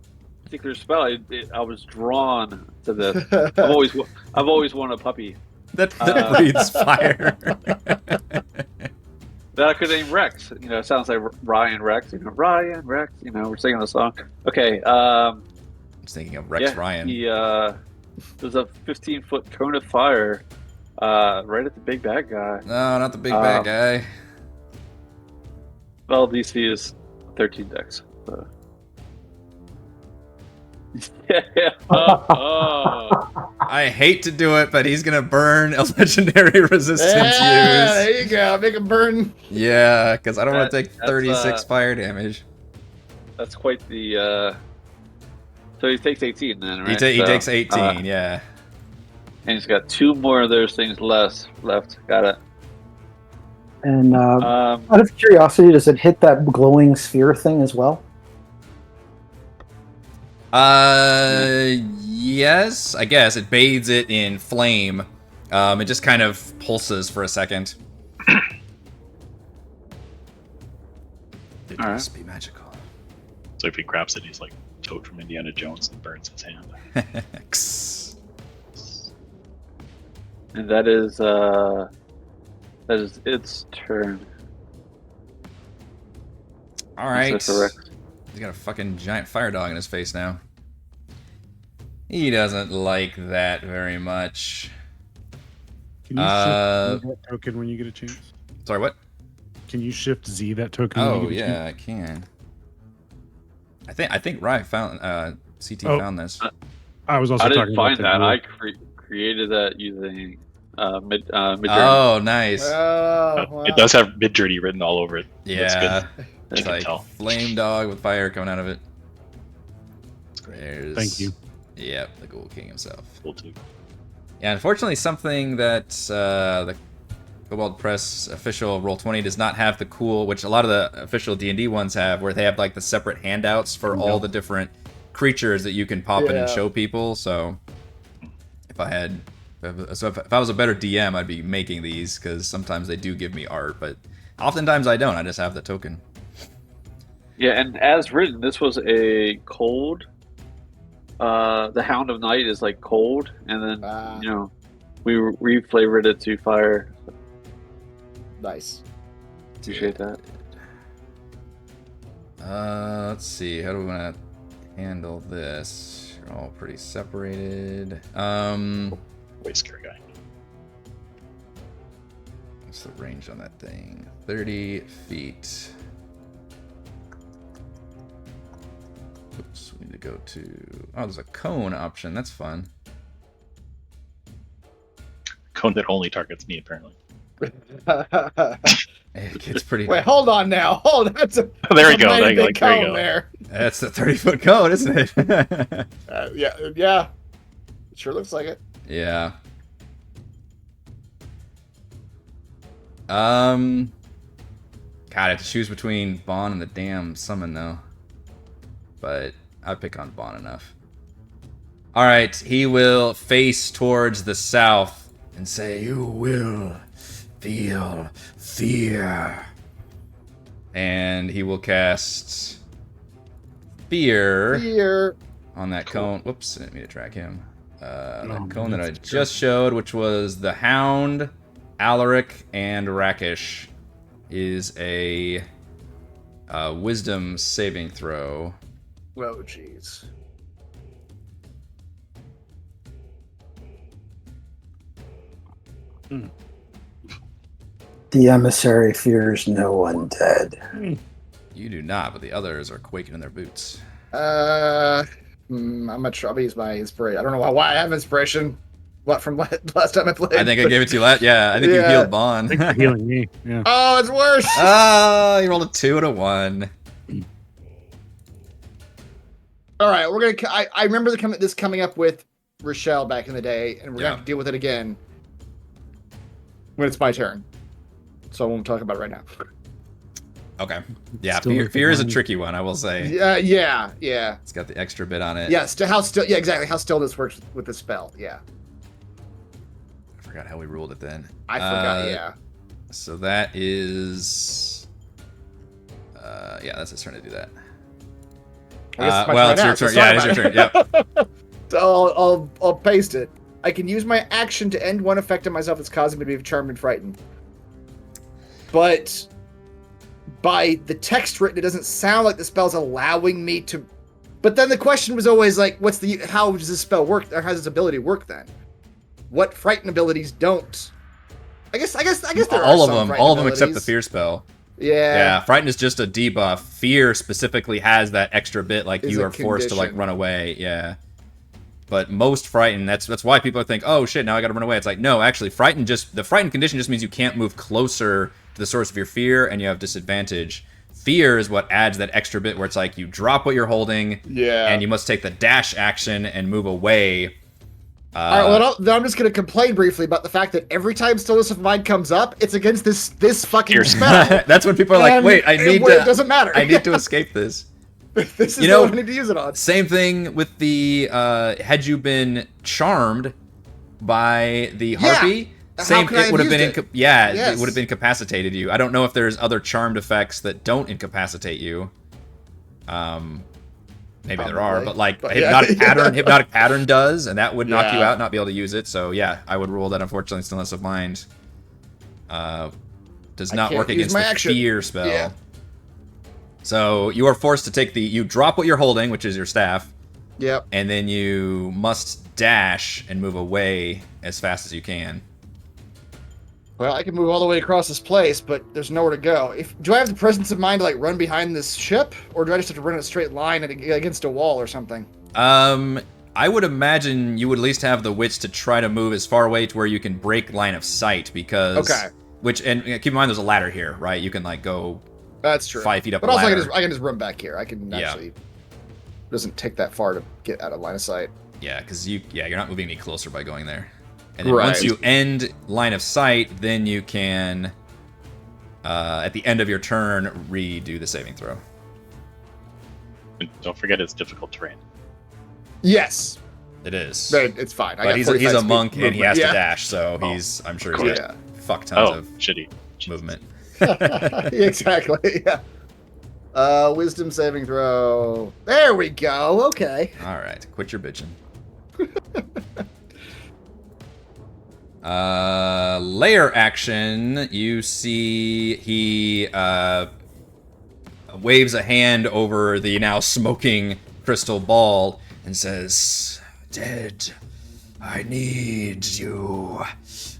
particular spell. I was drawn to this. I've always wanted a puppy That breathes fire. that I could name Rex. You know, it sounds like Ryan Rex. You know, Ryan Rex. You know, we're singing a song. Okay. I was thinking of Rex Ryan. There's a 15-foot cone of fire right at the big bad guy. No, not the big bad guy. Well, DC is 13 decks. So. Yeah. Oh. I hate to do it, but he's gonna burn a legendary resistance Yeah, there use. you go. Make him burn. Yeah, because I don't want to take That's, 36 fire damage. That's quite the. So he takes 18 then, right? He So, takes 18, yeah. And he's got 2 more of those things left. Got it. And out of curiosity, does it hit that glowing sphere thing as well? Yes, I guess. It bathes it in flame. It just kind of pulses for a second. It All right. must be magical. So if he grabs it, he's like Toad from Indiana Jones and burns his hand. And that is its turn. All right. That's it for Rex. He's got a fucking giant fire dog in his face now. He doesn't like that very much. Can you shift Z that token when you get a chance? Sorry, what? Can you shift Z that token? when Oh you get a yeah, chance? I can. I think Rye found CT found this. I was also I talking didn't find about that. the I created that using Midgard. Oh, nice. Oh, wow. It does have Midjourney written all over it. That's Yeah. good. It's You can like tell. flame dog with fire coming out of it. There's, Thank you. Yep, the Ghoul King himself. Cool too. Yeah, unfortunately, something that the Kobold Press official Roll20 does not have the cool, which a lot of the official D&D ones have, where they have like the separate handouts for all the different creatures that you can pop in and Yeah. show people. So if I was a better DM, I'd be making these because sometimes they do give me art, but oftentimes I don't. I just have the token. Yeah, and as written, this was a cold. The Hound of Night is like cold, and then we reflavored it to fire. Nice. Appreciate that. Let's see. How do we want to handle this? You're all pretty separated. Way scary guy. What's the range on that thing? 30 feet. Oops, we need to go to... Oh, there's a cone option. That's fun. Cone that only targets me, apparently. It gets pretty... Wait, hold on now. Hold on. That's a, There you go. mighty There you go. big There you cone go. there. That's the 30-foot cone, isn't it? Yeah. Sure looks like it. Yeah. God, I have to choose between Bahn and the damn summon, though. But I pick on Bahn enough. Alright, he will face towards the south and say, "You will feel fear." And he will cast Fear Here. on that cone. Whoops, I didn't mean to track him. That man, cone that I that's just showed, which was the Hound, Alaric, and Rackish, is a Wisdom saving throw. Oh, jeez. The emissary fears no undead. You do not, but the others are quaking in their boots. I'm gonna try to use my inspiration. I don't know why I have inspiration. What from last time I played? I think I gave it to you last. Yeah, I think you Yeah. healed Bahn. Thanks for healing me. Yeah. Oh, it's worse. Oh, you rolled a 2 and a 1. All right, we're gonna. I remember this coming up with Rochelle back in the day, and we're gonna have to deal with it again when it's my turn. So I won't talk about it right now. Okay. Yeah, Still with the fear is a one. tricky one, I will say. Yeah. It's got the extra bit on it. Yeah, exactly. How still this works with the spell. Yeah, I forgot how we ruled it then. I forgot. Yeah. So that is... yeah, that's his turn to do that. I guess my well, turn it's now, your so turn. Yeah, sorry it is your about turn. Yep. So I'll paste it. I can use my action to end one effect on myself that's causing me to be charmed and frightened. But by the text written, it doesn't sound like the spell's allowing me to. But then the question was always like, how does this spell work? Or how does this ability work then? What frighten abilities don't? I guess there are all of some them. frighten All of them except the abilities. fear spell. Yeah, frightened is just a debuff. Fear specifically has that extra bit, like Is you a are forced to like condition. run away. Yeah. But most frightened, that's why people think, oh shit, now I gotta run away. It's like, no, actually, the frightened condition just means you can't move closer to the source of your fear and you have disadvantage. Fear is what adds that extra bit where it's like you drop what you're holding, and you must take the dash action and move away. All right, well, then I'm just going to complain briefly about the fact that every time Stillness of Mind comes up, it's against this fucking spell. That's when people are like, And wait, it doesn't matter. I need to escape this. This is You know, what I need to use it on. Same thing with the had you been charmed by the harpy, How could I it would have been used it? it Yes. would have incapacitated you. I don't know if there's other charmed effects that don't incapacitate you. Maybe there are, Probably. but like But hypnotic pattern does, and that would knock you Yeah. out, not be able to use it. So yeah, I would rule that unfortunately Stillness of Mind does not can't work use against my the action. fear spell. Yeah. So you are forced to take you drop what you're holding, which is your staff, Yep. and then you must dash and move away as fast as you can. Well, I can move all the way across this place, but there's nowhere to go. Do I have the presence of mind to like run behind this ship, or do I just have to run in a straight line against a wall or something? I would imagine you would at least have the wits to try to move as far away to where you can break line of sight, because and keep in mind there's a ladder here, right? You can like go That's true. 5 feet up But a also, ladder. I can just run back here. I can Yeah. actually. It doesn't take that far to get out of line of sight. Yeah, because you're not moving any closer by going there. And then Right. once you end line of sight, then you can, at the end of your turn, redo the saving throw. And don't forget it's difficult terrain. Yes, It is. it's fine. But he's a 45 speed monk and he has movement. to dash, so I'm sure he's Yeah. got fuck tons Oh, of shitty. movement. Exactly. Yeah. Wisdom saving throw. There we go. Okay. All right, quit your bitching. Layer action. You see he waves a hand over the now smoking crystal ball and says, "Dead, I need you.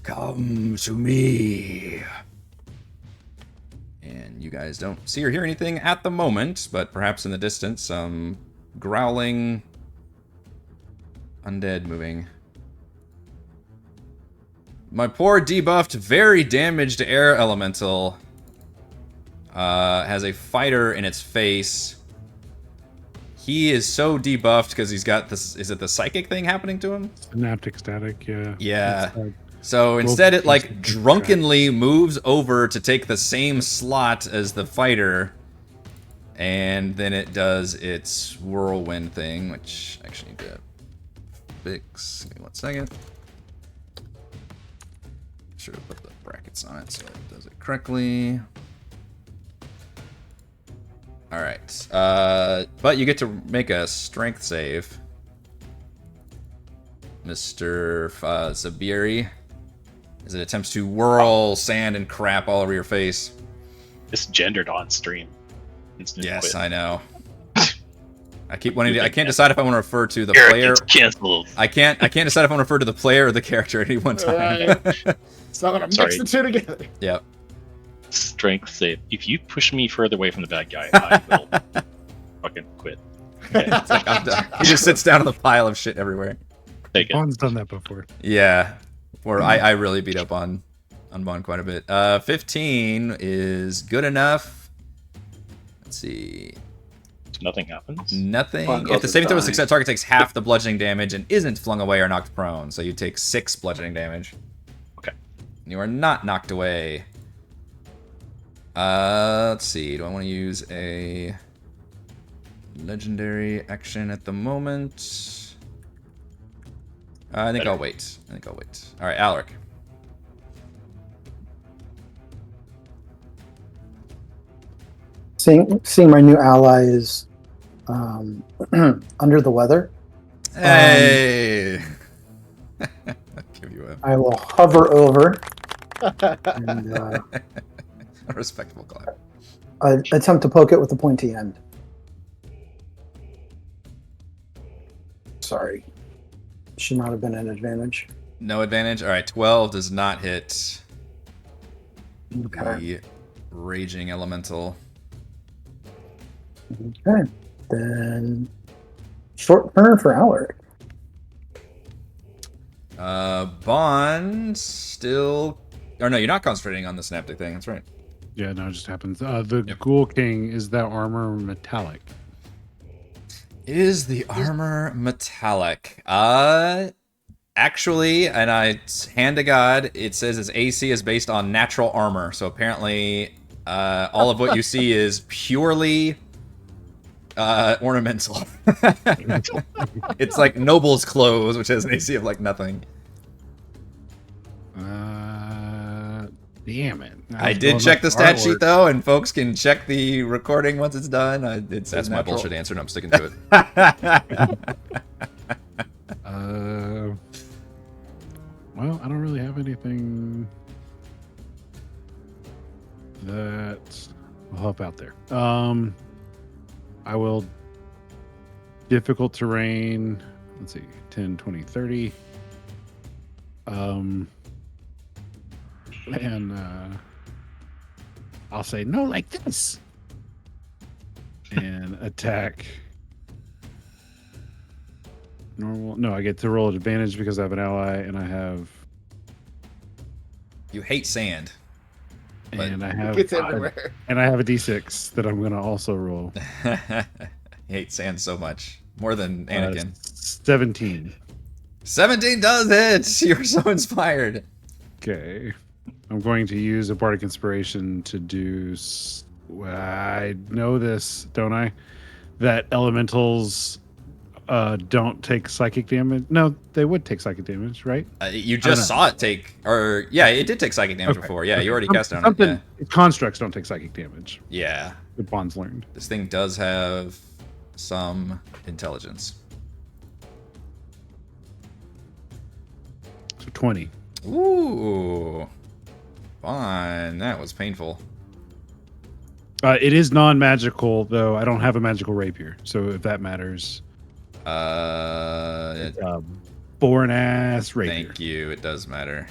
Come to me." And you guys don't see or hear anything at the moment, but perhaps in the distance, some growling undead moving. My poor debuffed, very damaged air elemental has a fighter in its face. He is so debuffed because he's got this. Is it the psychic thing happening to him? Synaptic static, yeah. Yeah. It's, So instead, it like Well, drunkenly moves over to take the same slot as the fighter, and then it does its whirlwind thing, which I actually need to fix. Give me 1 second. Should have put the brackets on it so it does it correctly. All right, but you get to make a strength save, Mr. Zaberi, as it attempts to whirl sand and crap all over your face. It's gendered on stream. Instant Yes, quit. I know. I keep wanting to. I can't decide if I want to refer to the Eric player. gets canceled. I can't decide if I want to refer to the player or the character at any one time. So I'm gonna mix Sorry. the two together. Yep. Strength save. If you push me further away from the bad guy, I will fucking quit. Okay, It's like I'm done. He just sits down on the pile of shit everywhere. take it. Bahn's done that before. Yeah. Or I really beat up on Bahn quite a bit. 15 is good enough. Let's see. Nothing happens. Nothing. Bahn If goes the saving throw is dying. success, target takes half the bludgeoning damage and isn't flung away or knocked prone. So you take 6 bludgeoning damage. Okay. You are not knocked away. Let's see. Do I want to use a legendary action at the moment? I think I'll wait. All right, Alaric. Seeing my new ally is under the weather, Hey. I'll give you I will hover over and a respectable clap. attempt to poke it with the pointy end. Sorry. Should not have been an advantage. No advantage. All right, 12 does not hit Okay. the raging elemental. Okay. Then short turn for Alaric. Bahn still. Or no, you're not concentrating on the synaptic thing. That's right. Yeah, no, it just happens. The Ghoul King, is that armor metallic? Is the armor metallic? Actually, and I hand to God, it says its AC is based on natural armor. So apparently, all of what you see is purely ornamental. It's like noble's clothes, which has an AC of like nothing. Damn it. I did check the stat sheet though, and folks can check the recording once it's done. That's my bullshit answer, and I'm sticking to it. Well, I don't really have anything that will help out there. I will difficult terrain. Let's see, 10, 20, 30. And I'll say no like this. And attack. Normal. No, I get to roll at advantage because I have an ally and I have. You hate sand. And I have. It's everywhere. And I have a d6 that I'm gonna also roll. You hate sand so much. More than Anakin. 17. 17 does it! You're so inspired. Okay. I'm going to use a Bardic Inspiration to do. I know this, don't I? That elementals don't take psychic damage. No, they would take psychic damage, right? You just saw it take, or yeah, it did take psychic damage before. Yeah, you already cast it on it. Yeah. Constructs don't take psychic damage. Yeah. The Bond's learned. This thing does have some intelligence. So 20. Ooh. Fine. That was painful. It is non-magical, though. I don't have a magical rapier, so if that matters. Boring ass rapier. Thank you. It does matter.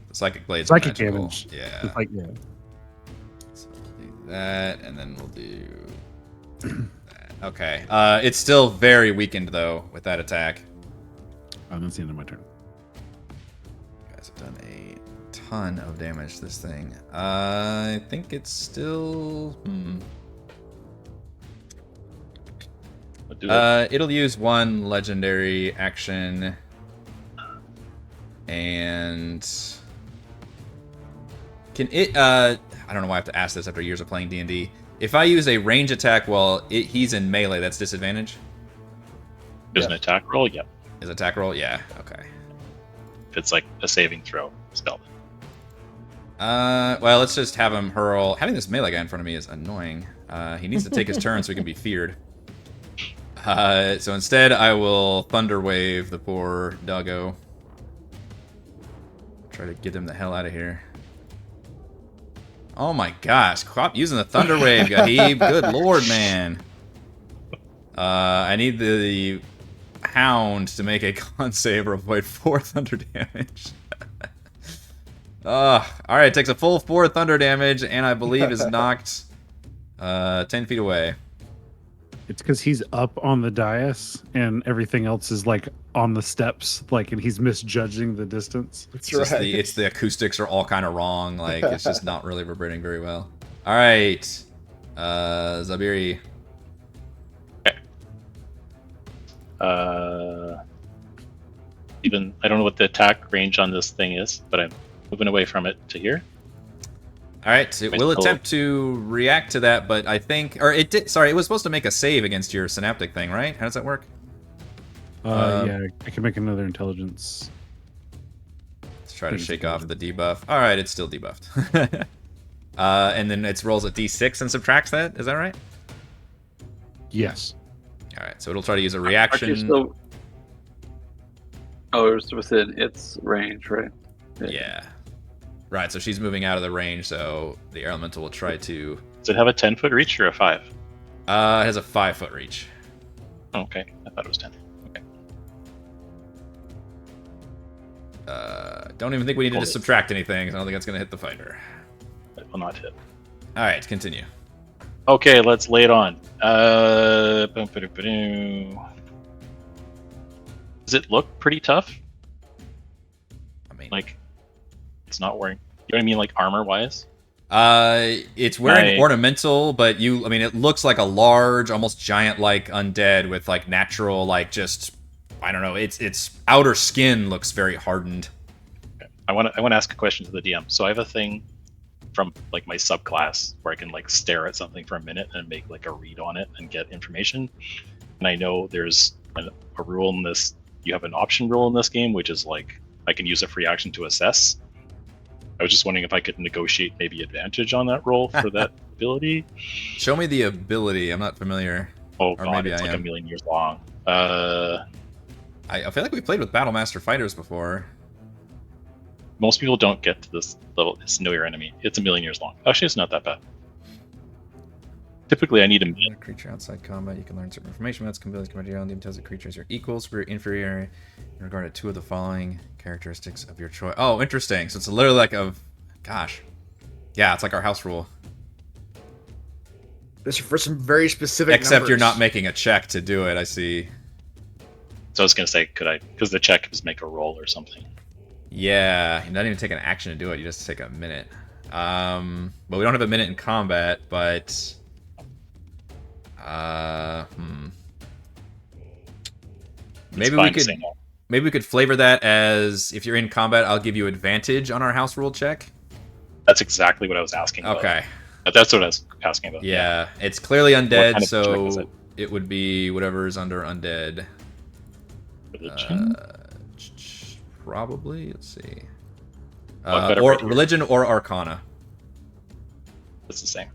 The psychic blades. Psychic are magical. damage. Yeah. It's like, yeah. So we'll do that, and then we'll do that. Okay. It's still very weakened though with that attack. That's the end of my turn. You guys have done a ton of damage to this thing. I think it's still. It'll use one legendary action, and can it? I don't know why I have to ask this after years of playing D&D. If I use a range attack while he's in melee, that's disadvantage. Is an attack roll? Yep. Is attack roll? Yeah. Okay. If it's like a saving throw spell. Well, let's just have him hurl. Having this melee guy in front of me is annoying. He needs to take his turn so he can be feared. So instead, I will Thunder Wave the poor doggo. Try to get him the hell out of here. Oh my gosh, stop using the Thunder Wave, Gahib. Good lord, man. I need the Hound to make a con save or avoid 4 thunder damage. Alright, it takes a full 4 thunder damage, and I believe is knocked 10 feet away. It's because he's up on the dais and everything else is like on the steps, like, and he's misjudging the distance. That's It's right. just the acoustics are all kind of wrong. Like, it's just not really reverberating very well. All right, Zaberi. Okay. Even I don't know what the attack range on this thing is, but I'm moving away from it to here. All right, it will attempt to react to that, but I think, or it did. Sorry, it was supposed to make a save against your synaptic thing, right? How does that work? Yeah, I can make another intelligence. Let's try to shake off the debuff. All right, it's still debuffed. And then it rolls a d6 and subtracts that. Is that right? Yes. All right, so it'll try to use a Aren't you reaction. still... Oh, it's within its range, right? Yeah. Right, so she's moving out of the range, so the elemental will try to. Does it have a 10-foot reach or a 5? It has a 5-foot reach. Okay, I thought it was 10. Okay. Don't even think we needed to subtract anything. So I don't think that's going to hit the fighter. It will not hit. All right, continue. Okay, let's lay it on. Does it look pretty tough? I mean, Like, it's not wearing. You know what I mean? Like armor wise. it's wearing Like- ornamental, but I mean, it looks like a large, almost giant-like undead with like natural, like just, I don't know. Its outer skin looks very hardened. I want to ask a question to the DM. So I have a thing from like my subclass where I can like stare at something for a minute and make like a read on it and get information. And I know there's a rule in this. You have an option rule in this game, which is like I can use a free action to assess. I was just wondering if I could negotiate maybe advantage on that roll for that ability. Show me the ability. I'm not familiar. Oh Or god, maybe it's I like am. a million years long. I feel like we played with Battlemaster fighters before. Most people don't get to this level. It's know your enemy. It's a million years long. Actually, it's not that bad. Typically, I need a minute. A creature outside combat, you can learn certain information about its abilities compared to your own. The intelligent creatures are equal, superior, inferior in regard to two of the following characteristics of your choice. Oh, interesting. So it's literally like gosh. Yeah, it's like our house rule. This is for some very specific Except you're numbers. not making a check to do it, I see. So I was gonna say, could I? Because the check is make a roll or something. Yeah, you not even take an action to do it, you just take a minute. But we don't have a minute in combat, but It's maybe fine we to could say no. maybe we could flavor that as if you're in combat, I'll give you advantage on our house rule check. That's exactly what I was asking about. Okay. That's what I was asking about. Yeah, it's clearly undead, kind of check is so it? it would be whatever is under undead. Religion? Probably. Let's see. Oh, I've got it Or right here. religion or arcana. It's the same.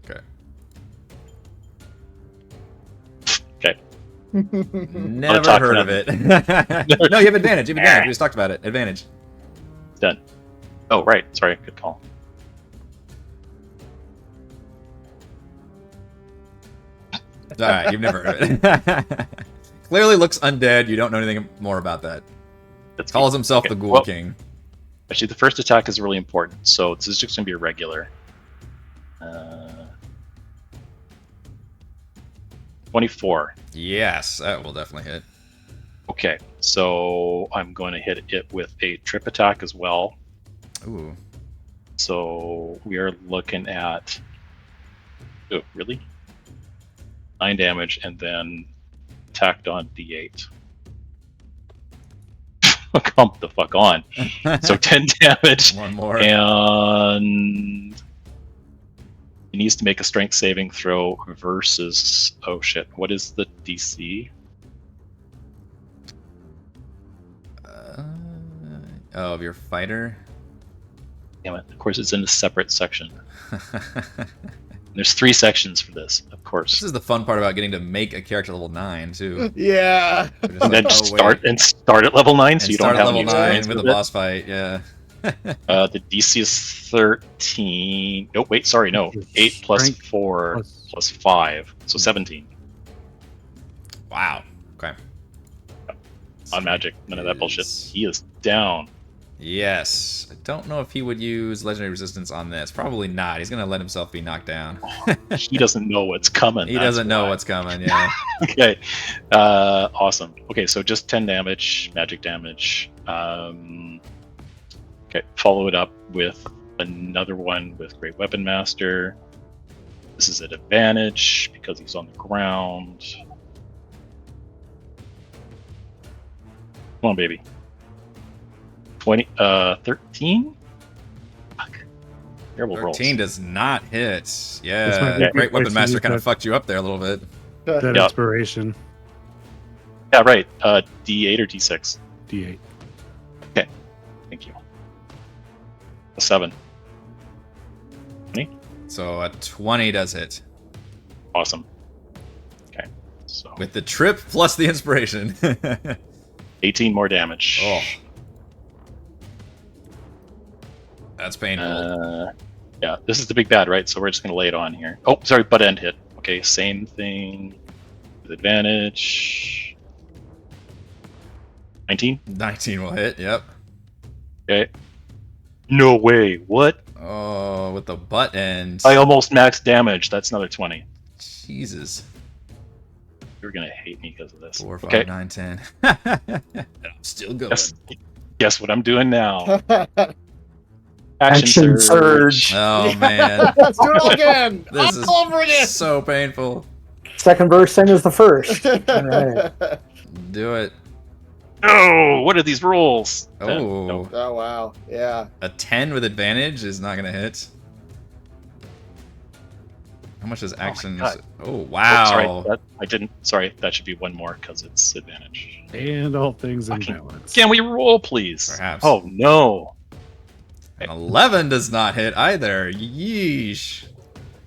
Okay. Okay. Never talk for heard of it. No, you have advantage. You have advantage. We just talked about it. Advantage. Done. Oh, right. Sorry. Good call. All right, you've never heard of it. Clearly looks undead. You don't know anything more about that. That's Calls himself Okay, the Ghul well- King. Actually, the first attack is really important. So this is just going to be a regular. 24. Yes, that will definitely hit. Okay, so I'm going to hit it with a trip attack as well. Ooh. So we are looking at. Oh, really? 9 damage and then tacked on d8. Come the fuck on. So 10 damage. One more. And he needs to make a strength saving throw versus. Oh shit! What is the DC? Of your fighter. Damn it! Of course, it's in a separate section. There's 3 sections for this, of This course. is the fun part about getting to make a character level 9 too. Yeah. We're just And then like, just oh, start wait. and start at level 9, so And you start don't at have level any 9 experience with a with it. boss fight. Yeah. The DC is 13. Oh wait, sorry, no. 8 plus Strength 4 plus- plus 5, so 17 Wow. Okay. on magic. None of that bullshit. Is- He is down. Yes. I don't know if he would use legendary resistance on this. Probably not. He's gonna let himself be knocked down. He doesn't know what's coming. He that's doesn't know why. what's coming. Yeah. Okay, awesome. Okay, so just 10 damage, magic damage. Okay, follow it up with another one with Great Weapon Master. This is at advantage because he's on the ground. Come on, baby. 13? Fuck. Terrible rolls. 13 does not hit. This might Yeah. be a Great good Weapon place to Master use kind of that. fucked you up there a little bit. That Yeah. inspiration. Yeah, right. D8 or D6? D8. Thank you. A 7. So a 20 does hit. Awesome. Okay, so With the trip plus the inspiration. 18 more damage. Oh. That's painful. Yeah, this is the big bad, right? So we're just going to lay it on here. Oh, sorry, butt end hit. Okay, same thing with advantage. 19? 19 will hit. Yep. Okay. No way. What? Oh, with the butt end. I almost maxed damage. That's another 20. Jesus. You're gonna hate me because of this. 4, 5, Okay. 9, 10. I'm still going. Guess what I'm doing now. Action surge. Oh man, Let's do it all again. this is all over again. so painful. Second verse, same as the first. All right. Do it. Oh, what are these rules? Oh, No. Oh wow. Yeah. a 10 with advantage is not gonna hit. How much is actions? God. Oh, Oh, wow. sorry, I didn't. Sorry, that should be one more because it's advantage. And all things in balance. Can we roll, please? Perhaps. Oh no. An 11 does not hit either. Yeesh.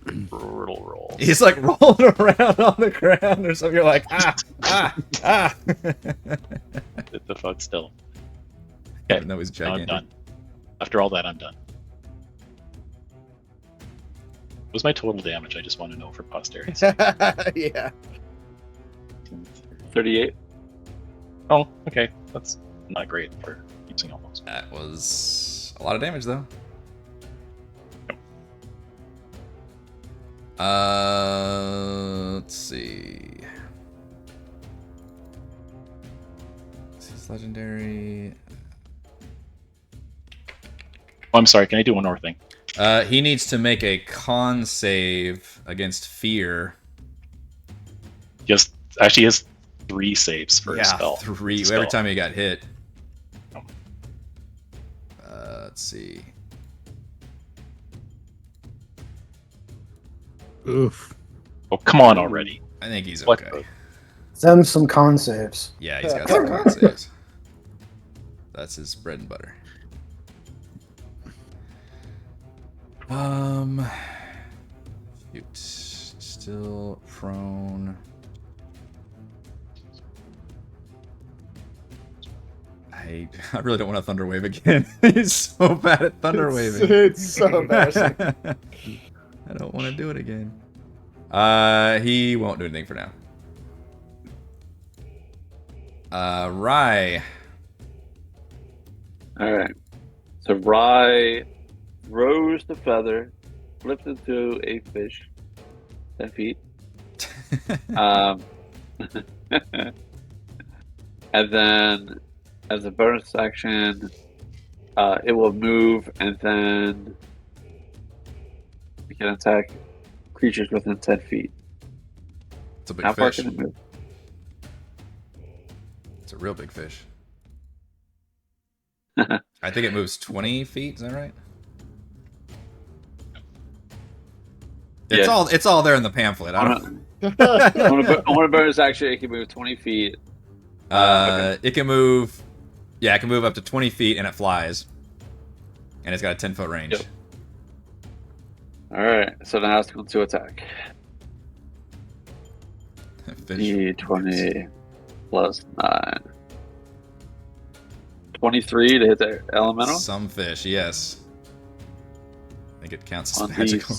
Brutal roll. He's like rolling around on the ground or something. You're like, ah. Hit the fuck still. Even though he's Now I'm gigantic. done. After all that, I'm done. What was my total damage? I just want to know for posterity. Yeah. 38. Oh, okay. That's not great for using all those. That was a lot of damage, though. Let's see. This is legendary. Oh, I'm sorry. Can I do one more thing? He needs to make a con save against fear. Just actually he has 3 saves for a spell. 3 Spell. every time he got hit. Oh. Let's see. Oof. Oh, come on already. I think he's What okay. Them some con saves. Yeah, he's got some con saves. That's his bread and butter. Shoot. Still prone. I really don't want a thunder wave again. He's so bad at thunder waving. It's so embarrassing. I don't want to do it again. He won't do anything for now. Rye. Alright. So Rye rose the feather, flipped into a fish, 10 feet. And then, as a bonus action, it will move and then it can attack creatures within 10 feet. It's a big How far fish. can it move? It's a real big fish. I think it moves 20 feet. Is that right? It's Yeah. it's all there in the pamphlet. I don't. On a bonus action, it can move 20 feet. Okay. It can move. Yeah, it can move up to 20 feet and it flies. And it's got a 10-foot range. Yep. Alright, so now it's going to attack. Fish. D20 plus 9. 23 to hit the elemental. Some fish, yes. I think it counts as On magical.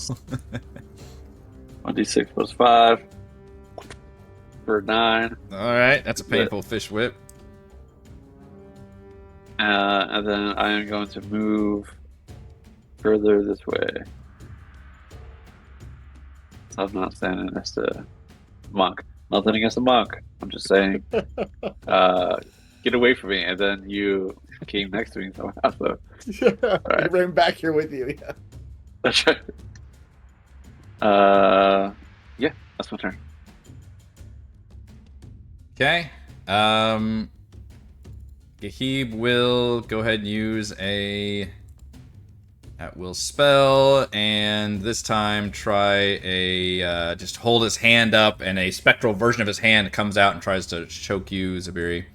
1d6 plus 5 for 9. Alright, that's a painful fish whip. And then I am going to move further this way. So I'm not standing next to monk. Nothing against the monk. I'm just saying, get away from me. And then you came next to me somehow. So I bring him back here with you. Yeah. that's right. Yeah, that's my turn. Okay. Gahib will go ahead and use a at-will spell, and this time try a just hold his hand up, and a spectral version of his hand comes out and tries to choke you, Zaberi,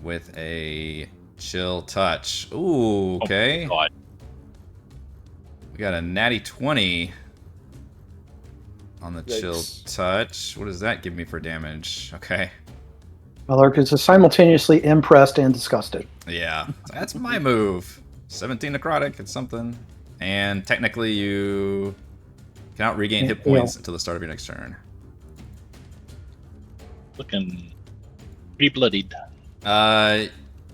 with a chill touch. Ooh, okay. Oh, God. We got a natty 20 on the chill Yikes. touch. What does that give me for damage? Okay. Alaric is simultaneously impressed and disgusted. Yeah, that's my move. 17 necrotic, it's something. And technically you cannot regain hit points until the start of your next turn. Looking pretty bloodied.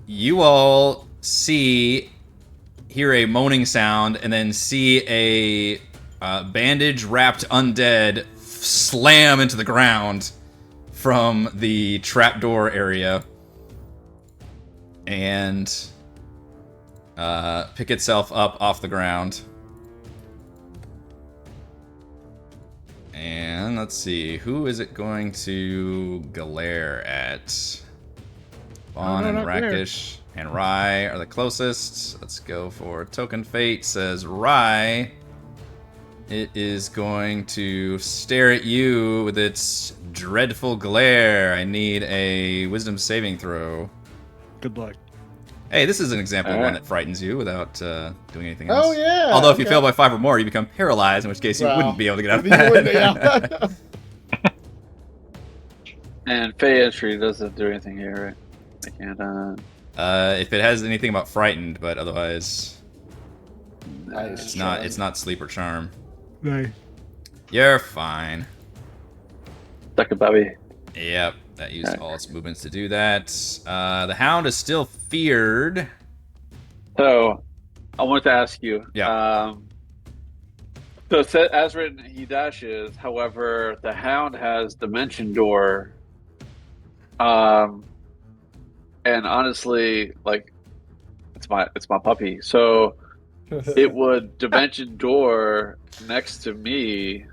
You all see hear a moaning sound and then see a bandage-wrapped undead slam into the ground from the trapdoor area and pick itself up off the ground. And let's see, who is it going to glare at? Bahn and Rackish and Rye are the closest. Let's go for Token Fate, says Rye. It is going to stare at you with its dreadful glare. I need a wisdom saving throw. Good luck. Hey, this is an example of one that frightens you without doing anything else. Oh, yeah. Although if you fail by 5 or more, you become paralyzed, in which case you wouldn't be able to get out of bed. And Fey entry doesn't do anything here, right? I can't. If it has anything about frightened, but otherwise, Nice. it's not sleep or charm. Nice. You're fine. Suck a baby. Yep, that used all its movements to do that. The Hound is still feared. So, I wanted to ask you. Yeah. So, it said, as written, he dashes. However, the Hound has Dimension Door. And honestly, like, it's my puppy. So, it would Dimension Door next to me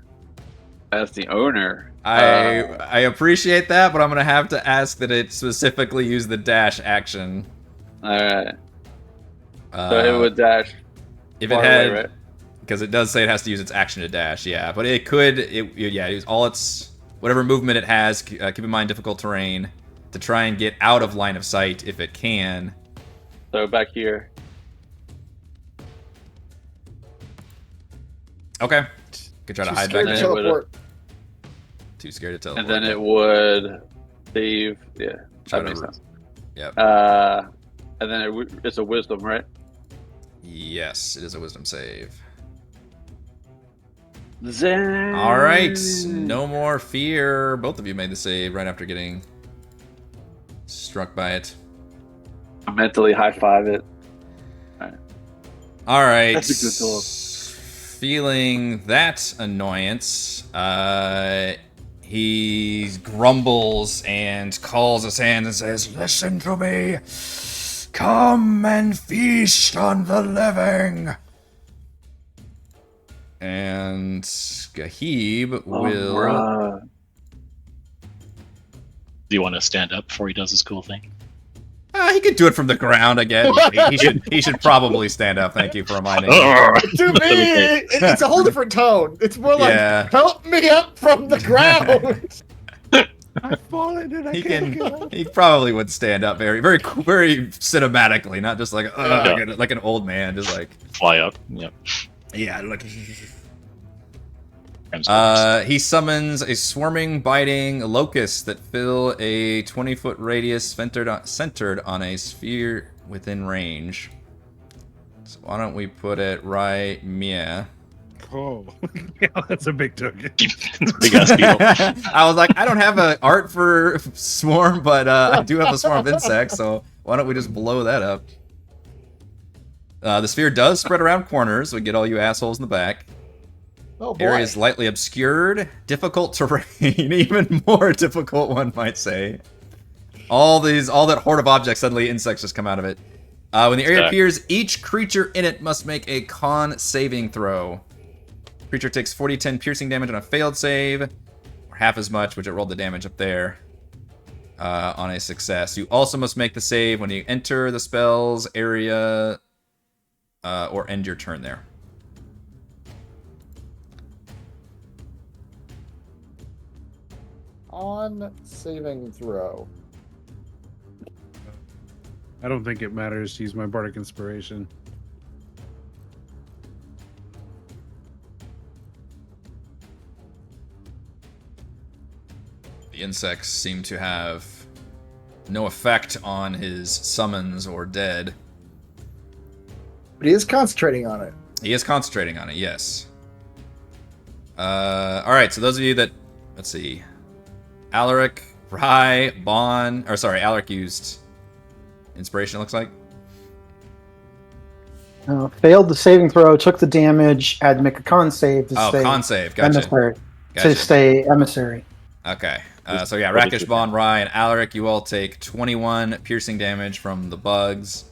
as the owner. I appreciate that, but I'm gonna have to ask that it specifically use the dash action. All right. So it would dash. If it far had, away, right? because it does say it has to use its action to dash. Yeah, but it could. Use all its whatever movement it has. Keep in mind difficult terrain to try and get out of line of sight if it can. So back here. Okay. Could try to hide back Scared to there. teleport. Too scared to teleport. And then it would save. Yeah, Try that to makes sense. Yep. And then it's a wisdom, right? Yes, it is a wisdom save. Zen. All right, no more fear. Both of you made the save right after getting struck by it. I mentally high five it. All right. That's a good talk. Feeling that annoyance, he grumbles and calls his hand and says, "Listen to me. Come and feast on the living." And Gahib will... bruh. Do you want to stand up before he does his cool thing? he could do it from the ground, I guess. He should probably stand up. Thank you for reminding me. To me, it's a whole different tone. It's more like, Yeah. help me up from the ground. I've fallen and He probably would stand up very, very, very cinematically, not just like like an old man, just like Fly up. Yep. yeah, like. Hemsworth. He summons a swarming, biting locust that fill a 20-foot radius centered on a sphere within range. So why don't we put it right Mia? Oh, yeah, that's a big token. Big ass beetle. I was like, I don't have an art for swarm, but I do have a swarm of insects, so why don't we just blow that up? The sphere does spread around corners, so we get all you assholes in the back. Oh boy. Areas lightly obscured, difficult terrain, even more difficult, one might say. All that horde of objects, suddenly insects just come out of it. When the area appears, each creature in it must make a con saving throw. Creature takes 40-10 piercing damage on a failed save, or half as much, which it rolled the damage up there, on a success. You also must make the save when you enter the spell's area, or end your turn there. On saving throw. I don't think it matters to use my bardic inspiration. The insects seem to have no effect on his summons or dead. But he is concentrating on it. He is concentrating on it, yes. Alright, so those of you that... Let's see. Alaric, Rye, Bahn... Alaric used inspiration, it looks like. Failed the saving throw, took the damage, had to make a con save to stay con save. Gotcha. emissary. Gotcha. To stay emissary. Okay. So yeah, Rackish, Bahn, Rye, and Alaric, you all take 21 piercing damage from the bugs.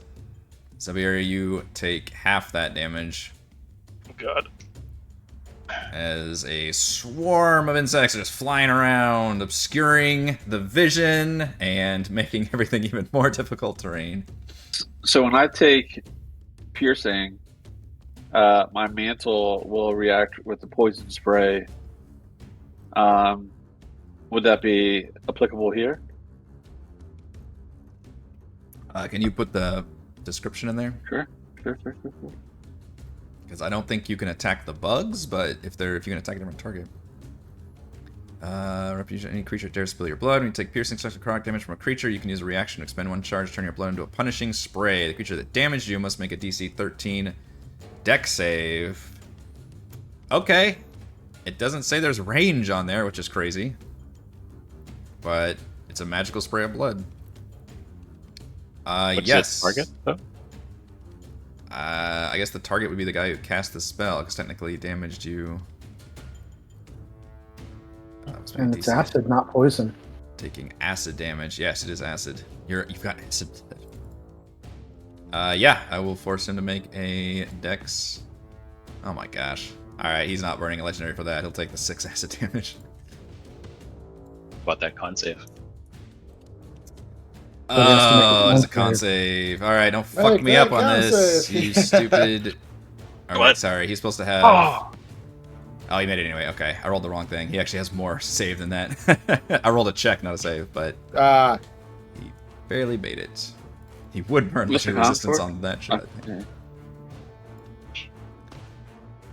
Zaberi, you take half that damage. Oh god. As a swarm of insects are just flying around, obscuring the vision and making everything even more difficult terrain. So when I take piercing, my mantle will react with the poison spray. Would that be applicable here? Can you put the description in there? Sure. Because I don't think you can attack the bugs, but if you can attack a different target. Reputation, any creature dares spill your blood. When you take piercing slash necrotic damage from a creature, you can use a reaction to expend one charge, turn your blood into a punishing spray. The creature that damaged you must make a DC 13 Dex save. Okay. It doesn't say there's range on there, which is crazy. But it's a magical spray of blood. What's yes. the target, though? I guess the target would be the guy who cast the spell, because technically he damaged you. And it's acid, not poison. Taking acid damage. Yes, it is acid. You've got acid. Yeah, I will force him to make a dex. Oh my gosh. Alright, he's not burning a legendary for that. He'll take the 6 acid damage. About that con save. It's a con save. Alright, don't fuck me up on this, you stupid... Alright, sorry, he's supposed to have... Oh, he made it anyway. Okay, I rolled the wrong thing. He actually has more save than that. I rolled a check, not a save, but... He barely made it. He would burn legendary resistance on that shit. Okay.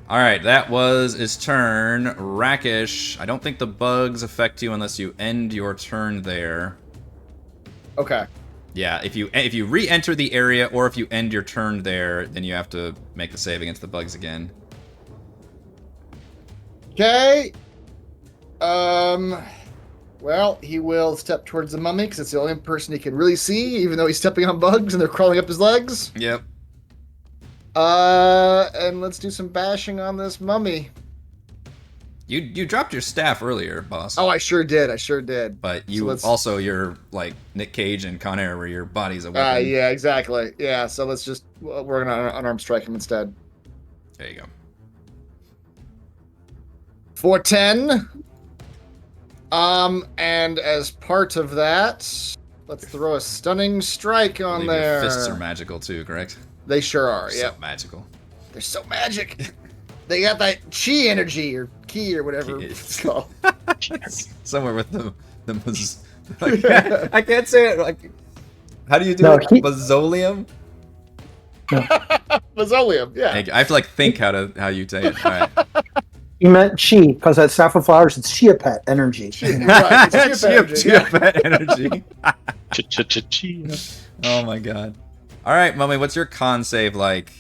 Alright, that was his turn. Rackish, I don't think the bugs affect you unless you end your turn there. Okay. Yeah, if you re-enter the area or if you end your turn there, then you have to make the save against the bugs again. Okay. Well, he will step towards the mummy because it's the only person he can really see, even though he's stepping on bugs and they're crawling up his legs. Yep. And let's do some bashing on this mummy. You dropped your staff earlier, boss. Oh, I sure did. But you also, you're like Nick Cage and Con Air, where your body's a weapon. Yeah, exactly. Yeah, so let's just, we're gonna unarmed strike him instead. There you go. 410. And as part of that, let's throw a stunning strike on there. Your fists are magical too, correct? They sure are, Yeah. yep. So magical. They're so magic. They got that chi energy or ki or whatever it's called. Somewhere with the like, I can't say it. Like, how do you do it? Bazolium? Bazolium, yeah. I have to like think how you say it. All right. You meant chi, because at Staff of Flowers, it's chia pet energy. Right, it's Chia pet energy. Chi. Oh my god. All right, Mummy, what's your con save like?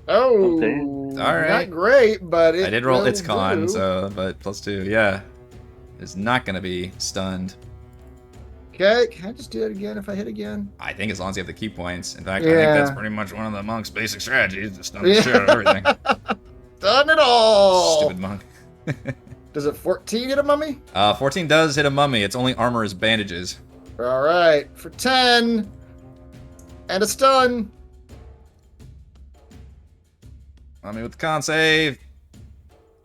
Oh, all right. Not great, but I did roll its con, so but +2, yeah. It's not gonna be stunned. Okay, can I just do it again if I hit again? I think as long as you have the key points. In fact, I think that's pretty much one of the monk's basic strategies, to stun the shit out of everything. Done it all! Stupid monk. Does it 14 hit a mummy? 14 does hit a mummy. Its only armor is bandages. Alright, for 10. And a stun. Mummy with the con save.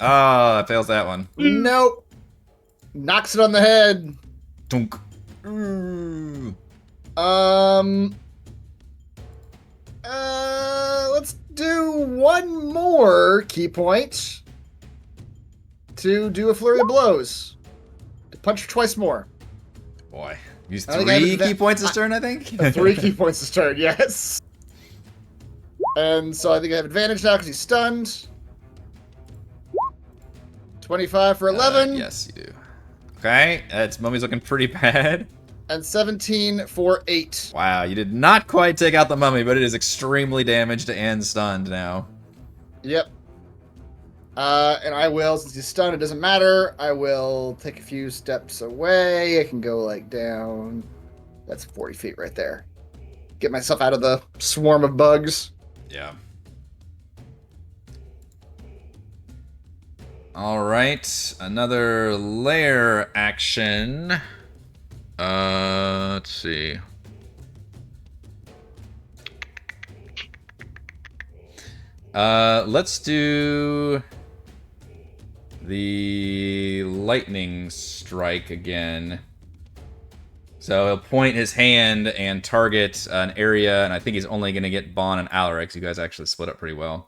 Oh, that fails that one. Nope. Knocks it on the head. Dunk. Ooh. Let's do one more key point to do a flurry of blows. To punch twice more. Boy. Use 3 key points this turn, I think? 3 key points this turn, yes. And so I think I have advantage now because he's stunned. 25 for 11. Yes, you do. Okay, Mummy's looking pretty bad. And 17 for 8. Wow, you did not quite take out the mummy, but it is extremely damaged and stunned now. Yep. And I will, since he's stunned, it doesn't matter. I will take a few steps away. I can go like down. That's 40 feet right there. Get myself out of the swarm of bugs. Yeah. All right, another lair action. Let's see. Let's do the lightning strike again. So he'll point his hand and target an area, and I think he's only going to get Bahn and Alaric. You guys actually split up pretty well.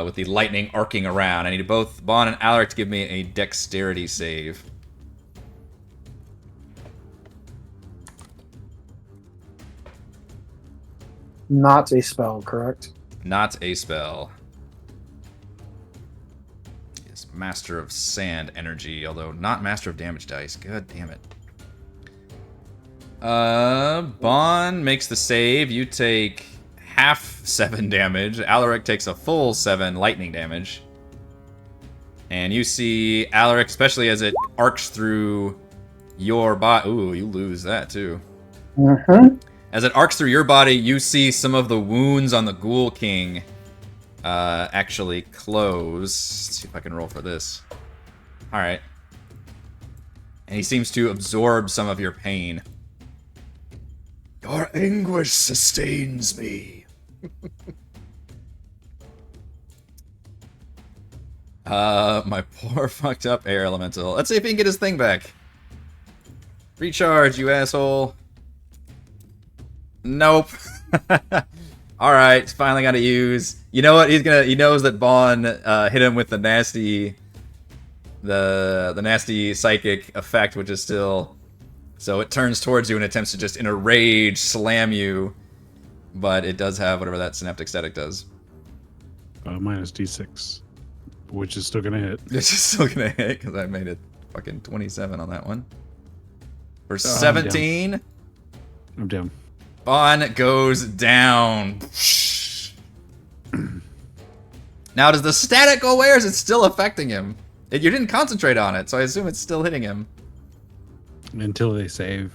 With the lightning arcing around. I need both Bahn and Alaric to give me a dexterity save. Not a spell, correct? Not a spell. Yes, Master of Sand Energy, although not Master of Damage Dice. God damn it. Bahn makes the save. You take half 7 damage. Alaric takes a full 7 lightning damage. And you see Alaric, especially as it arcs through your body. Ooh, you lose that too. Mm-hmm. As it arcs through your body, you see some of the wounds on the Ghul King actually close. Let's see if I can roll for this. Alright. And he seems to absorb some of your pain. Your anguish sustains me. My poor fucked up air elemental. Let's see if he can get his thing back. Recharge, you asshole. Nope. Alright, finally gotta use. You know what? He knows that Bahn hit him with the nasty psychic effect, which is still. So it turns towards you and attempts to just in a rage slam you. But it does have whatever that synaptic static does. Minus D6, which is still gonna hit. It's just still gonna hit because I made it fucking 27 on that one. For 17. I'm down. Bahn goes down. Now, does the static go away or is it still affecting him? You didn't concentrate on it, so I assume it's still hitting him. Until they save.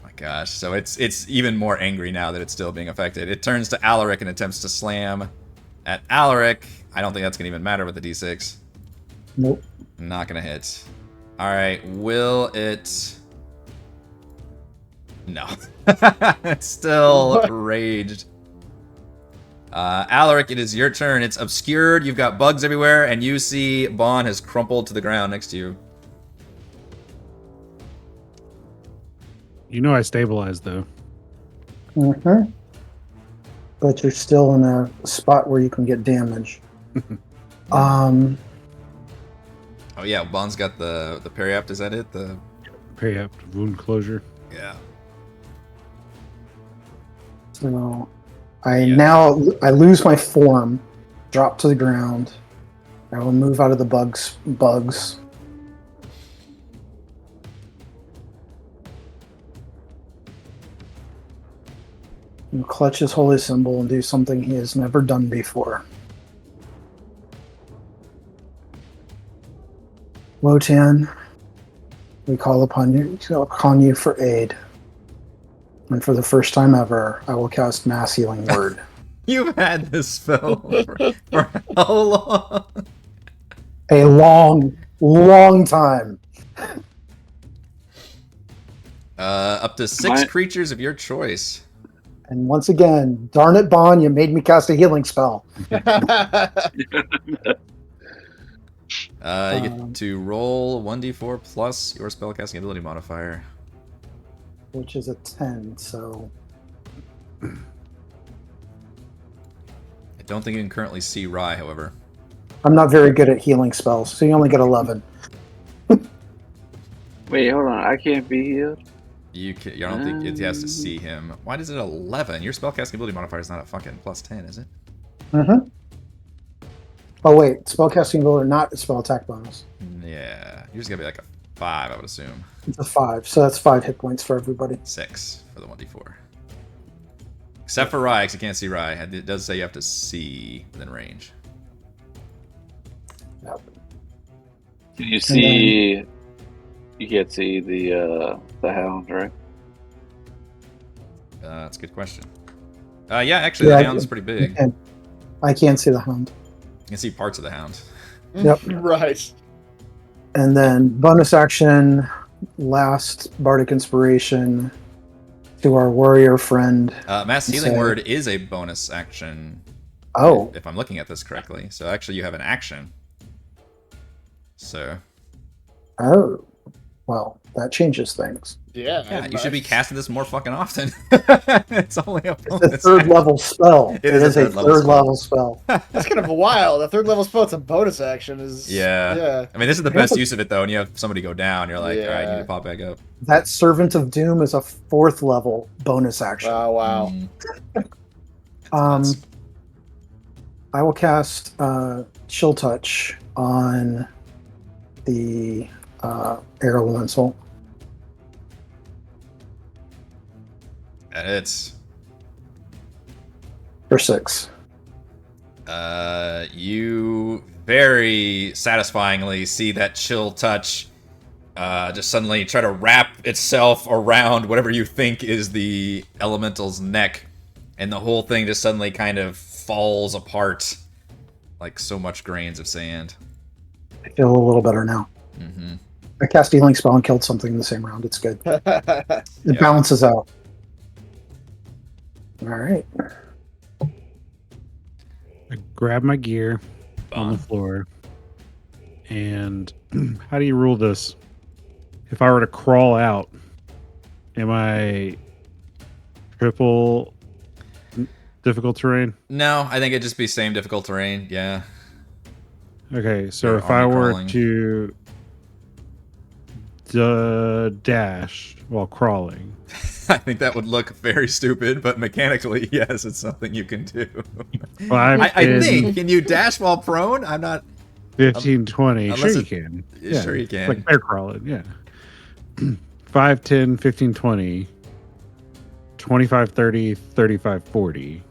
My gosh, so it's even more angry now that it's still being affected. It turns to Alaric and attempts to slam at Alaric. I don't think that's going to even matter with the D6. Nope. Not going to hit. Alright, will it... No. It's still raged. Alaric, it is your turn. It's obscured, you've got bugs everywhere, and you see Bahn has crumpled to the ground next to you. You know I stabilized, though. Mm-hmm. But you're still in a spot where you can get damage. Oh yeah, Bahn's got the periapt, is that it? The Periapt wound closure. Yeah. So I lose my form, drop to the ground. I will move out of the bugs. And clutch his holy symbol and do something he has never done before. Wotan, we call upon you for aid. And for the first time ever, I will cast Mass Healing Word. You've had this spell for how long? A long, long time. Up to 6 creatures of your choice. And once again, darn it, Bahn, you made me cast a healing spell. You get to roll 1d4 plus your spellcasting ability modifier. Which is a 10, so... I don't think you can currently see Rye, however. I'm not very good at healing spells, so you only get 11. Wait, hold on. I can't be healed? I don't think it has to see him. Why does it 11? Your spellcasting ability modifier is not a fucking plus 10, is it? Mm-hmm. Oh wait, spellcasting ability, not a spell attack bonus. Yeah, you're just gonna be like a 5, I would assume. It's a 5, so that's 5 hit points for everybody. 6 for the 1d4. Except for Rye, because you can't see Rye. It does say you have to see within range. Yep. Can you see? You can't see the hound, right? That's a good question. Yeah, actually, the hound's pretty big. I can't see the hound. You can see parts of the hound. Yep. Right. And then bonus action, last bardic inspiration to our warrior friend. Mass Healing So- Word is a bonus action. Oh, If I'm looking at this correctly. So actually you have an action. So oh, well, that changes things. yeah, you should be casting this more fucking often. It's only a It's bonus a third action. level spell. It is a a third level third spell. level spell. That's kind of wild. A third level spell, it's a bonus action. Is Yeah. I mean, this is the Yeah, best but- use of it, though. And you have somebody go down. You're like, all right, I need to pop back up. That Servant of Doom is a fourth level bonus action. Oh wow. Nuts. I will cast Chill Touch on the Air Elemental. And it's For 6. you very satisfyingly see that chill touch just suddenly try to wrap itself around whatever you think is the elemental's neck, and the whole thing just suddenly kind of falls apart like so much grains of sand. I feel a little better now. Mm-hmm. I cast Healing Spell and killed something in the same round. It's good. It balances out. All right. I grab my gear on the floor. And how do you rule this? If I were to crawl out, am I triple difficult terrain? No, I think it'd just be same difficult terrain. Yeah. Okay, so Or if I army were crawling. to dash while crawling, I think that would look very stupid, but mechanically, yes, it's something you can do. I think. Can you dash while prone? I'm not. 15, 20. Sure unless you it- can. Sure you can. It's like bear crawling, yeah. 5, 10, 15, 20, 25, 30, 35, 40,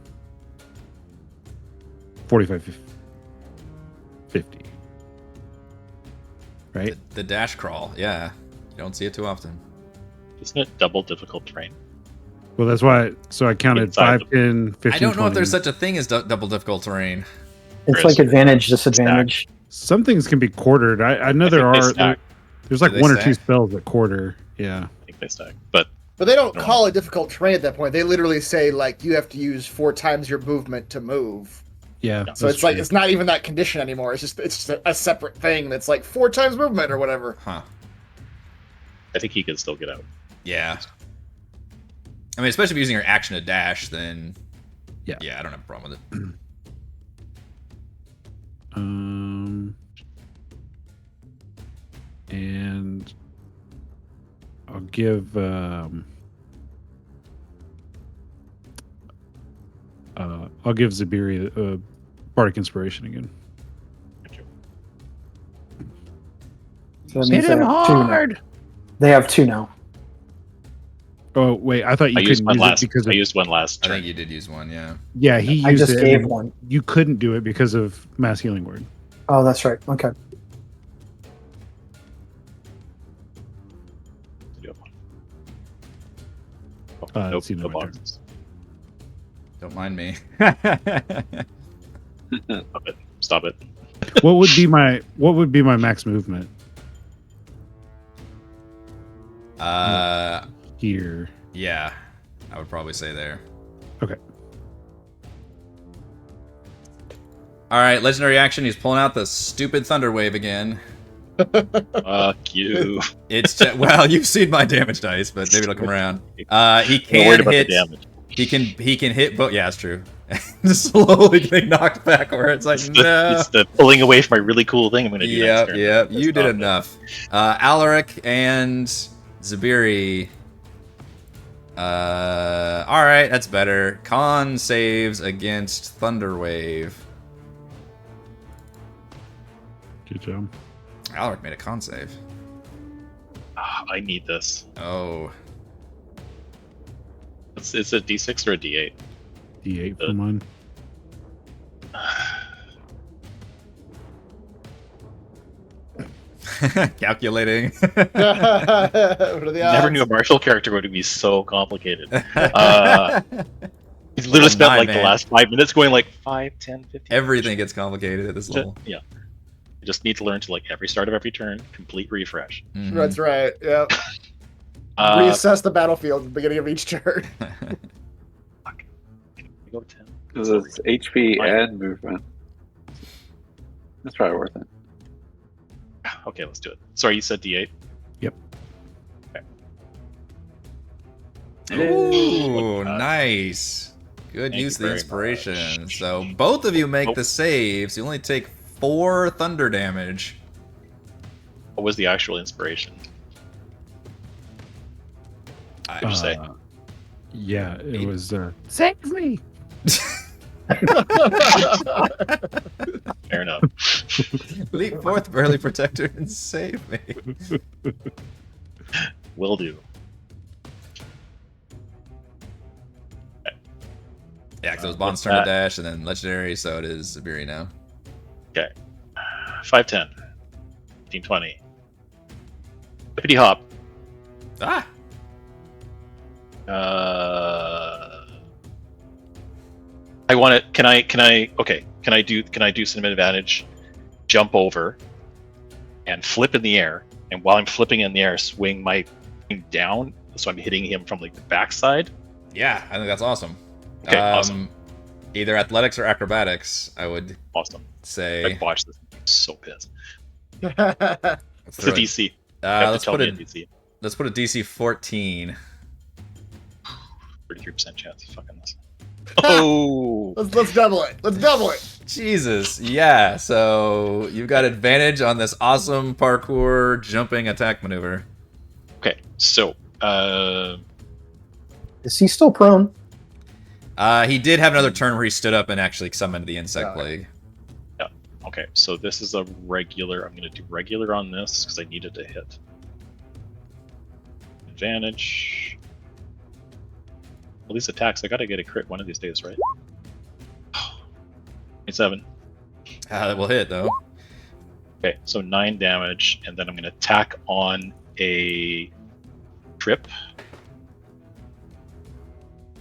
45, 50. Right? The dash crawl, yeah. You don't see it too often. Isn't it double difficult terrain? Well, that's why. So I counted Inside 5, 10, 15, I don't know 20. if there's such a thing as double difficult terrain. It's like advantage, disadvantage. Some things can be quartered. I know I there think they are. stack. There's like Do they one or two stack? spells that quarter. Yeah. I think they stack. But But they don't call it difficult terrain at that point. They literally say like you have to use 4 times your movement to move. Yeah. So that's it's like true. it's not even that condition anymore. It's just a separate thing that's like 4 times movement or whatever. Huh. I think he can still get out. Yeah. I mean, especially if you're using your action to dash, then... Yeah. Yeah, I don't have a problem with it. And I'll give Zaberi a bardic inspiration again. So that means they have 2 now. They have 2 now. Oh wait, I thought you I used couldn't one use last. it because I of, used one last I turn. think you did use one, yeah. yeah, he I used just it. gave and one. You couldn't do it because of mass healing word. Oh, that's right. Okay. Nope, it's either no my turn. boxes. Don't mind me. Stop it. Stop it. What would be my max movement here? Yeah. I would probably say there. Okay. Alright, legendary action. He's pulling out the stupid Thunder Wave again. Fuck you. It's just, well, you've seen my damage dice, but maybe it'll come around. He I'm worried can about hit. the damage. He can hit both. Yeah, that's true. Just slowly getting knocked backwards. Like no. It's the pulling away from my really cool thing I'm going to do next Yep, turn. yep. You did Stop it. enough. Alaric and Zaberi. All right, that's better. Con saves against Thunder Wave. Good job. Alaric made a con save. Ah, I need this. Oh, It's a D6 or a D8? D8 for mine. calculating. What are the odds? Never knew a martial character would be so complicated. He's literally Oh, spent my like man. the last 5 minutes going like 5, 10, 15. Everything gets complicated at this level. Yeah. I just need to learn to, like, every start of every turn, complete refresh. Mhm. That's right. Yep. Uh, Reassess the battlefield at the beginning of each turn. go 10. Because it's HP Fine. and movement. That's probably worth it. Okay, let's do it. Sorry, you said D8. Ooh, nice. Good Thank use of you the very inspiration. much. So both of you make Nope. the saves. You only take 4 thunder damage. What was the actual inspiration? I Would you say? Yeah, it was. Save me! Fair enough. leap forth, burly protector, and save me. Will do. Yeah, because it was Bahn's turn to dash, and then legendary, so it is Zaberi now. 5'10", 1520. Hippity hop. Ah! I want it. Can I? Okay. Can I do some advantage? Jump over, and flip in the air. And while I'm flipping in the air, swing my thing down, so I'm hitting him from like the backside. Yeah, I think that's awesome. Okay, awesome. Either athletics or acrobatics, I would Awesome. say. I botched this. I'm so pissed. Let's It's a throw it. DC. You have to Let's tell put me a a DC. let's put a DC 14. 33% chance of fucking this. Oh, Let's double it. Let's double it. Jesus, yeah. So you've got advantage on this awesome parkour jumping attack maneuver. okay. So, Is he still prone? He did have another turn where he stood up and actually summoned the insect plague. okay. So this is a regular. I'm going to do regular on this because I needed to hit. Advantage. Well, these attacks, I got to get a crit one of these days, right? 27. That will hit though. Okay, so 9 damage, and then I'm going to attack on a trip.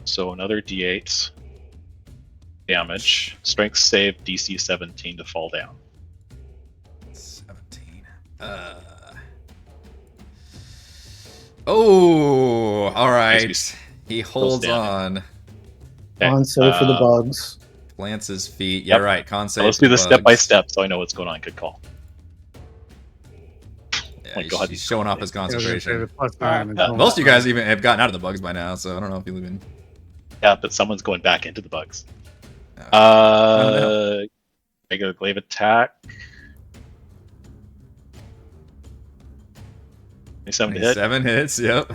So another d8 damage. Strength save DC 17 to fall down. 17. Oh, all right. He holds standing. on. Okay, On save for the bugs. Plants his feet. Yeah, Yep. right. Con save. so let's for do this step by bugs. step so I know what's going on. Good call. Yeah, my he's, God, he's showing off his concentration. +9. Most of you guys even have gotten out of the bugs by now, so I don't know if you even. Yeah, but someone's going back into the bugs. Oh. Regular glaive attack. 27 to hit. 7 hits. Yep.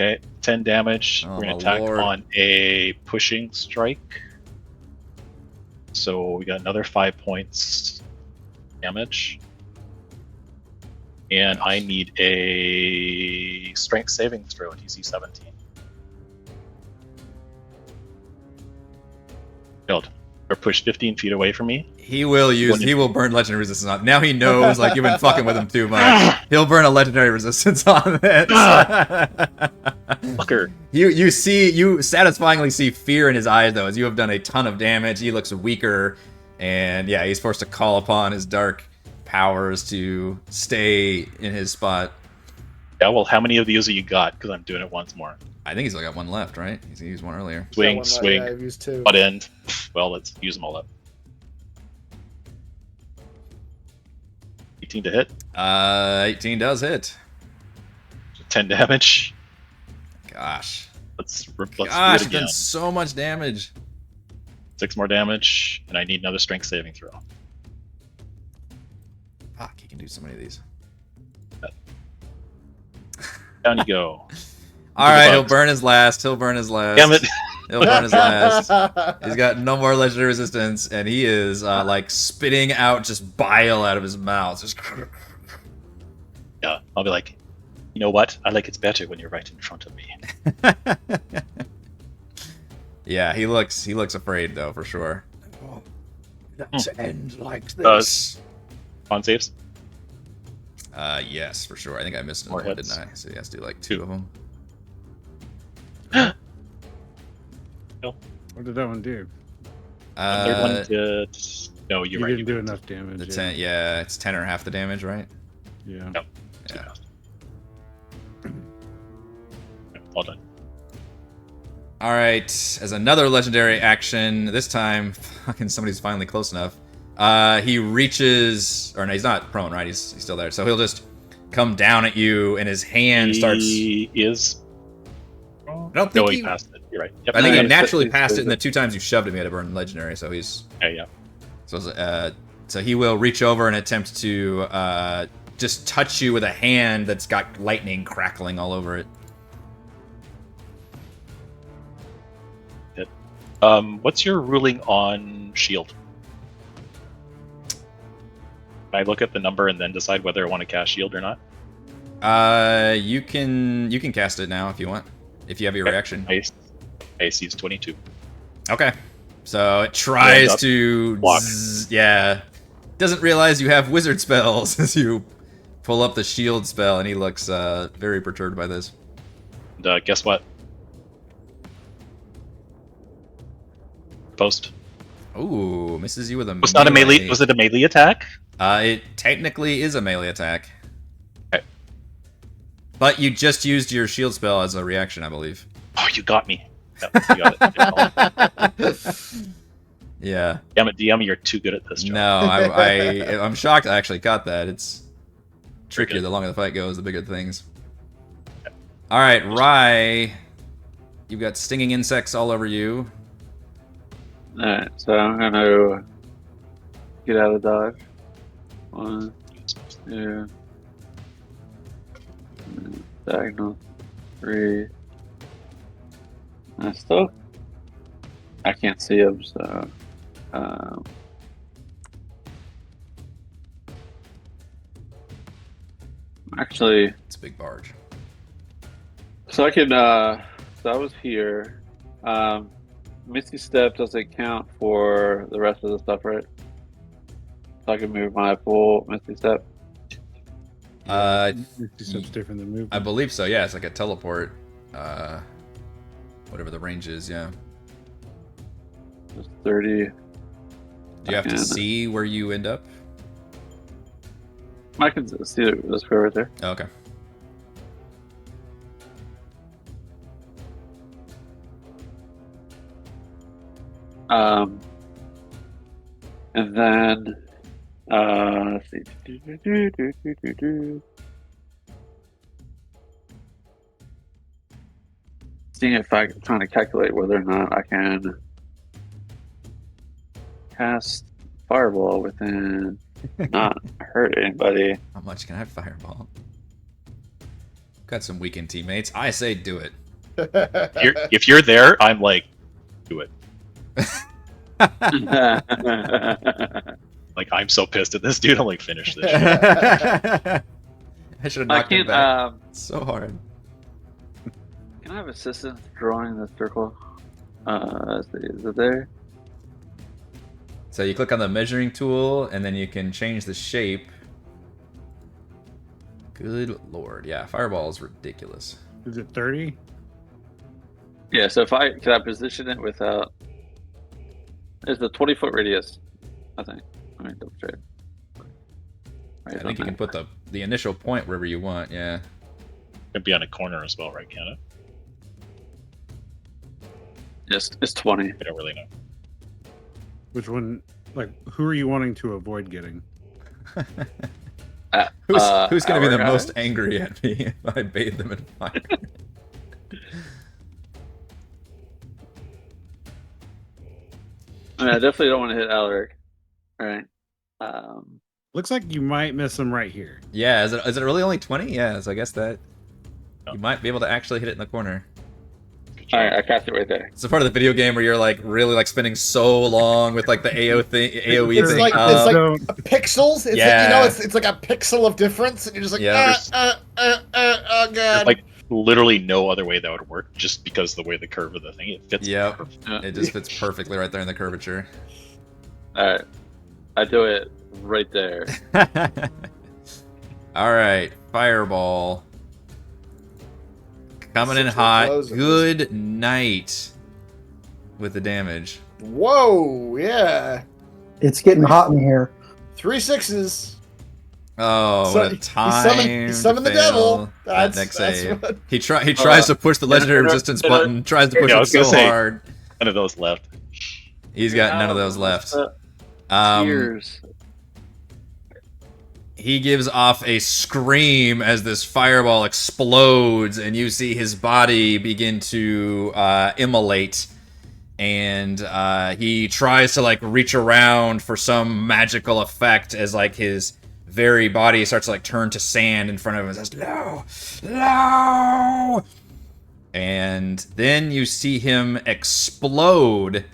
Okay, 10 damage. Oh, We're going my to attack lord. on a pushing strike. So we got another 5 points damage. And I need a strength saving throw, DC 17. Failed. Or pushed 15 feet away from me. He will burn legendary resistance on. Now he knows like you've been fucking with him too much. He'll burn a legendary resistance on this. Fucker. You satisfyingly see fear in his eyes though, as you have done a ton of damage. He looks weaker, and yeah, he's forced to call upon his dark powers to stay in his spot. Yeah, well, how many of these have you got? Because I'm doing it once more. I think he's only got one left, right? He's used one earlier. Swing, That one, swing, yeah, I've used 2. butt end. Well, let's use them all up. 18 to hit. 18 does hit. 10 damage. Gosh. Let's Gosh, do it you've again. done so much damage. 6 more damage, and I need another strength saving throw. Fuck, he can do so many of these. Down you go. All right, he'll bugs. burn his last. He'll burn his last. Damn it. He'll burn his last. He's got no more legendary resistance, and he is like spitting out just bile out of his mouth. Just Yeah, I'll be like, you know what? I like it better when you're right in front of me. yeah, he looks afraid though for sure. Let's end like this. Con saves. Yes, for sure. I think I missed More another one, hits. didn't I? So he has to do like 2 of them. What did that one do? Third one Uh, did No, you're You right. didn't do enough damage. The yeah. 10, yeah, it's 10 or half the damage, right? Yeah. No. Yeah. Well done. All right, as another legendary action, this time, fucking somebody's finally close enough. He reaches, or no, he's not prone, right? He's still there. So he'll just come down at you, and his hand starts. He is. I don't think No, he he. passed it. You're right. Yep. I think he Nice. naturally He's passed it, good. and the 2 times you shoved him, he had to burn legendary. So he's Yeah. so he will reach over and attempt to just touch you with a hand that's got lightning crackling all over it. What's your ruling on shield? Can I look at the number and then decide whether I want to cast shield or not? You can cast it now if you want, if you have your Okay. reaction. AC is 22. Okay. So it tries up. to Block. yeah. Doesn't realize you have wizard spells as you pull up the shield spell, and he looks very perturbed by this. And guess what? Post. Ooh, misses you with a Was not a melee. Was it a melee attack? It technically is a melee attack. Okay. But you just used your shield spell as a reaction, I believe. Oh, you got me. Yep, you got it. Yeah. Damn it, DM, you're too good at this job. No, I'm shocked I actually got that. It's trickier the longer the fight goes, the bigger the things. All right, Rye, you've got stinging insects all over you. Alright, so I'm gonna get out of dodge. 1, 2, diagonal, 3. I can't see him, so actually, It's a big barge. so I can so I was here. Misty Step doesn't count for the rest of the stuff, right? So I can move my full Misty Step. It's different than movement. I believe so. Yeah, it's like a teleport. Whatever the range is. Yeah. Just 30. Do you have to And- see where you end up? I can see the square right there. Oh, okay. And then let's see. Seeing if I'm trying to calculate whether or not I can cast Fireball within not hurt anybody. How much can I fireball? Got some weakened teammates. I say do it. If you're there, I'm like, do it. Like, I'm so pissed at this dude. I'm like, finish this shit. I should have I knocked him can't. back. So hard. Can I have assistance drawing the circle? Let's see, is it there? So you click on the measuring tool, and then you can change the shape. Good lord, yeah, fireball is ridiculous. Is it 30? Yeah. So if can I position it without? It's the 20-foot radius, I think. Let me double check. Right, I think you can put the initial point wherever you want. Yeah. Could be on a corner as well, right, can it? Yes, it's 20. I don't really know. Which one? Like, who are you wanting to avoid getting? Who's going to be the our most guys. angry at me if I bathe them in fire? I mean, I definitely don't want to hit Alaric. All right. Looks like you might miss them right here. Yeah, is it really only 20? Yeah, so I guess that you might be able to actually hit it in the corner. Good All job. right, I cast it right there. It's a part of the video game where you're like really like spending so long with like the AOE thing. It's like Don't- pixels. It's Yeah. like, you know, it's like a pixel of difference, and you're just like, Yeah. oh god. There's like literally no other way that would work, just because the way the curve of the thing it fits. Yep. perfect. It just fits perfectly right there in the curvature. All right. I do it right there. All right, fireball. Coming in Six hot. blows of Good night with the damage. Whoa, yeah. It's getting hot in here. 3 6s. Oh, So what a he time! summoned to the devil. fail that That's- next that's save. what- He tries to push the legendary resistance button. Tries to push Yeah, I it was so gonna say. hard. None of those left. He's got none of those left. Tears. He gives off a scream as this fireball explodes, and you see his body begin to immolate. And he tries to like reach around for some magical effect as like his very body starts to like turn to sand in front of him and says, "No, no!" And then you see him explode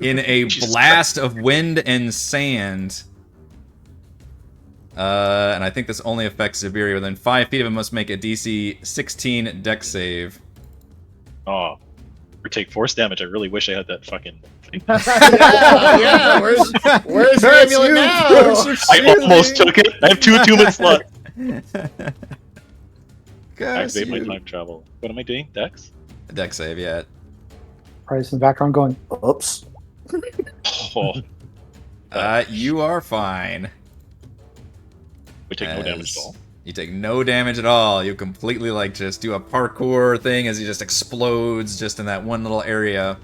in a blast of wind and sand. And I think this only affects Zaberi. Within 5 feet of him must make a DC 16 dex save. Oh, or take force damage. I really wish I had that fucking. yeah. Where's the That's amulet you, now? I almost took it. I have 2 attunement slots. Curse Activate my you. time travel. What am I doing? Dex? Dex save, yeah. Price in the background going, oops. Oh, You are fine. we take no damage at all. You take no damage at all. You completely like just do a parkour thing as he just explodes just in that one little area.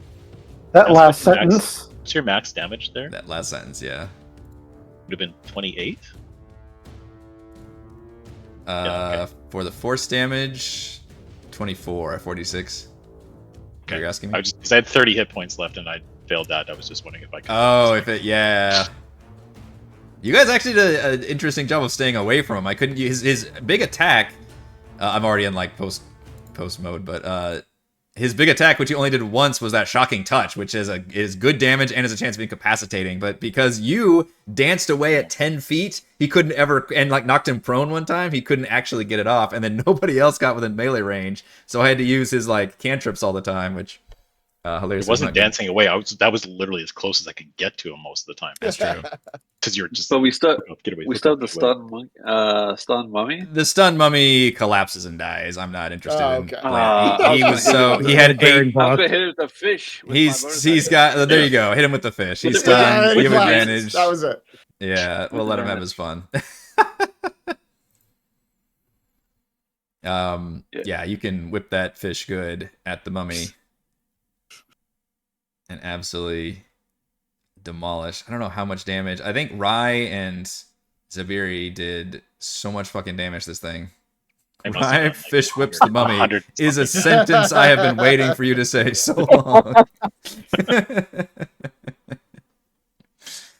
That That's last like max. sentence. What's your max damage there? That last sentence, yeah. Would have been 28. Okay. For the force damage, 24 at 46. Okay. You're asking me? Because I had 30 hit points left and I failed that. I was just wondering if I could. Oh, if it, yeah. You guys actually did an interesting job of staying away from him. I couldn't use his big attack. I'm already in like post mode, but his big attack, which he only did once, was that shocking touch, which is good damage and has a chance of incapacitating. But because you danced away at 10 feet, he couldn't ever, and like knocked him prone one time, he couldn't actually get it off. And then nobody else got within melee range, so I had to use his like cantrips all the time, which hilarious. It wasn't dancing away. That was literally as close as I could get to him most of the time. That's true. Because you're just. So we still Get away. we still have the stun mummy. The stun mummy collapses and dies. I'm not interested Oh, in okay. playing. He was so he had Bearing 8. I'm boss. gonna hit it with the fish. with my He's motorcycle. got there you go. Hit him with the fish. He's With the stunned. fish. Give him With the advantage. That was it. Yeah, we'll let him have his fun. Yeah, you can whip that fish good at the mummy and absolutely demolish. I don't know how much damage. I think Rai and Zaberi did so much fucking damage this thing. I must have done, Rai like, fish whips the mummy 100 is a something. sentence I have been waiting for you to say so long.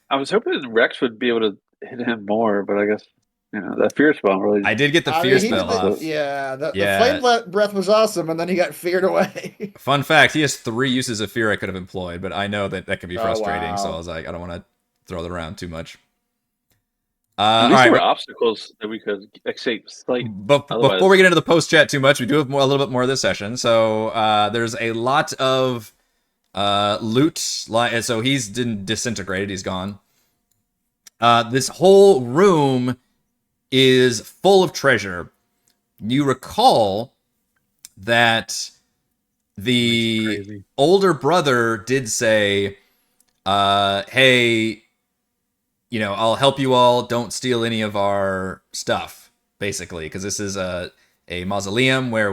I was hoping Rex would be able to hit him more, but I guess that fear spell really. I did get the I fear mean, he spell did the- off. Yeah, the Yeah. flame breath was awesome, and then he got feared away. Fun fact, he has 3 uses of fear I could have employed, but I know that can be Oh, frustrating, so wow. I was like, I don't want to throw that around too much. At All least right, there were obstacles that we could escape. Like but otherwise- before we get into the post chat too much, we do have a little bit more of this session. So there's a lot of loot. So he's disintegrated. He's gone. This whole room is full of treasure. You recall that the Crazy. older brother did say, hey, I'll help you all. Don't steal any of our stuff, basically, because this is a mausoleum where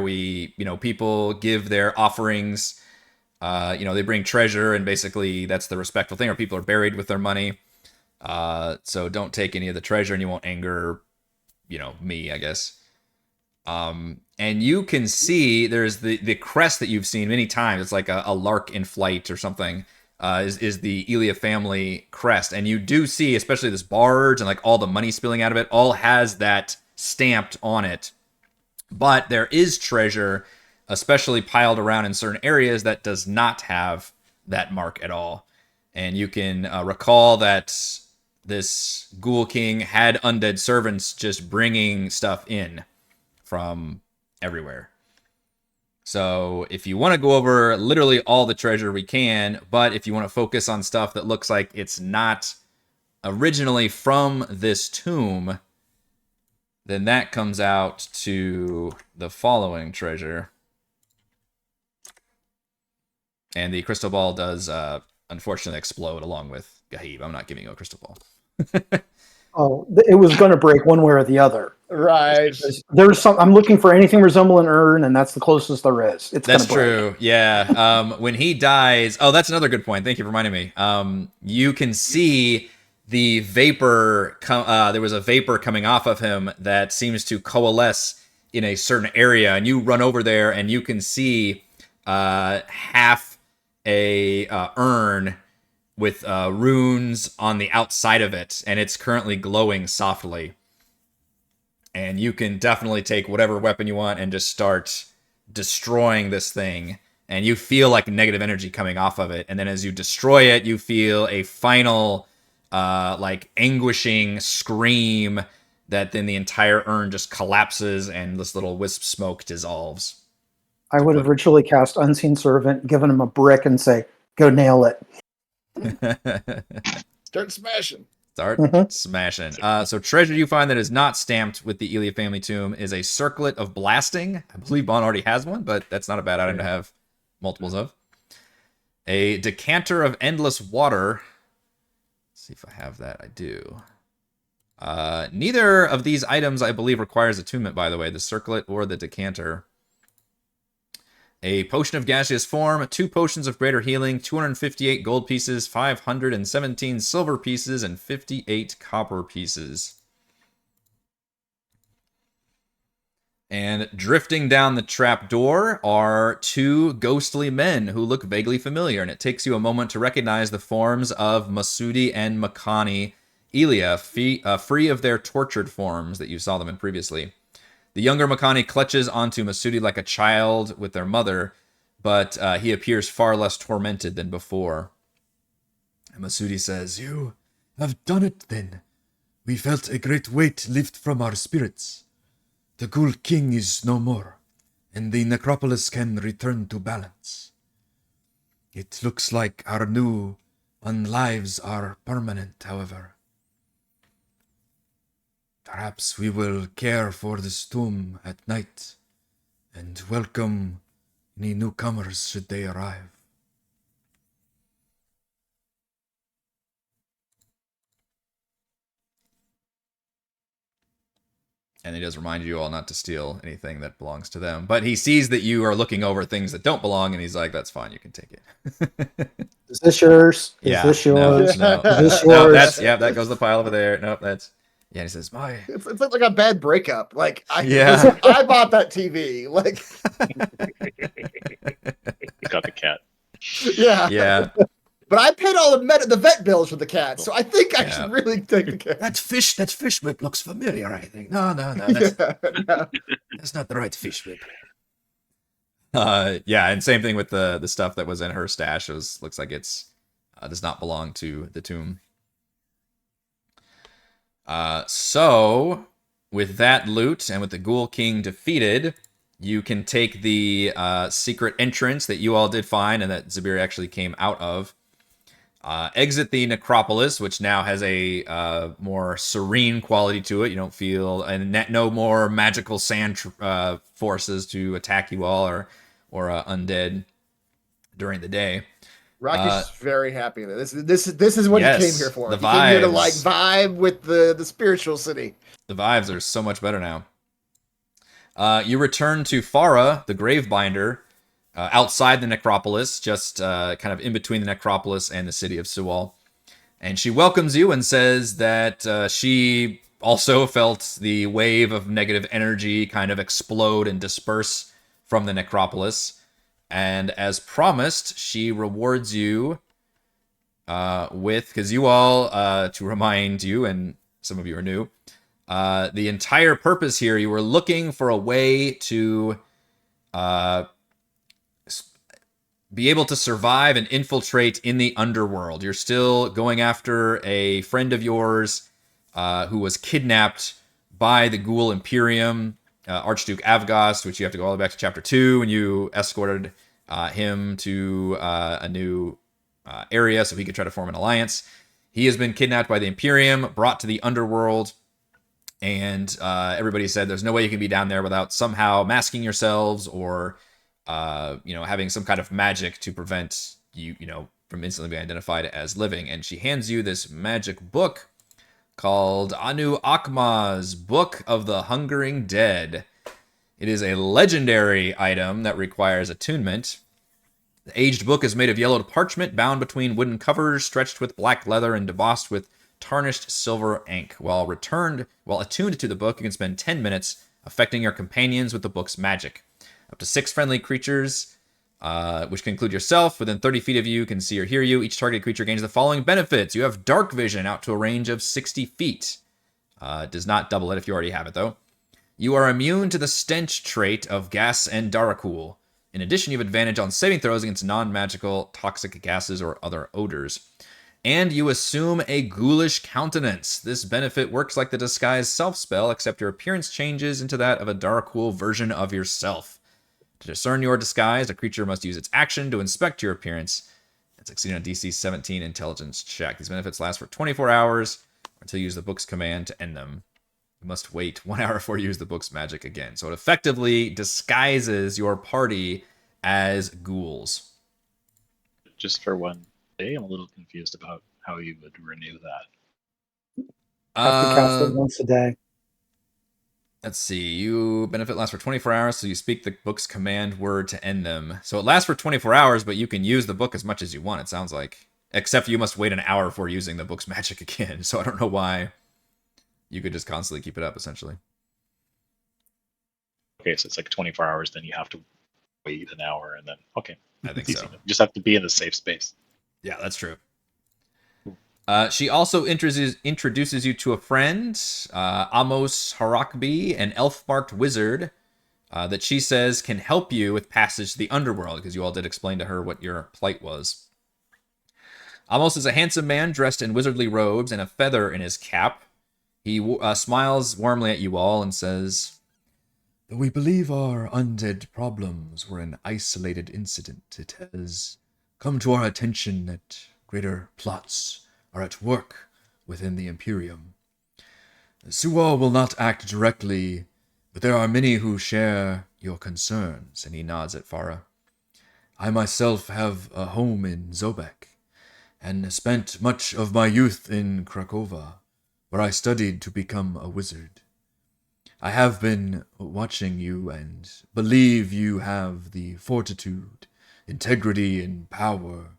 people give their offerings. They bring treasure, and basically that's the respectful thing, or people are buried with their money. So don't take any of the treasure, and you won't anger, me, I guess. And you can see there's the crest that you've seen many times. It's like a lark in flight or something. Is the Elia family crest, and you do see, especially this barge and like all the money spilling out of it, all has that stamped on it. But there is treasure, especially piled around in certain areas, that does not have that mark at all. And you can recall that this Ghul King had undead servants just bringing stuff in from everywhere. So if you want to go over literally all the treasure, we can. But if you want to focus on stuff that looks like it's not originally from this tomb, then that comes out to the following treasure. And the crystal ball does unfortunately explode along with Gahib, I'm not giving you a crystal ball. Oh, it was going to break one way or the other. Right. There's some. I'm looking for anything resembling an urn, and that's the closest there is. It's That's gonna break. true. Yeah. When he dies, oh, that's another good point. Thank you for reminding me. You can see the vapor. There was a vapor coming off of him that seems to coalesce in a certain area, and you run over there, and you can see half a urn with runes on the outside of it, and it's currently glowing softly. And you can definitely take whatever weapon you want and just start destroying this thing. And you feel like negative energy coming off of it. And then as you destroy it, you feel a final, like, anguishing scream that then the entire urn just collapses and this little wisp smoke dissolves. I would have ritually cast Unseen Servant, given him a brick, and say, "Go nail it." Start smashing. Start smashing. So treasure you find that is not stamped with the Elia family tomb is a circlet of blasting. I believe Bahn already has one, but that's not a bad item to have multiples of. A decanter of endless water. Let's see if I have that. I do. Neither of these items, I believe, requires attunement, by the way, the circlet or the decanter. A potion of gaseous form, 2 potions of greater healing, 258 gold pieces, 517 silver pieces, and 58 copper pieces. And drifting down the trap door are 2 ghostly men who look vaguely familiar, and it takes you a moment to recognize the forms of Masudi and Makani Elia, free of their tortured forms that you saw them in previously. The younger Makani clutches onto Masudi like a child with their mother, but he appears far less tormented than before. And Masudi says, "You have done it then. We felt a great weight lift from our spirits. The Ghul King is no more, and the necropolis can return to balance. It looks like our new unlives are permanent, however. Perhaps we will care for this tomb at night and welcome any newcomers should they arrive." And he does remind you all not to steal anything that belongs to them. But he sees that you are looking over things that don't belong, and he's like, "That's fine, you can take it." Is this yours? Yeah, Is this yours? No, Is this no, yours? that's that goes the pile over there. Nope, that's yeah. He says, "My." It's like a bad breakup. Like, Yeah. listen, I bought that TV. Like, You got the cat. yeah. Yeah. But I paid all the vet bills for the cat, so I think I should really take the cat. That fish whip looks familiar, I think. No, that's, Yeah. that's not the right fish whip. Yeah, and same thing with the stuff that was in her stash. Looks like it's does not belong to the tomb. So with that loot and with the Ghul King defeated, you can take the secret entrance that you all did find and that Zaberi actually came out of. Exit the necropolis, which now has a more serene quality to it. You don't feel no more magical sand forces to attack you all or undead during the day. Rackish is very happy. This is what yes, he came here for. The He came here to vibes. vibe with the spiritual city. The vibes are so much better now. You return to Farah, the Gravebinder, outside the necropolis, just kind of in between the necropolis and the city of Sual. And she welcomes you and says that she also felt the wave of negative energy kind of explode and disperse from the necropolis. And as promised, she rewards you with, because you all, to remind you, and some of you are new, the entire purpose here, you were looking for a way to be able to survive and infiltrate in the underworld. You're still going after a friend of yours who was kidnapped by the Ghoul Imperium, Archduke Avgost, which you have to go all the way back to chapter 2, and you escorted him to a new area so he could try to form an alliance. He has been kidnapped by the Imperium, brought to the underworld, and everybody said there's no way you can be down there without somehow masking yourselves or having some kind of magic to prevent you from instantly being identified as living. And she hands you this magic book called Anu Akma's Book of the Hungering Dead. It is a legendary item that requires attunement. The aged book is made of yellowed parchment, bound between wooden covers, stretched with black leather, and embossed with tarnished silver ink. While attuned to the book, you can spend 10 minutes affecting your companions with the book's magic. Up to 6 friendly creatures, which can include yourself, within 30 feet of you can see or hear you. Each targeted creature gains the following benefits. You have dark vision out to a range of 60 feet. It does not double it if you already have it, though. You are immune to the stench trait of gas and Darakul. In addition, you have advantage on saving throws against non-magical toxic gases or other odors. And you assume a ghoulish countenance. This benefit works like the disguise self spell, except your appearance changes into that of a Darakul version of yourself. To discern your disguise, a creature must use its action to inspect your appearance and succeed on a DC 17 intelligence check. These benefits last for 24 hours until you use the book's command to end them. You must wait 1 hour before you use the book's magic again. So it effectively disguises your party as ghouls. Just for one day, I'm a little confused about how you would renew that. Have to cast it once a day. Let's see. You benefit lasts for 24 hours, so you speak the book's command word to end them. So it lasts for 24 hours, but you can use the book as much as you want, it sounds like. Except you must wait an hour before using the book's magic again. So I don't know why. You could just constantly keep it up, essentially. Okay, so it's like 24 hours, then you have to wait an hour, and then, okay. I think Easy so. enough. You just have to be in the safe space. Yeah, that's true. She also introduces you to a friend, Amos Harakbi, an elf-marked wizard, that she says can help you with passage to the underworld, because you all did explain to her what your plight was. Amos is a handsome man dressed in wizardly robes and a feather in his cap. He smiles warmly at you all and says, "Though we believe our undead problems were an isolated incident, it has come to our attention that greater plots are at work within the Imperium. Sual will not act directly, but there are many who share your concerns," and he nods at Farah. "I myself have a home in Zobek, and spent much of my youth in Krakova, where I studied to become a wizard. I have been watching you and believe you have the fortitude, integrity, and power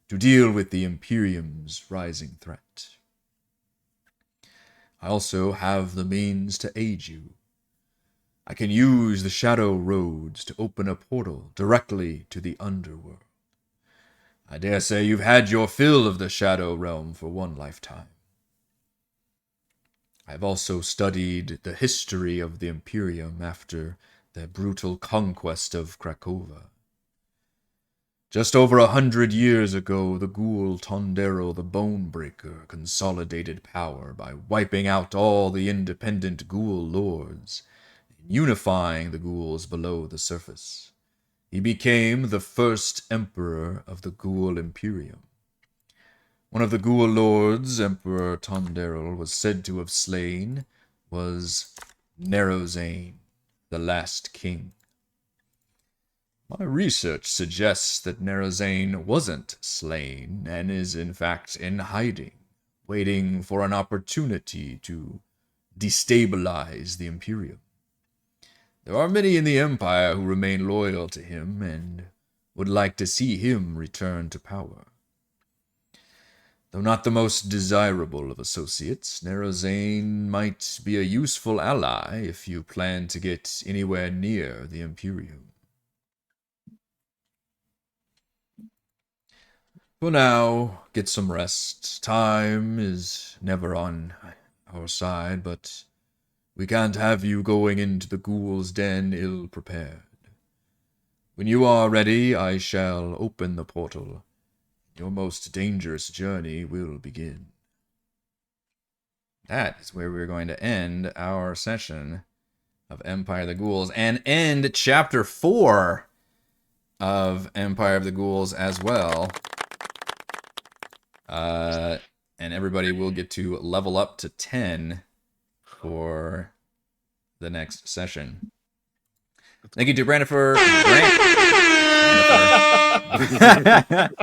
to deal with the Imperium's rising threat. I also have the means to aid you. I can use the Shadow Roads to open a portal directly to the underworld. I dare say you've had your fill of the Shadow Realm for one lifetime. I've also studied the history of the Imperium after their brutal conquest of Krakova. Just over 100 years ago, the Ghoul Tondero the Bonebreaker consolidated power by wiping out all the independent ghoul lords, unifying the ghouls below the surface. He became the first emperor of the Ghoul Imperium. One of the ghoul lords Emperor Tondero was said to have slain was Nerozane, the last king. My research suggests that Nerozane wasn't slain and is in fact in hiding, waiting for an opportunity to destabilize the Imperium. There are many in the Empire who remain loyal to him and would like to see him return to power. Though not the most desirable of associates, Nerozane might be a useful ally if you plan to get anywhere near the Imperium. For now, get some rest. Time is never on our side, but we can't have you going into the ghoul's den ill-prepared. When you are ready, I shall open the portal. Your most dangerous journey will begin. That is where we're going to end our session of Empire of the Ghouls and end Chapter 4 of Empire of the Ghouls as well. And everybody will get to level up to 10 for the next session. Thank you to Brandon for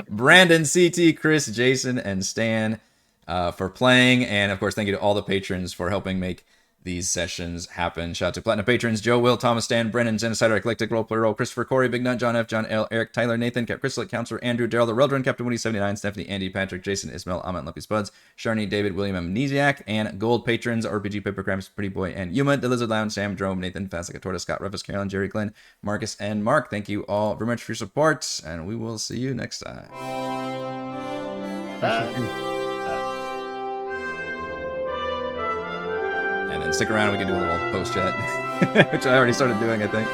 Brandon, CT, Chris, Jason, and Stan for playing. And of course, thank you to all the patrons for helping make these sessions happen. Shout out to Platinum patrons Joe, Will, Thomas, Stan, Brennan, Genocider, Eclectic Roleplayer Roll, Christopher, Corey, Big Nut, John F, John L, Eric, Tyler, Nathan, Cap Crystal, Counselor, Andrew, Daryl, the Reldron, Captain Woody 79, Stephanie, Andy, Patrick, Jason, Ismail, Ahmet, Lumpy Spuds, Sharni, David, William, Amnesiac, and gold patrons RPG Papercraft, Pretty Boy, and Yuma, The Lizard Lounge, Sam, Drome, Nathan, Fast Like a Tortoise, Scott, Rufus, Carolyn, Jerry, Glenn, Marcus, and Mark. Thank you all very much for your support, and we will see you next time. And then stick around, we can do a little post chat, which I already started doing, I think.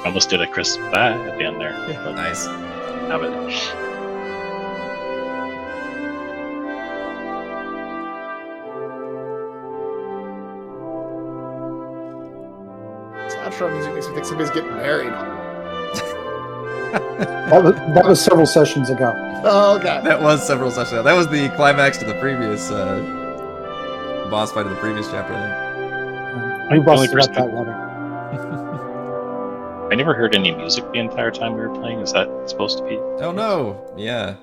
Almost did a Chris bye at the end there. But Nice. have it. Outro music makes me think somebody's getting married. That was several sessions ago. Oh, okay. That was several sessions ago. That was the climax to the previous boss fight of the previous chapter, I think. We busted Only up that water. I never heard any music the entire time we were playing. Is that supposed to be? Oh no! Yeah.